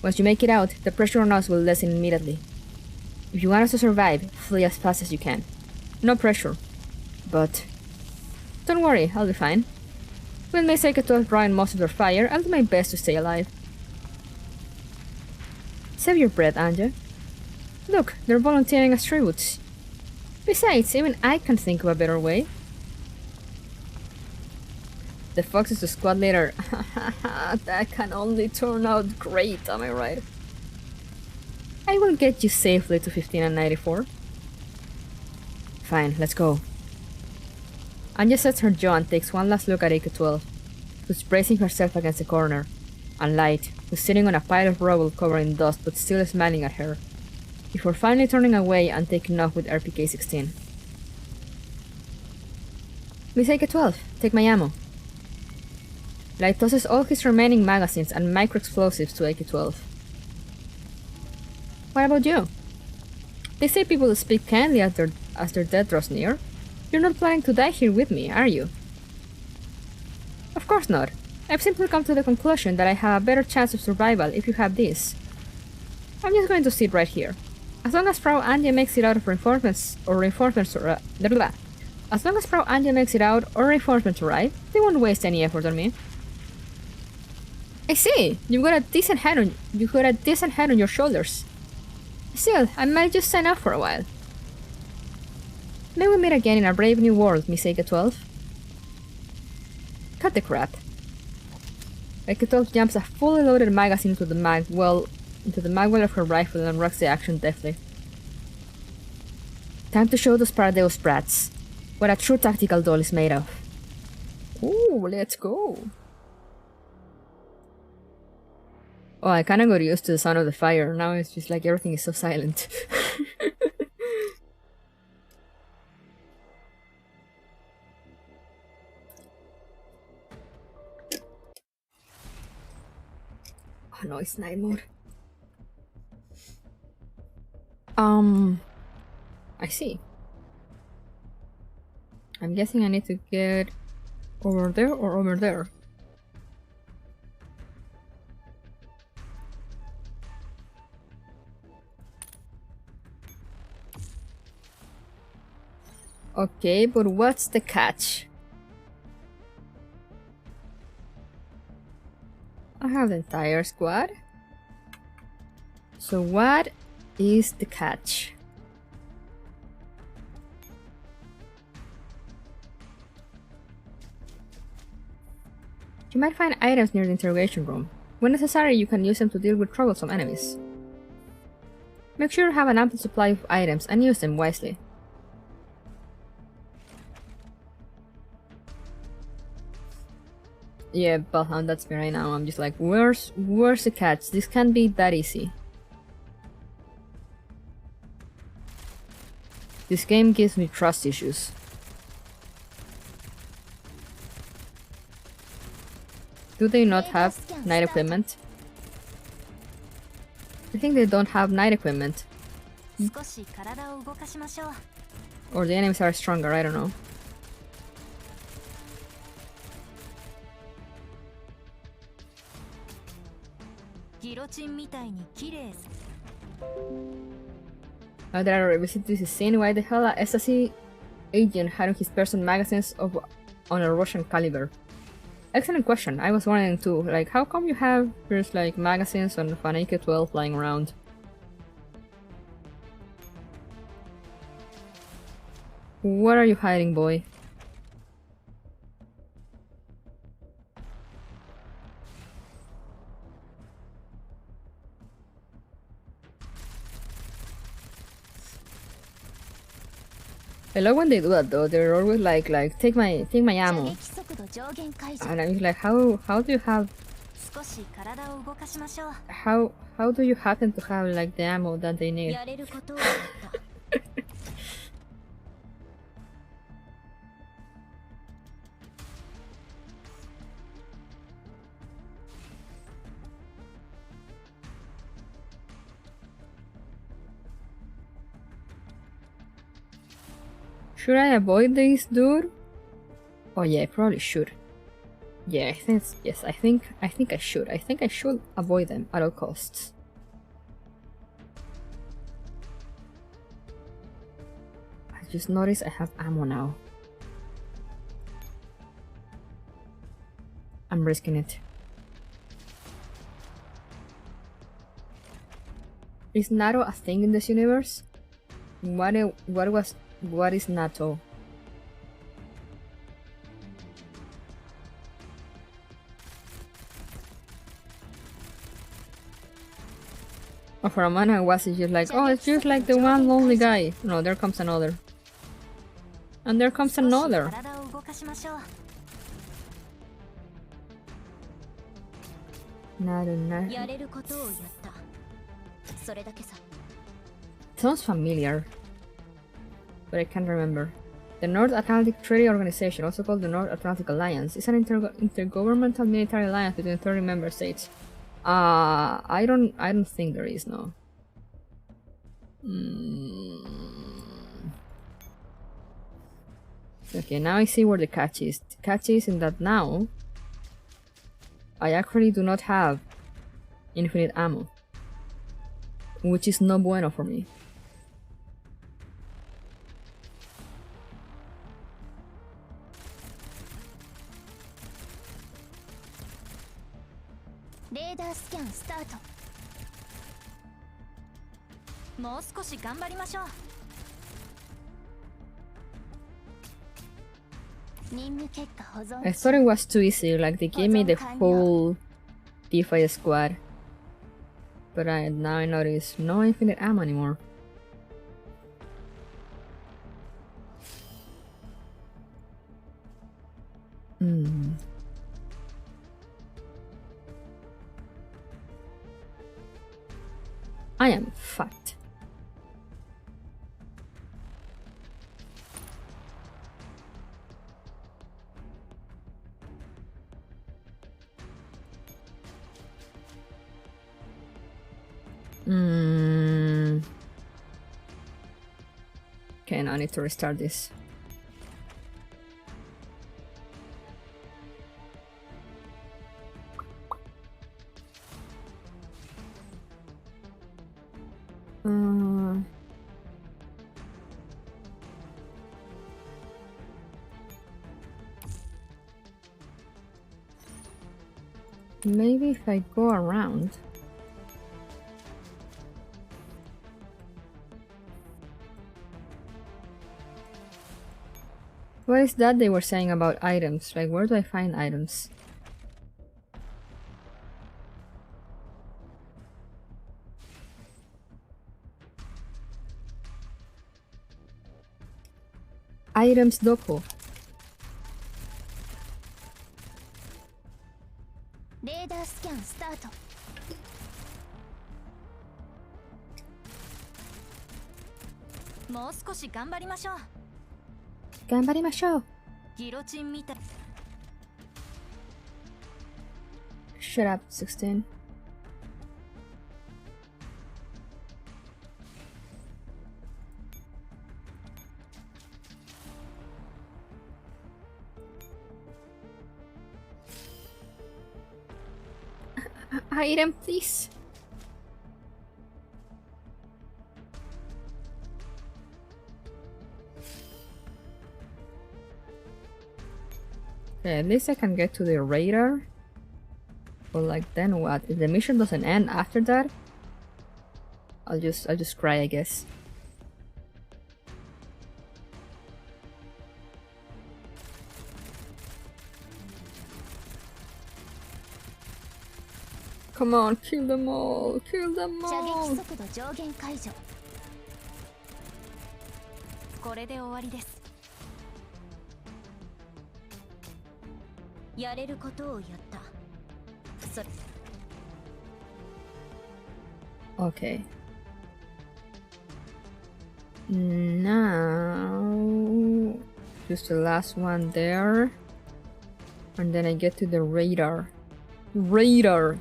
Once you make it out, the pressure on us will lessen immediately. If you want us to survive, flee as fast as you can. No pressure. But don't worry, I'll be fine. With Miss AK-12 drawing most of their fire, I'll do my best to stay alive. Save your breath, Anja. Look, they're volunteering as tributes. Besides, even I can think of a better way. The Fox is the squad leader. That can only turn out great, am I right? I will get you safely to 15 and 94. Fine, let's go. Anja sets her jaw and takes one last look at AK-12, who's bracing herself against the corner, and Light, who's sitting on a pile of rubble covered in dust but still smiling at her, before finally turning away and taking off with RPK-16. Miss AK-12, take my ammo. Light tosses all his remaining magazines and micro-explosives to AK-12. What about you? They say people speak kindly as their death draws near. You're not planning to die here with me, are you? Of course not. I've simply come to the conclusion that I have a better chance of survival if you have this. I'm just going to sit right here. As long as Frau Anja makes it out of reinforcements As long as Frau Anja makes it out or reinforcements arrive, they won't waste any effort on me. I see. You've got a decent head on your shoulders. Still, I might just sign up for a while. May we meet again in a brave new world, Miss AK-12? Cut the crap. AK-12 jumps a fully loaded magazine into the magwell of her rifle and rocks the action deftly. Time to show those Paradeus brats what a true tactical doll is made of. Ooh, let's go. Oh, I kinda got used to the sound of the fire. Now it's just like everything is so silent. Oh no, it's night mode. I see. I'm guessing I need to get over there or over there. Okay, but what's the catch? I have the entire squad. So what is the catch? You might find items near the interrogation room. When necessary, you can use them to deal with troublesome enemies. Make sure you have an ample supply of items and use them wisely. Yeah, Balhound, that's me right now. I'm just like, where's the catch? This can't be that easy. This game gives me trust issues. Do they not have night equipment? I think they don't have night equipment. Or the enemies are stronger, I don't know. Now that I revisit this scene, why the hell a SSC agent had on his person magazines on a Russian caliber? Excellent question. I was wondering too, like, how come you have there's like magazines on an AK-12 flying around? What are you hiding, boy? I love when they do that though. They're always like take my ammo. And I'm like, how do you have how do you happen to have like the ammo that they need? Should I avoid this dude? Oh yeah, I probably should. Yeah, I think yes. I think I should. I think I should avoid them at all costs. I just noticed I have ammo now. I'm risking it. Is NATO a thing in this universe? What is NATO? Oh, for a moment I was just like, oh, it's just like the one lonely guy. No, there comes another. And there comes another. 体を動かしましょう。 NATO. やれることをやった。それだけさ。 Sounds familiar, but I can't remember. The North Atlantic Treaty Organization, also called the North Atlantic Alliance, is an intergovernmental military alliance between 30 member states. I don't think there is, no. Okay, now I see where the catch is. The catch is in that now I actually do not have infinite ammo, which is no bueno for me. Radar scan start. もう少し頑張りましょう。任務結果保存。 I thought it was too easy, like they gave me the whole DeFi squad. But now I notice no infinite ammo anymore. I am fucked. Okay, now I need to restart this. Maybe if I go around. What is that they were saying about items? Like, where do I find items? Items doko. レーダースキャンスタート。もう少し頑張りましょう。頑張りましょう。ギロチンみたい。Shut up, 16. Item, please. Okay, at least I can get to the radar. But like, then what? If the mission doesn't end after that, I'll just cry, I guess. Come on, kill them all! Kill them 射 all! 撃速度上限解除。これで終わりです。やれることをやった。それ。Okay. Now, just the last one there, and then I get to the radar. Radar.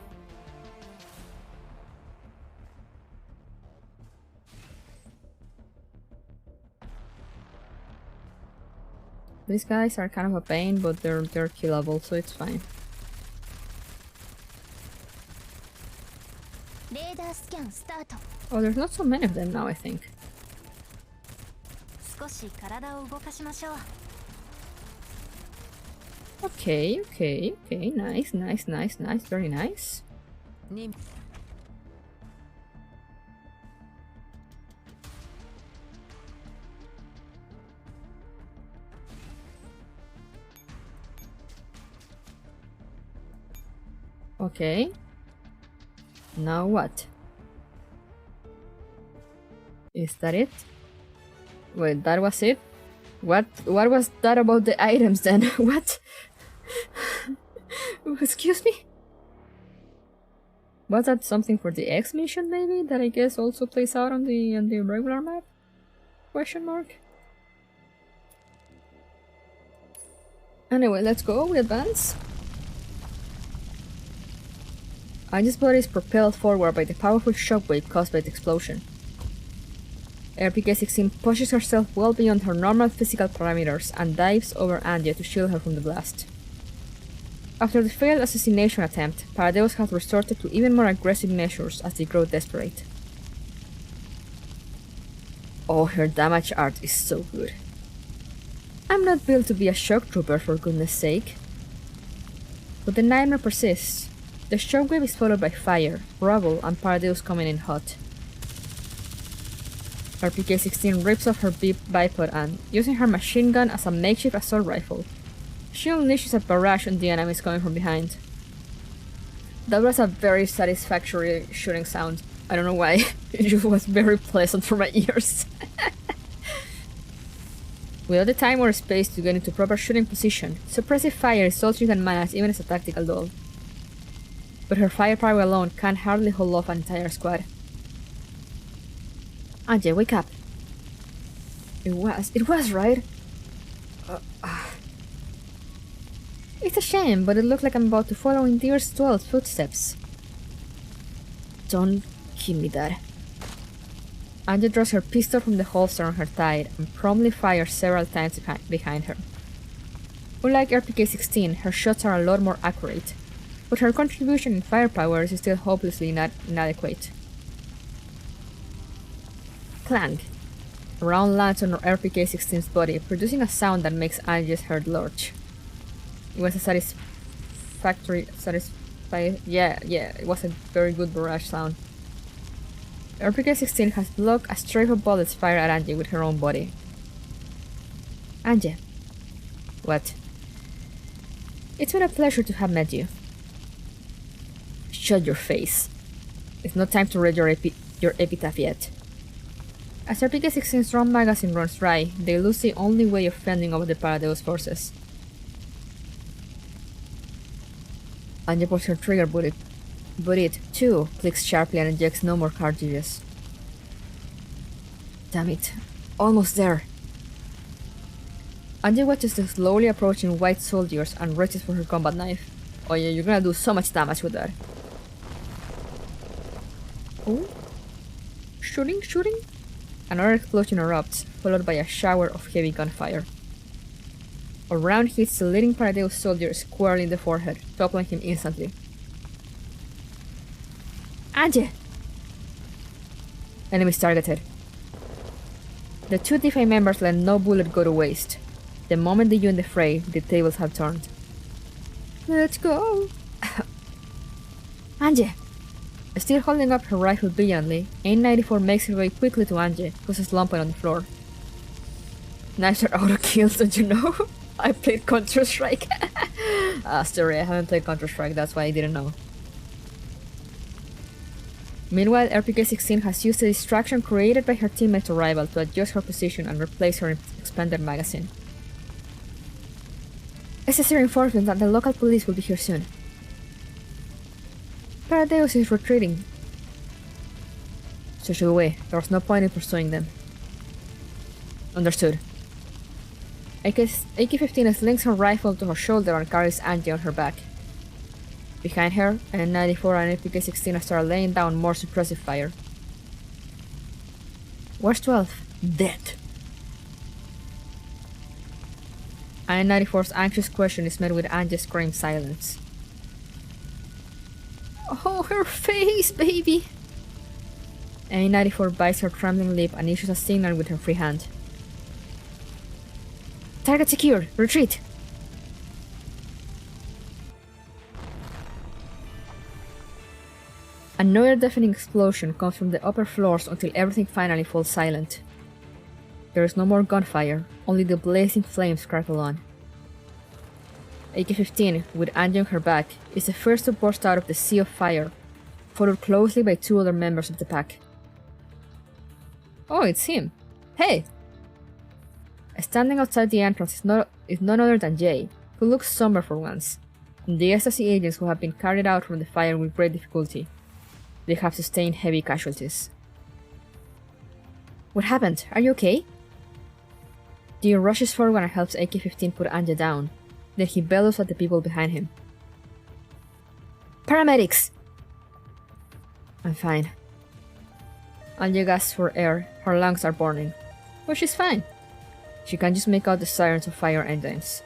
These guys are kind of a pain, but they're killable, so it's fine. スキャンスタート。 Oh, there's not so many of them now, I think. 少し体を動かしましょう。 Okay, okay, okay. Nice, nice, nice, nice. Very nice. 任 Okay. Now what? Is that it? Wait, that was it? What was that about the items then? What? Excuse me? Was that something for the X mission maybe? That I guess also plays out on the regular map? Question mark? Anyway, let's go, we advance. Ange's body is propelled forward by the powerful shockwave caused by the explosion. RPK-16 pushes herself well beyond her normal physical parameters and dives over Angie to shield her from the blast. After the failed assassination attempt, Paradeus has resorted to even more aggressive measures as they grow desperate. Oh, her damage art is so good. I'm not built to be a shock trooper, for goodness sake. But the nightmare persists. The shockwave is followed by fire, rubble, and Paradeus coming in hot. RPK-16 rips off her bipod and, using her machine gun as a makeshift assault rifle, she unleashes a barrage on the enemies coming from behind. That was a very satisfactory shooting sound. I don't know why. It just was very pleasant for my ears. Without the time or space to get into proper shooting position, suppressive fire is all she can manage even as a tactical doll. But her firepower alone can hardly hold off an entire squad. Angie, wake up. It was, right? It's a shame, but it looks like I'm about to follow in dear Stoel's footsteps. Don't give me that. Angie draws her pistol from the holster on her thigh and promptly fires several times behind her. Unlike RPK-16, her shots are a lot more accurate, but her contribution in firepower is still hopelessly inadequate. Clank! A round lands on RPK-16's body, producing a sound that makes Angie's heart lurch. It was a it was a very good barrage sound. RPK-16 has blocked a string of bullets fired at Angie with her own body. Angie. What? It's been a pleasure to have met you. Shut your face. It's not time to read your epitaph yet. As RPK-16's drum magazine runs dry, they lose the only way of fending off the Paradeus forces. Angie pulls her trigger, but it, too, clicks sharply and ejects no more cartridges. Damn it. Almost there. Angie watches the slowly approaching white soldiers and reaches for her combat knife. Oh yeah, you're gonna do so much damage with that. Oh? Shooting? Another explosion erupts, followed by a shower of heavy gunfire. A round hits the leading Paradeus soldier squarely in the forehead, toppling him instantly. Angie! Enemies targeted. The two DeFi members let no bullet go to waste. The moment they join the fray, the tables have turned. Let's go! Angie! Still holding up her rifle brilliantly, A94 makes her way quickly to Angie, who's slumping on the floor. Nicer auto kills, don't you know? I played Counter-Strike. Sorry, I haven't played Counter-Strike, that's why I didn't know. Meanwhile, RPK-16 has used the distraction created by her teammate's arrival to adjust her position and replace her expanded magazine. SSR reinforcements that the local police will be here soon. Paradeus is retreating. So shoot away, there was no point in pursuing them. Understood. AK-15 slings her rifle to her shoulder and carries Angie on her back. Behind her, N94 and RPK-16 start laying down more suppressive fire. Where's 12? Dead. N94's anxious question is met with Angie's scream silence. Oh, her face, baby! A94 bites her trembling lip and issues a signal with her free hand. Target secured! Retreat! Another deafening explosion comes from the upper floors until everything finally falls silent. There is no more gunfire, only the blazing flames crackle on. AK-15, with Angie on her back, is the first to burst out of the sea of fire, followed closely by 2 other members of the pack. Oh, it's him. Hey! Standing outside the entrance is none other than Jay, who looks somber for once, and the ecstasy agents who have been carried out from the fire with great difficulty. They have sustained heavy casualties. What happened? Are you okay? Dio rushes forward and helps AK-15 put Anja down. Then he bellows at the people behind him. Paramedics! I'm fine. Anja gasps for air. Her lungs are burning. But she's fine. She can just make out the sirens of fire engines.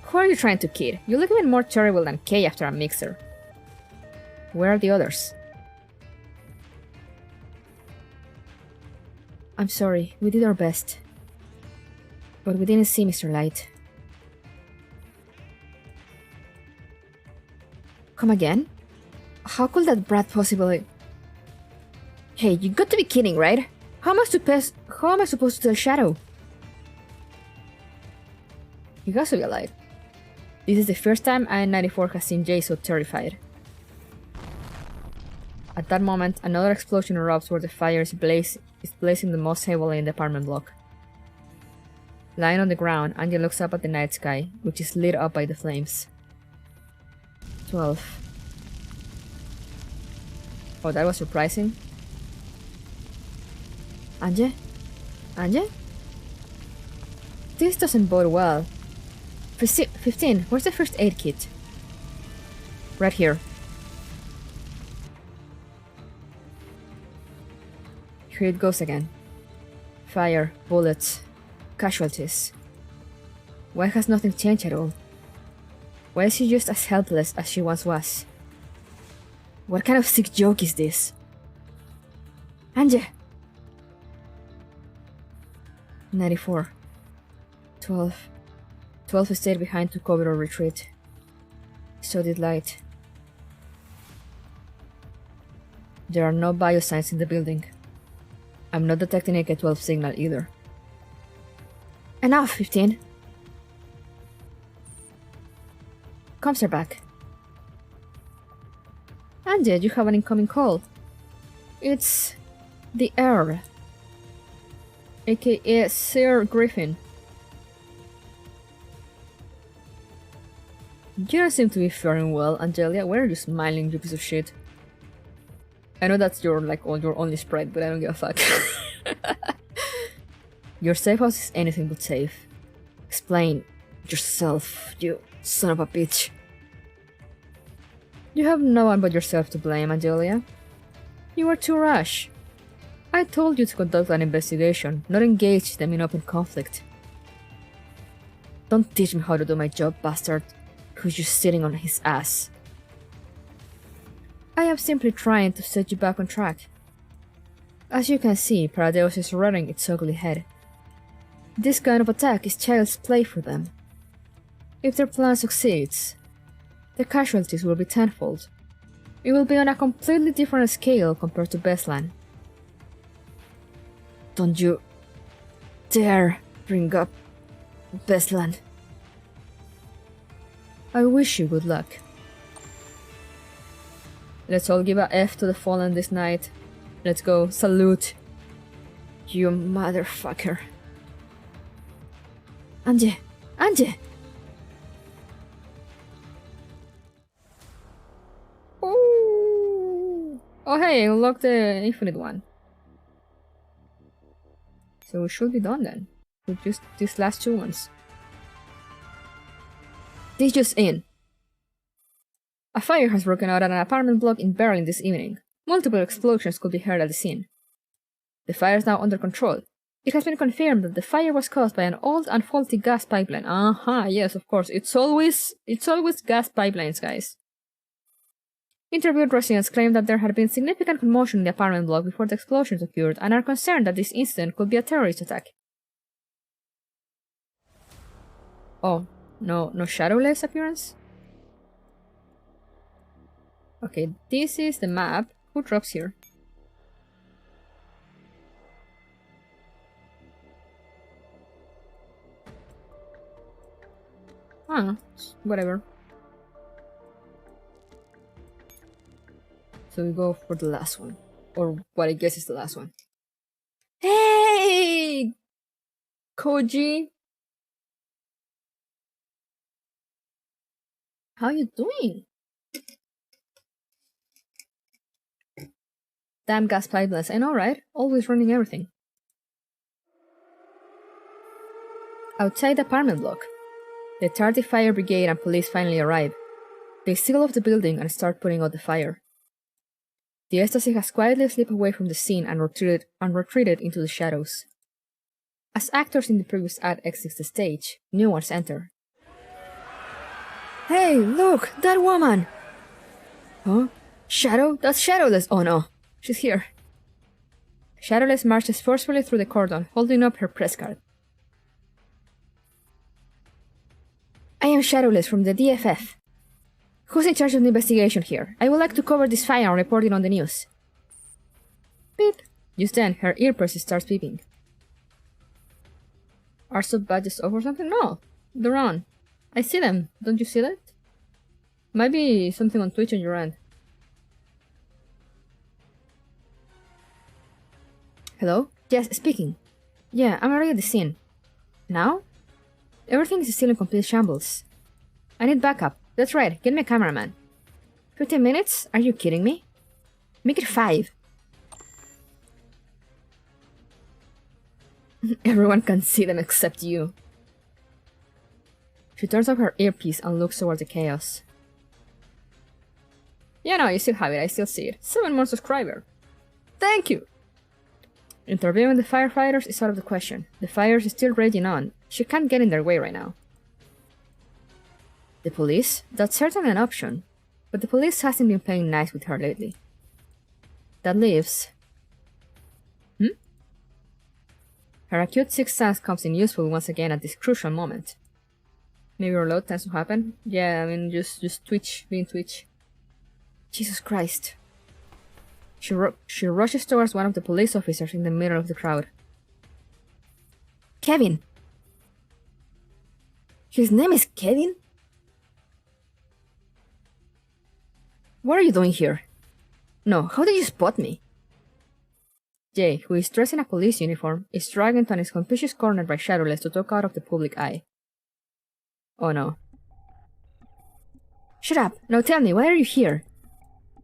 Who are you trying to kid? You look even more terrible than Kay after a mixer. Where are the others? I'm sorry, we did our best. But we didn't see Mr. Light. Come again? How could that brat possibly... Hey, you got to be kidding, right? How am I supposed to tell Shadow? He has to be alive. This is the first time IN-94 has seen Jay so terrified. At that moment, another explosion erupts where the fire is blazing the most heavily in the apartment block. Lying on the ground, Anja looks up at the night sky, which is lit up by the flames. 12. Oh, that was surprising. Anja? Anja? This doesn't bode well. 15, where's the first aid kit? Right here. Here it goes again. Fire, bullets, casualties. Why has nothing changed at all? Why is she just as helpless as she once was? What kind of sick joke is this? Anja! 94. 12. 12 stayed behind to cover our retreat. So did Light. There are no biosigns in the building. I'm not detecting a K-12 signal either. Enough, 15! Comms are back. Anja, you have an incoming call. It's... the Earl. aka Sir Griffin. You don't seem to be faring well, Angelia. Why are you smiling, you piece of shit? I know that's your only sprite, but I don't give a fuck. Your safe house is anything but safe. Explain yourself, you son of a bitch. You have no one but yourself to blame, Angelia. You were too rash. I told you to conduct an investigation, not engage them in open conflict. Don't teach me how to do my job, bastard, who's just sitting on his ass. I am simply trying to set you back on track. As you can see, Paradeus is rearing its ugly head. This kind of attack is child's play for them. If their plan succeeds, the casualties will be tenfold. It will be on a completely different scale compared to Beslan. Don't you dare bring up Beslan. I wish you good luck. Let's all give a F to the fallen this night. Let's go. Salute. You motherfucker. Anje! Anje! Ooh. Oh hey, unlock the infinite one. So we should be done then. With just these last two ones. This just in. A fire has broken out at an apartment block in Berlin this evening. Multiple explosions could be heard at the scene. The fire is now under control. It has been confirmed that the fire was caused by an old and faulty gas pipeline. Yes, of course. It's always gas pipelines, guys. Interviewed residents claimed that there had been significant commotion in the apartment block before the explosions occurred and are concerned that this incident could be a terrorist attack. Oh, no Shadowless appearance? Okay, this is the map. Who drops here? Ah, whatever. So we go for the last one. Or what I guess is the last one. Hey! Koji! How you doing? Damn gas pipelines, I know, right? Always running everything. Outside the apartment block, the tardy fire brigade and police finally arrive. They seal off the building and start putting out the fire. The ecstasy has quietly slipped away from the scene and retreated into the shadows. As actors in the previous act exit the stage, new ones enter. Hey, look! That woman! Huh? Shadow? That's Shadowless! Oh no, she's here. Shadowless marches forcefully through the cordon, holding up her press card. I am Shadowless from the DFF. Who's in charge of the investigation here? I would like to cover this fire and report it on the news. Beep. Just then, her earpiece starts beeping. Are sub badges off or something? No, they're on. I see them. Don't you see that? Might be something on Twitch on your end. Hello? Yes, speaking. Yeah, I'm already at the scene. Now? Everything is still in complete shambles. I need backup. That's right, get me a cameraman. 15 minutes? Are you kidding me? Make it 5. Everyone can see them except you. She turns off her earpiece and looks towards the chaos. Yeah, no, you still have it, I still see it. 7 more subscriber. Thank you! Interviewing the firefighters is out of the question. The fire is still raging on. She can't get in their way right now. The police? That's certainly an option. But the police hasn't been playing nice with her lately. That leaves... Her acute sixth sense comes in useful once again at this crucial moment. Maybe reload tends to happen? Yeah, I mean, just Twitch, being Twitch. Jesus Christ. She rushes towards one of the police officers in the middle of the crowd. Kevin! His name is Kevin? What are you doing here? No, how did you spot me? Jay, who is dressed in a police uniform, is dragged into an conspicuous corner by Shadowless to talk out of the public eye. Oh no. Shut up! Now tell me, why are you here?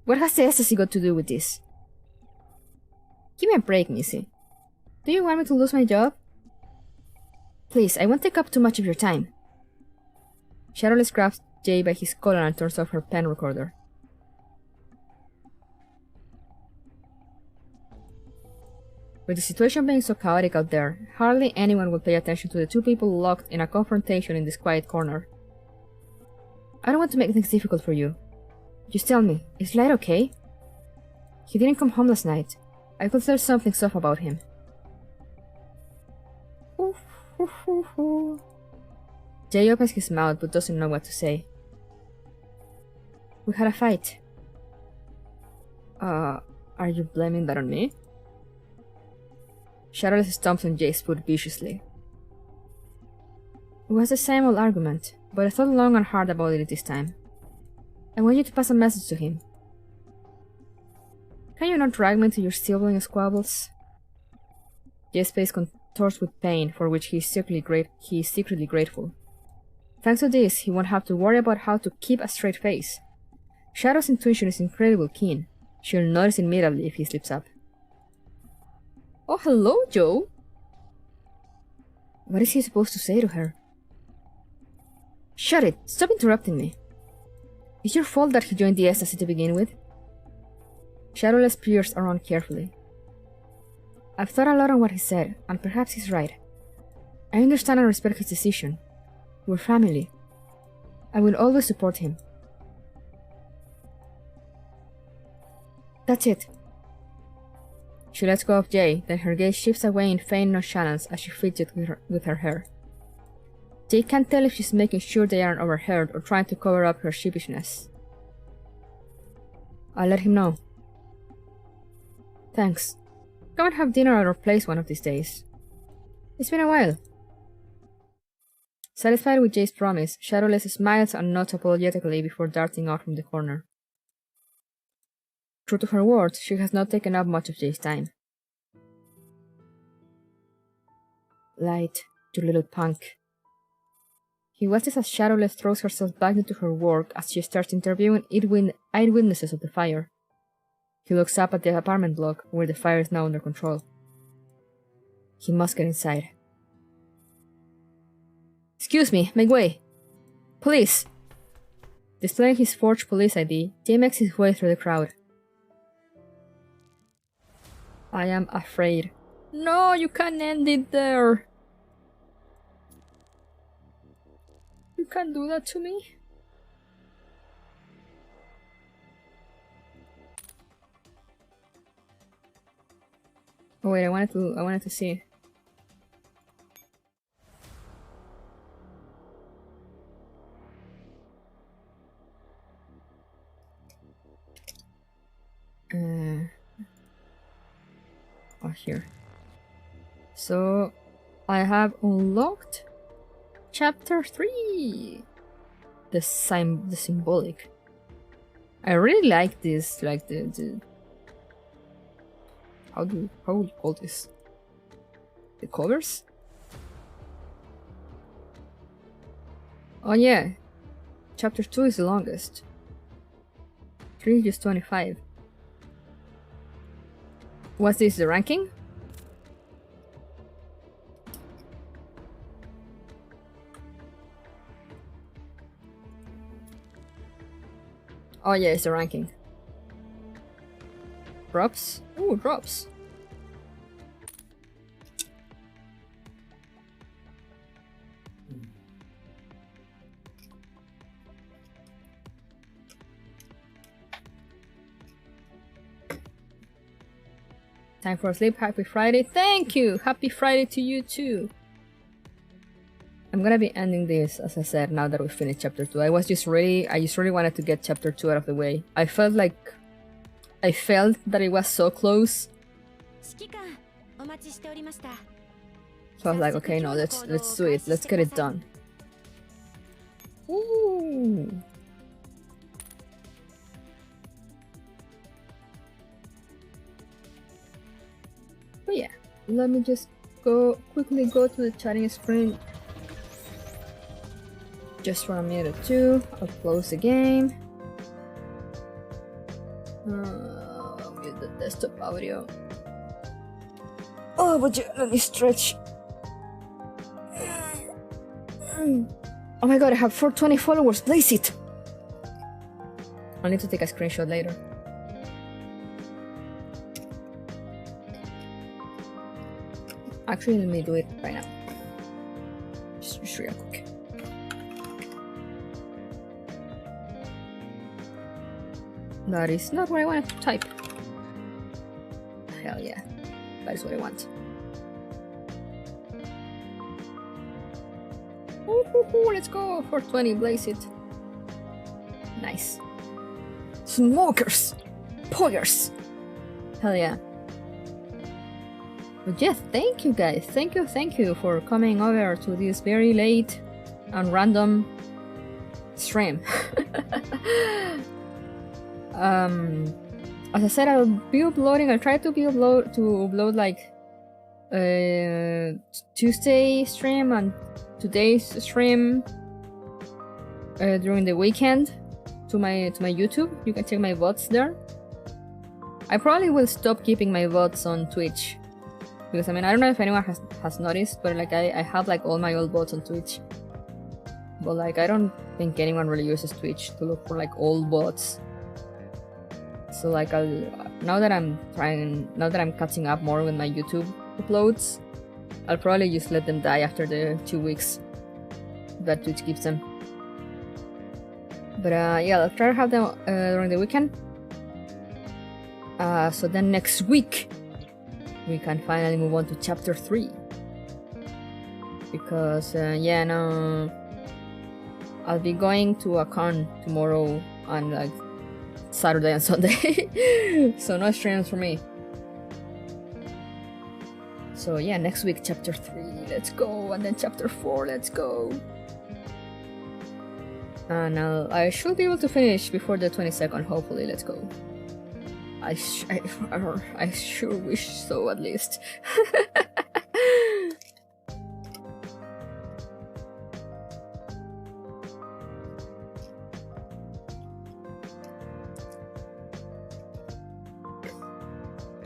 What has the ecstasy got to do with this? Give me a break, Missy. Do you want me to lose my job? Please, I won't take up too much of your time. Shadowless grabs Jay by his collar and turns off her pen recorder. With the situation being so chaotic out there, hardly anyone will pay attention to the two people locked in a confrontation in this quiet corner. I don't want to make things difficult for you. Just tell me, is Light okay? He didn't come home last night. I could tell something off about him. Jay opens his mouth but doesn't know what to say. We had a fight. Are you blaming that on me? Shadowless stomps on Jay's foot viciously. It was the same old argument, but I thought long and hard about it this time. I want you to pass a message to him. Can you not drag me into your sibling squabbles? Jay's face contorts with pain, for which he is secretly grateful. Thanks to this, he won't have to worry about how to keep a straight face. Shadow's intuition is incredibly keen. She'll notice immediately if he slips up. Oh, hello, Joe! What is he supposed to say to her? Shut it! Stop interrupting me! It's your fault that he joined the ecstasy to begin with. Shadowless peers around carefully. I've thought a lot on what he said, and perhaps he's right. I understand and respect his decision. We're family. I will always support him. That's it. She lets go of Jay, then her gaze shifts away in faint nonchalance as she fidgets with her hair. Jay can't tell if she's making sure they aren't overheard or trying to cover up her sheepishness. I'll let him know. Thanks. Come and have dinner at our place one of these days. It's been a while. Satisfied with Jay's promise, Shadowless smiles and nods apologetically before darting out from the corner. True to her word, she has not taken up much of Jay's time. Light, you little punk. He watches as Shadowless throws herself back into her work as she starts interviewing eyewitnesses of the fire. He looks up at the apartment block where the fire is now under control. He must get inside. Excuse me, make way! Police! Displaying his forged police ID, Jay makes his way through the crowd. I am afraid. No, you can't end it there! You can't do that to me? Oh wait, I wanted to see. Oh, here. So, I have unlocked Chapter 3! The symbolic. I really like this, like the how would you call this? The covers? Oh yeah. Chapter 2 is the longest. 3 is just 25. What's this, the ranking? Oh yeah, it's the ranking. Drops? Ooh, drops. Time for sleep. Happy Friday. Thank you! Happy Friday to you too! I'm gonna be ending this, as I said, now that we finished chapter 2. I just really wanted to get chapter 2 out of the way. I felt that it was so close. So I was like, okay, no, let's do it. Let's get it done. Ooh. But yeah, let me just quickly go to the chatting screen. Just for a minute or two. I'll close the game. Mute the desktop audio. Oh, but let me stretch. Oh my god, I have 420 followers. Place it! I'll need to take a screenshot later. Actually, let me do it right now. Just real quick. That is not what I wanted to type. Hell yeah. That is what I want. Ooh, let's go! 420, blaze it. Nice. Smokers! Poggers! Hell yeah. But yeah, thank you guys. Thank you for coming over to this very late and random stream. As I said, I'll try to upload like Tuesday stream and today's stream during the weekend to my YouTube. You can check my VODs there. I probably will stop keeping my VODs on Twitch. Because I mean, I don't know if anyone has noticed, but like I have like all my old bots on Twitch. But like I don't think anyone really uses Twitch to look for like old bots. So like now that I'm catching up more with my YouTube uploads, I'll probably just let them die after the 2 weeks that Twitch gives them. But yeah, I'll try to have them during the weekend. So then next week we can finally move on to chapter 3. Because yeah, no, I'll be going to a con tomorrow on like Saturday and Sunday. So no streams for me. So yeah, next week chapter 3, let's go, and then chapter 4, let's go. And I should be able to finish before the 22nd, hopefully. Let's go. I sure wish so, at least.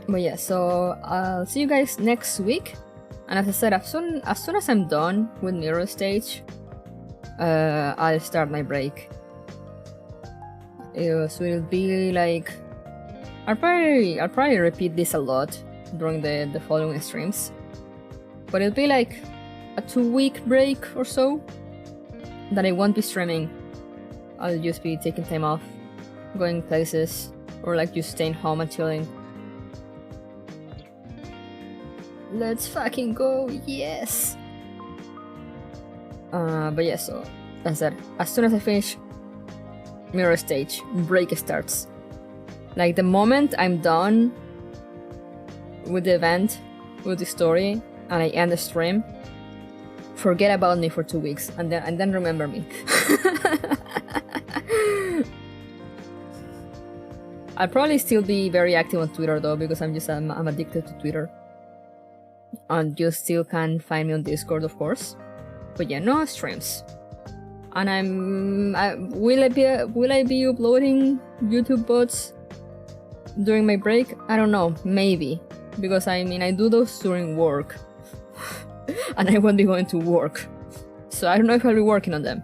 But yeah, so I'll see you guys next week. And as I said, as soon as I'm done with Mirror Stage, I'll start my break. So it'll be like, I'll probably repeat this a lot during the following streams, but it'll be like a 2-week break or so that I won't be streaming. I'll just be taking time off, going places, or like just staying home and chilling. Let's fucking go, yes! But yeah, so as I said, as soon as I finish Mirror Stage, break starts. Like the moment I'm done with the event, with the story, and I end the stream, forget about me for 2 weeks, and then remember me. I'll probably still be very active on Twitter though, because I'm addicted to Twitter. And you still can find me on Discord, of course. But yeah, no streams. And will I be uploading YouTube bots during my break? I don't know, maybe, because I mean I do those during work, and I won't be going to work, so I don't know if I'll be working on them.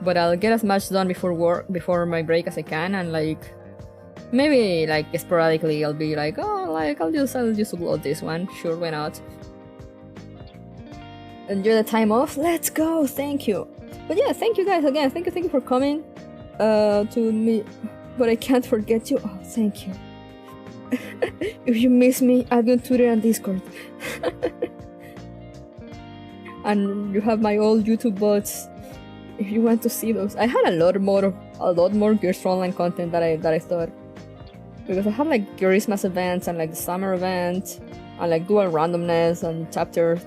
But I'll get as much done before my break as I can, and like maybe like sporadically I'll be like, oh, like I'll just upload this one. Sure, why not? Enjoy the time off. Let's go. Thank you. But yeah, thank you guys again. Thank you for coming to me. But I can't forget you. Oh, thank you. If you miss me, I'll be on Twitter and Discord. And you have my old YouTube bots if you want to see those. I had a lot more Gears Frontline content that I thought, because I have like Christmas events and like the summer event and like dual randomness and chapter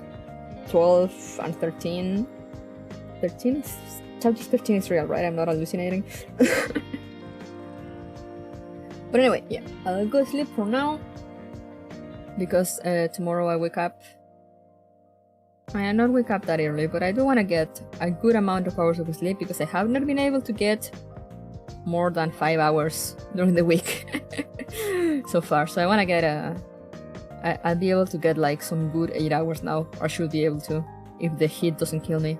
12 and 13. Chapter 13 is real, right? I'm not hallucinating. But anyway, yeah, I'll go sleep for now, because tomorrow I wake up. I not wake up that early, but I do want to get a good amount of hours of sleep, because I have not been able to get more than 5 hours during the week so far. So I want to get I'll be able to get like some good 8 hours now, or should be able to, if the heat doesn't kill me.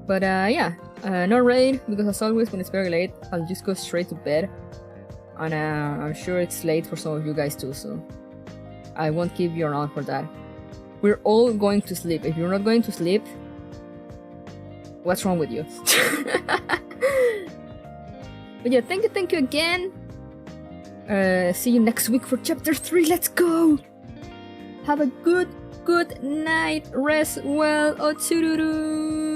But yeah, no raid, because as always when it's very late, I'll just go straight to bed. And I'm sure it's late for some of you guys too, so I won't keep you around for that. We're all going to sleep. If you're not going to sleep, what's wrong with you? But yeah, thank you again. See you next week for chapter 3. Let's go. Have a good night. Rest well. Otsururu.